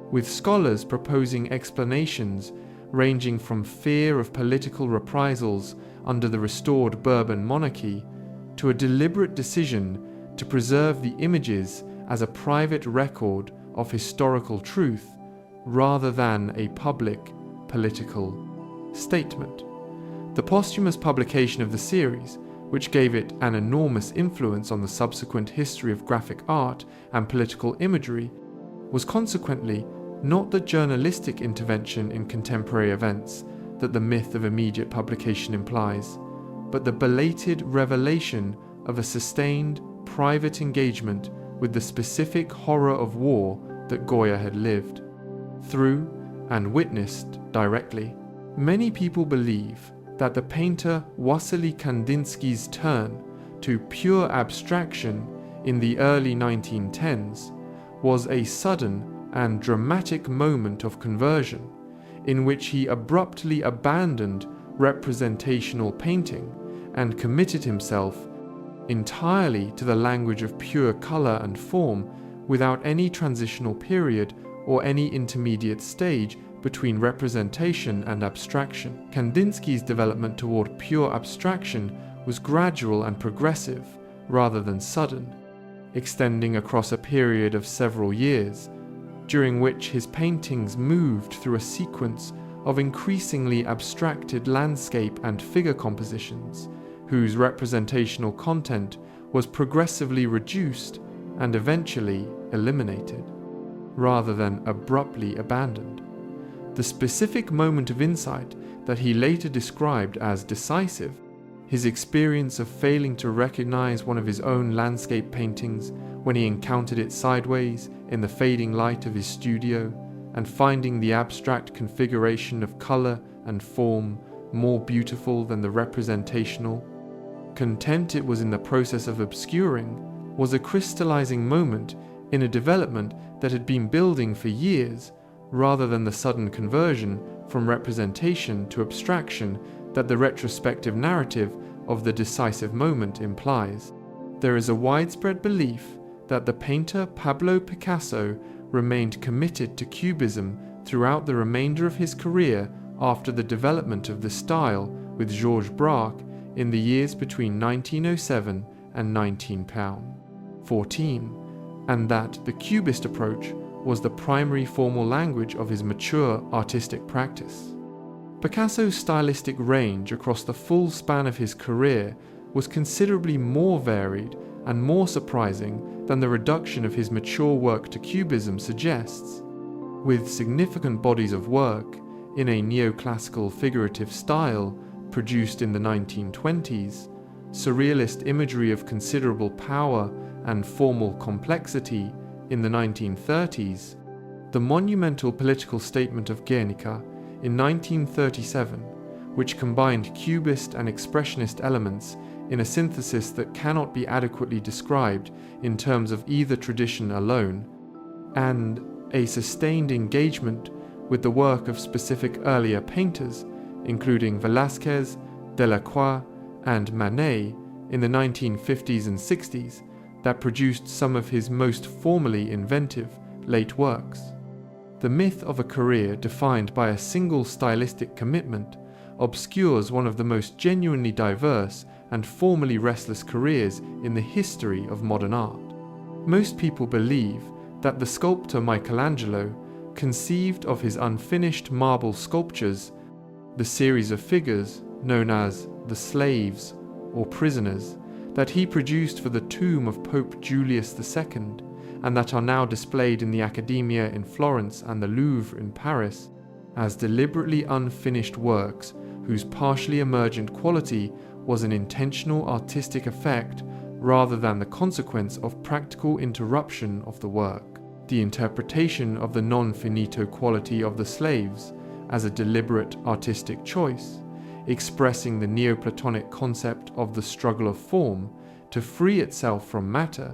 with scholars proposing explanations ranging from fear of political reprisals under the restored Bourbon monarchy to a deliberate decision to preserve the images as a private record of historical truth rather than a public political statement. The posthumous publication of the series, which gave it an enormous influence on the subsequent history of graphic art and political imagery, was consequently not the journalistic intervention in contemporary events that the myth of immediate publication implies, but the belated revelation of a sustained private engagement with the specific horror of war that Goya had lived through and witnessed directly. Many people believe that the painter Wassily Kandinsky's turn to pure abstraction in the early 1910s was a sudden and dramatic moment of conversion in which he abruptly abandoned representational painting and committed himself entirely to the language of pure color and form without any transitional period or any intermediate stage between representation and abstraction. Kandinsky's development toward pure abstraction was gradual and progressive rather than sudden, extending across a period of several years, during which his paintings moved through a sequence of increasingly abstracted landscape and figure compositions, whose representational content was progressively reduced and eventually eliminated, rather than abruptly abandoned. The specific moment of insight that he later described as decisive, his experience of failing to recognize one of his own landscape paintings when he encountered it sideways in the fading light of his studio, and finding the abstract configuration of color and form more beautiful than the representational, content it was in the process of obscuring, was a crystallizing moment in a development that had been building for years, rather than the sudden conversion from representation to abstraction that the retrospective narrative of the decisive moment implies. There is a widespread belief that the painter Pablo Picasso remained committed to Cubism throughout the remainder of his career after the development of the style with Georges Braque in the years between 1907 and 1914, and that the Cubist approach was the primary formal language of his mature artistic practice. Picasso's stylistic range across the full span of his career was considerably more varied and more surprising than the reduction of his mature work to Cubism suggests, with significant bodies of work in a neoclassical figurative style produced in the 1920s, surrealist imagery of considerable power and formal complexity in the 1930s, the monumental political statement of Guernica in 1937, which combined Cubist and Expressionist elements in a synthesis that cannot be adequately described in terms of either tradition alone, and a sustained engagement with the work of specific earlier painters, including Velázquez, Delacroix, and Manet in the 1950s and 60s, that produced some of his most formally inventive late works. The myth of a career defined by a single stylistic commitment obscures one of the most genuinely diverse and formally restless careers in the history of modern art. Most people believe that the sculptor Michelangelo conceived of his unfinished marble sculptures, the series of figures known as the slaves or prisoners, that he produced for the tomb of Pope Julius II, and that are now displayed in the Accademia in Florence and the Louvre in Paris, as deliberately unfinished works whose partially emergent quality was an intentional artistic effect rather than the consequence of practical interruption of the work. The interpretation of the non-finito quality of the slaves as a deliberate artistic choice, expressing the Neoplatonic concept of the struggle of form to free itself from matter,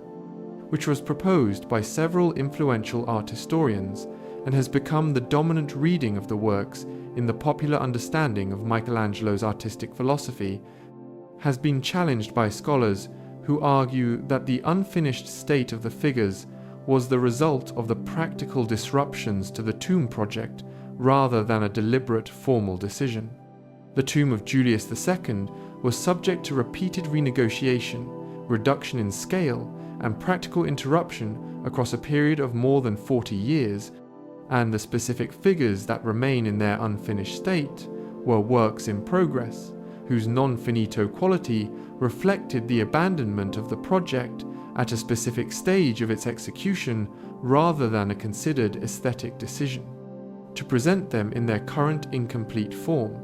which was proposed by several influential art historians and has become the dominant reading of the works in the popular understanding of Michelangelo's artistic philosophy, has been challenged by scholars who argue that the unfinished state of the figures was the result of the practical disruptions to the tomb project rather than a deliberate formal decision. The tomb of Julius II was subject to repeated renegotiation, reduction in scale, and practical interruption across a period of more than 40 years, and the specific figures that remain in their unfinished state were works in progress, whose non-finito quality reflected the abandonment of the project at a specific stage of its execution rather than a considered aesthetic decision, to present them in their current incomplete form.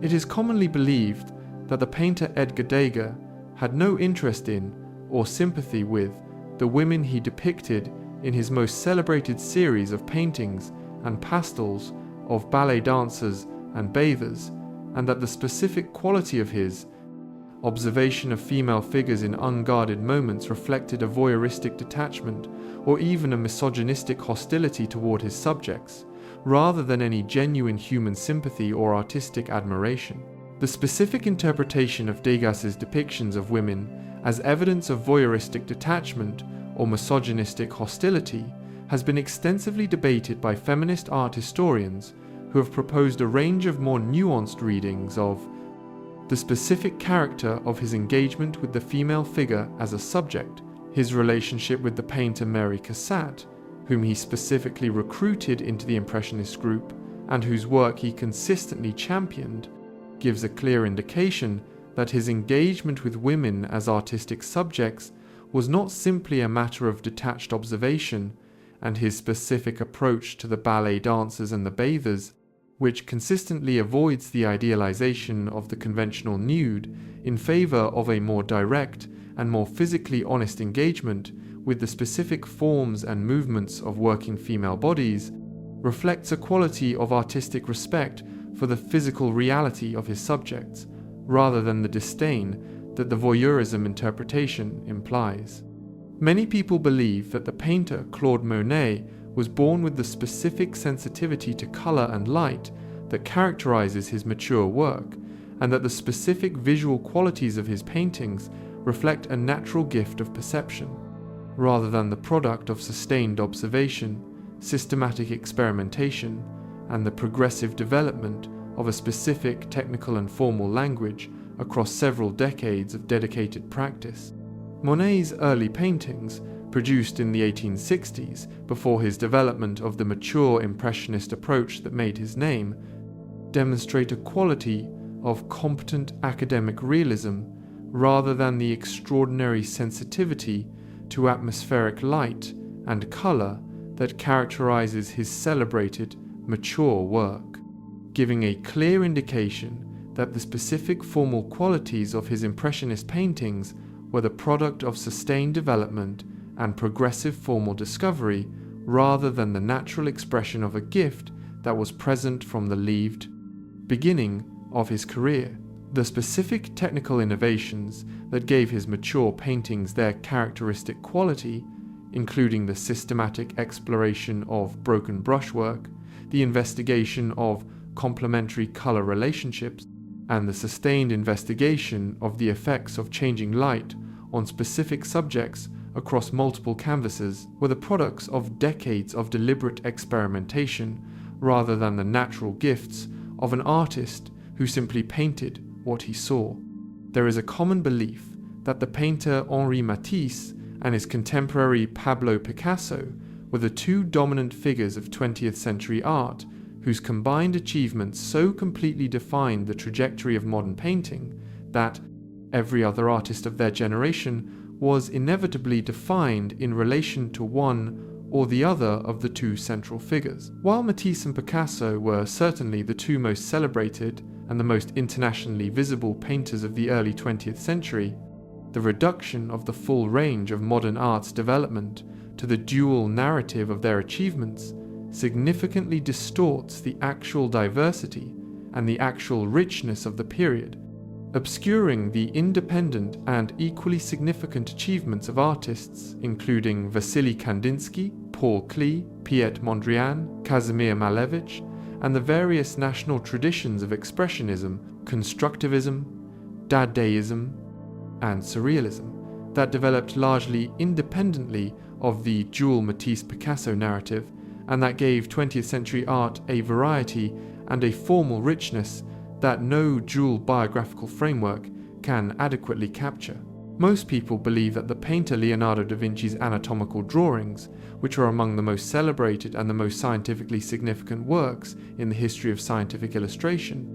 It is commonly believed that the painter Edgar Degas had no interest in or sympathy with the women he depicted in his most celebrated series of paintings and pastels of ballet dancers and bathers, and that the specific quality of his observation of female figures in unguarded moments reflected a voyeuristic detachment or even a misogynistic hostility toward his subjects, rather than any genuine human sympathy or artistic admiration. The specific interpretation of Degas's depictions of women as evidence of voyeuristic detachment or misogynistic hostility has been extensively debated by feminist art historians who have proposed a range of more nuanced readings of the specific character of his engagement with the female figure as a subject, his relationship with the painter Mary Cassatt, whom he specifically recruited into the Impressionist group and whose work he consistently championed, gives a clear indication that his engagement with women as artistic subjects was not simply a matter of detached observation, and his specific approach to the ballet dancers and the bathers, which consistently avoids the idealization of the conventional nude in favor of a more direct and more physically honest engagement with the specific forms and movements of working female bodies, reflects a quality of artistic respect for the physical reality of his subjects, rather than the disdain that the voyeurism interpretation implies. Many people believe that the painter Claude Monet was born with the specific sensitivity to color and light that characterizes his mature work, and that the specific visual qualities of his paintings reflect a natural gift of perception, rather than the product of sustained observation, systematic experimentation, and the progressive development of a specific technical and formal language across several decades of dedicated practice. Monet's early paintings, produced in the 1860s before his development of the mature Impressionist approach that made his name, demonstrate a quality of competent academic realism rather than the extraordinary sensitivity to atmospheric light and color that characterizes his celebrated, mature work, giving a clear indication that the specific formal qualities of his Impressionist paintings were the product of sustained development and progressive formal discovery rather than the natural expression of a gift that was present from the leaved beginning of his career. The specific technical innovations that gave his mature paintings their characteristic quality, including the systematic exploration of broken brushwork, the investigation of complementary color relationships, and the sustained investigation of the effects of changing light on specific subjects across multiple canvases, were the products of decades of deliberate experimentation rather than the natural gifts of an artist who simply painted what he saw. There is a common belief that the painter Henri Matisse and his contemporary Pablo Picasso were the two dominant figures of 20th century art whose combined achievements so completely defined the trajectory of modern painting that every other artist of their generation was inevitably defined in relation to one or the other of the two central figures. While Matisse and Picasso were certainly the two most celebrated and the most internationally visible painters of the early 20th century, the reduction of the full range of modern art's development to the dual narrative of their achievements significantly distorts the actual diversity and the actual richness of the period, obscuring the independent and equally significant achievements of artists including Wassily Kandinsky, Paul Klee, Piet Mondrian, Kazimir Malevich, and the various national traditions of Expressionism, Constructivism, Dadaism, and Surrealism that developed largely independently of the dual Matisse-Picasso narrative, and that gave 20th century art a variety and a formal richness that no dual biographical framework can adequately capture. Most people believe that the painter Leonardo da Vinci's anatomical drawings, which are among the most celebrated and the most scientifically significant works in the history of scientific illustration,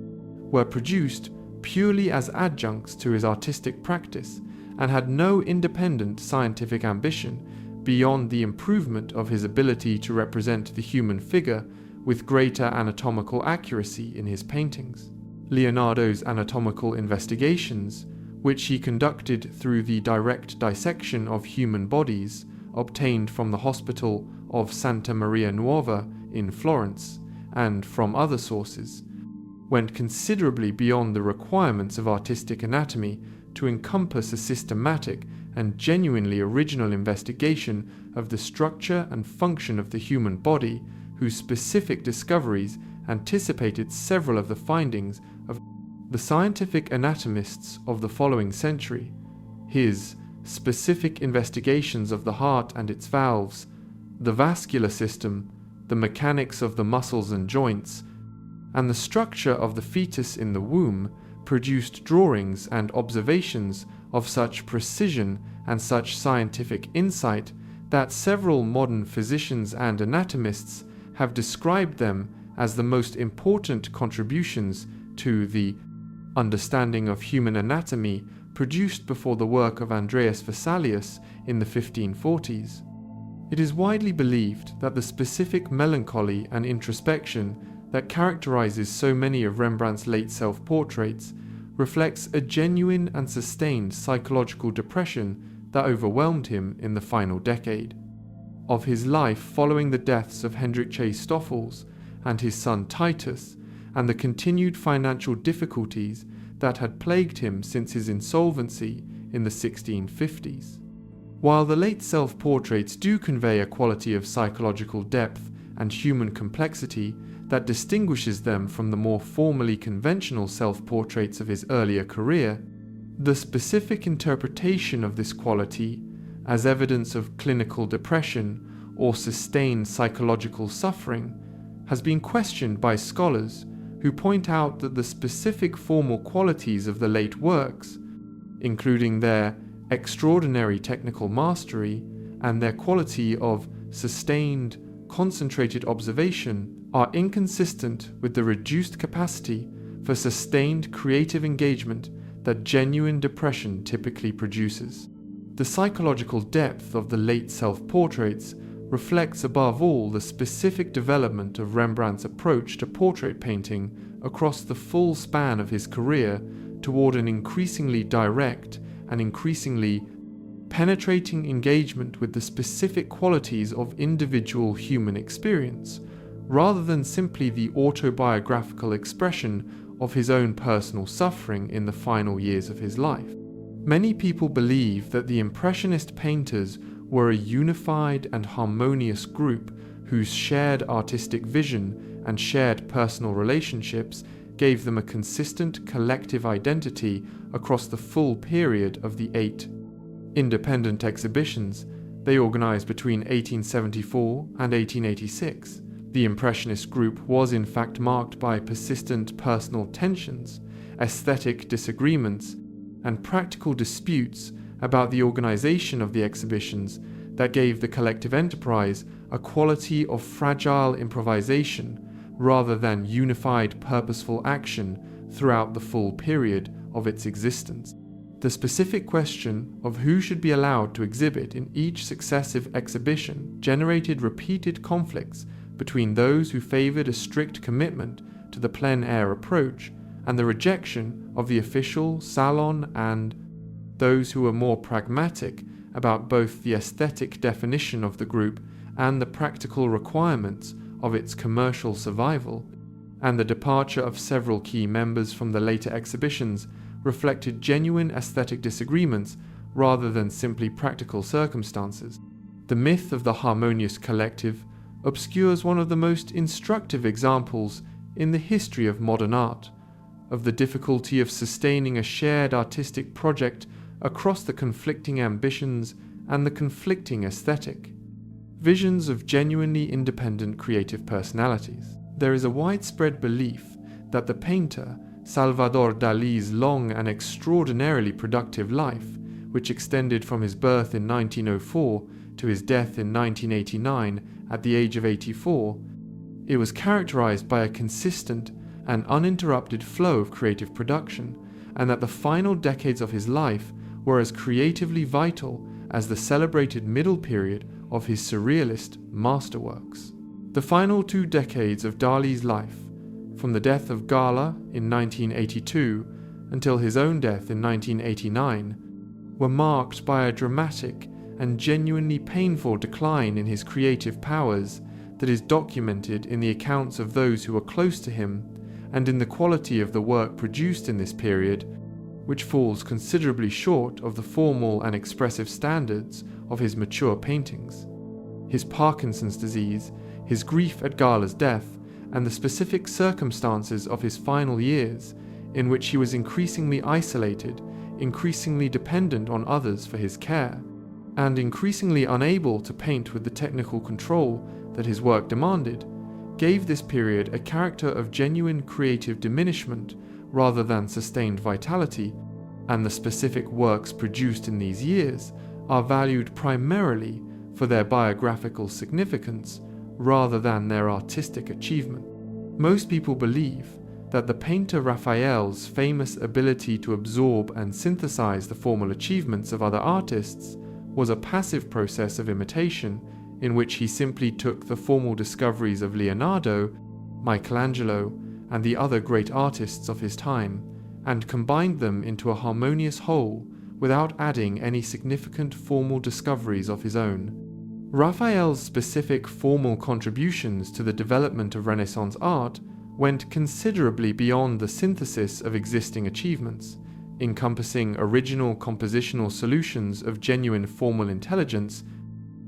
were produced purely as adjuncts to his artistic practice and had no independent scientific ambition beyond the improvement of his ability to represent the human figure with greater anatomical accuracy in his paintings. Leonardo's anatomical investigations, which he conducted through the direct dissection of human bodies obtained from the hospital of Santa Maria Nuova in Florence and from other sources, went considerably beyond the requirements of artistic anatomy to encompass a systematic and genuinely original investigation of the structure and function of the human body, whose specific discoveries anticipated several of the findings of the scientific anatomists of the following century. His specific investigations of the heart and its valves, the vascular system, the mechanics of the muscles and joints, and the structure of the fetus in the womb produced drawings and observations of such precision and such scientific insight that several modern physicians and anatomists have described them as the most important contributions to the understanding of human anatomy produced before the work of Andreas Vesalius in the 1540s. It is widely believed that the specific melancholy and introspection that characterizes so many of Rembrandt's late self-portraits reflects a genuine and sustained psychological depression that overwhelmed him in the final decade of his life following the deaths of Hendrik J. Stoffels and his son Titus, and the continued financial difficulties that had plagued him since his insolvency in the 1650s. While the late self-portraits do convey a quality of psychological depth and human complexity that distinguishes them from the more formally conventional self-portraits of his earlier career, the specific interpretation of this quality as evidence of clinical depression or sustained psychological suffering has been questioned by scholars who point out that the specific formal qualities of the late works, including their extraordinary technical mastery and their quality of sustained, concentrated observation, are inconsistent with the reduced capacity for sustained creative engagement that genuine depression typically produces. The psychological depth of the late self-portraits reflects above all the specific development of Rembrandt's approach to portrait painting across the full span of his career toward an increasingly direct and increasingly penetrating engagement with the specific qualities of individual human experience, rather than simply the autobiographical expression of his own personal suffering in the final years of his life. Many people believe that the Impressionist painters were a unified and harmonious group whose shared artistic vision and shared personal relationships gave them a consistent collective identity across the full period of the 8 independent exhibitions they organized between 1874 and 1886. The Impressionist group was in fact marked by persistent personal tensions, aesthetic disagreements, and practical disputes about the organization of the exhibitions that gave the collective enterprise a quality of fragile improvisation rather than unified purposeful action throughout the full period of its existence. The specific question of who should be allowed to exhibit in each successive exhibition generated repeated conflicts between those who favored a strict commitment to the plein air approach and the rejection of the official salon, and those who were more pragmatic about both the aesthetic definition of the group and the practical requirements of its commercial survival. And the departure of several key members from the later exhibitions reflected genuine aesthetic disagreements rather than simply practical circumstances. The myth of the harmonious collective obscures one of the most instructive examples in the history of modern art, of the difficulty of sustaining a shared artistic project across the conflicting ambitions and the conflicting aesthetic. Visions of genuinely independent creative personalities. There is a widespread belief that the painter Salvador Dalí's long and extraordinarily productive life, which extended from his birth in 1904 to his death in 1989 at the age of 84, it was characterized by a consistent and uninterrupted flow of creative production, and that the final decades of his life were as creatively vital as the celebrated middle period of his surrealist masterworks. The final 2 decades of Dalí's life, from the death of Gala in 1982 until his own death in 1989, were marked by a dramatic and genuinely painful decline in his creative powers that is documented in the accounts of those who were close to him and in the quality of the work produced in this period, which falls considerably short of the formal and expressive standards of his mature paintings. His Parkinson's disease, his grief at Gala's death, and the specific circumstances of his final years, in which he was increasingly isolated, increasingly dependent on others for his care, and increasingly unable to paint with the technical control that his work demanded, gave this period a character of genuine creative diminishment rather than sustained vitality, and the specific works produced in these years are valued primarily for their biographical significance rather than their artistic achievement. Most people believe that the painter Raphael's famous ability to absorb and synthesize the formal achievements of other artists was a passive process of imitation in which he simply took the formal discoveries of Leonardo, Michelangelo, and the other great artists of his time, and combined them into a harmonious whole without adding any significant formal discoveries of his own. Raphael's specific formal contributions to the development of Renaissance art went considerably beyond the synthesis of existing achievements, encompassing original compositional solutions of genuine formal intelligence,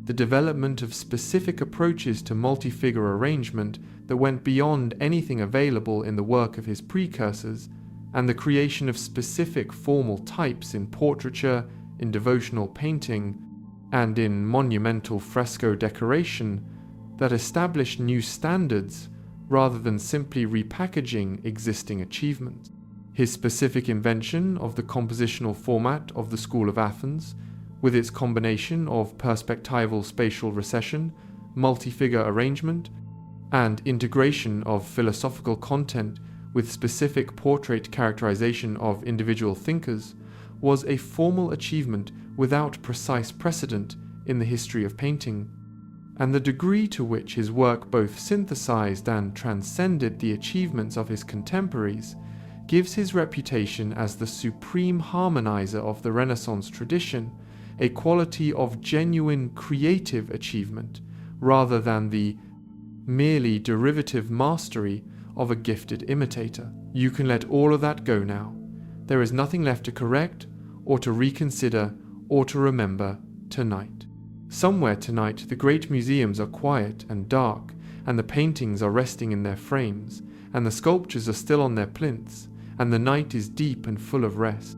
the development of specific approaches to multi-figure arrangement that went beyond anything available in the work of his precursors, and the creation of specific formal types in portraiture, in devotional painting, and in monumental fresco decoration that established new standards rather than simply repackaging existing achievements. His specific invention of the compositional format of the School of Athens, with its combination of perspectival spatial recession, multi-figure arrangement, and integration of philosophical content with specific portrait characterization of individual thinkers, was a formal achievement without precise precedent in the history of painting, and the degree to which his work both synthesized and transcended the achievements of his contemporaries gives his reputation as the supreme harmonizer of the Renaissance tradition a quality of genuine creative achievement rather than the merely derivative mastery of a gifted imitator. You can let all of that go now. There is nothing left to correct or to reconsider or to remember tonight. Somewhere tonight the great museums are quiet and dark, and the paintings are resting in their frames, and the sculptures are still on their plinths, and the night is deep and full of rest.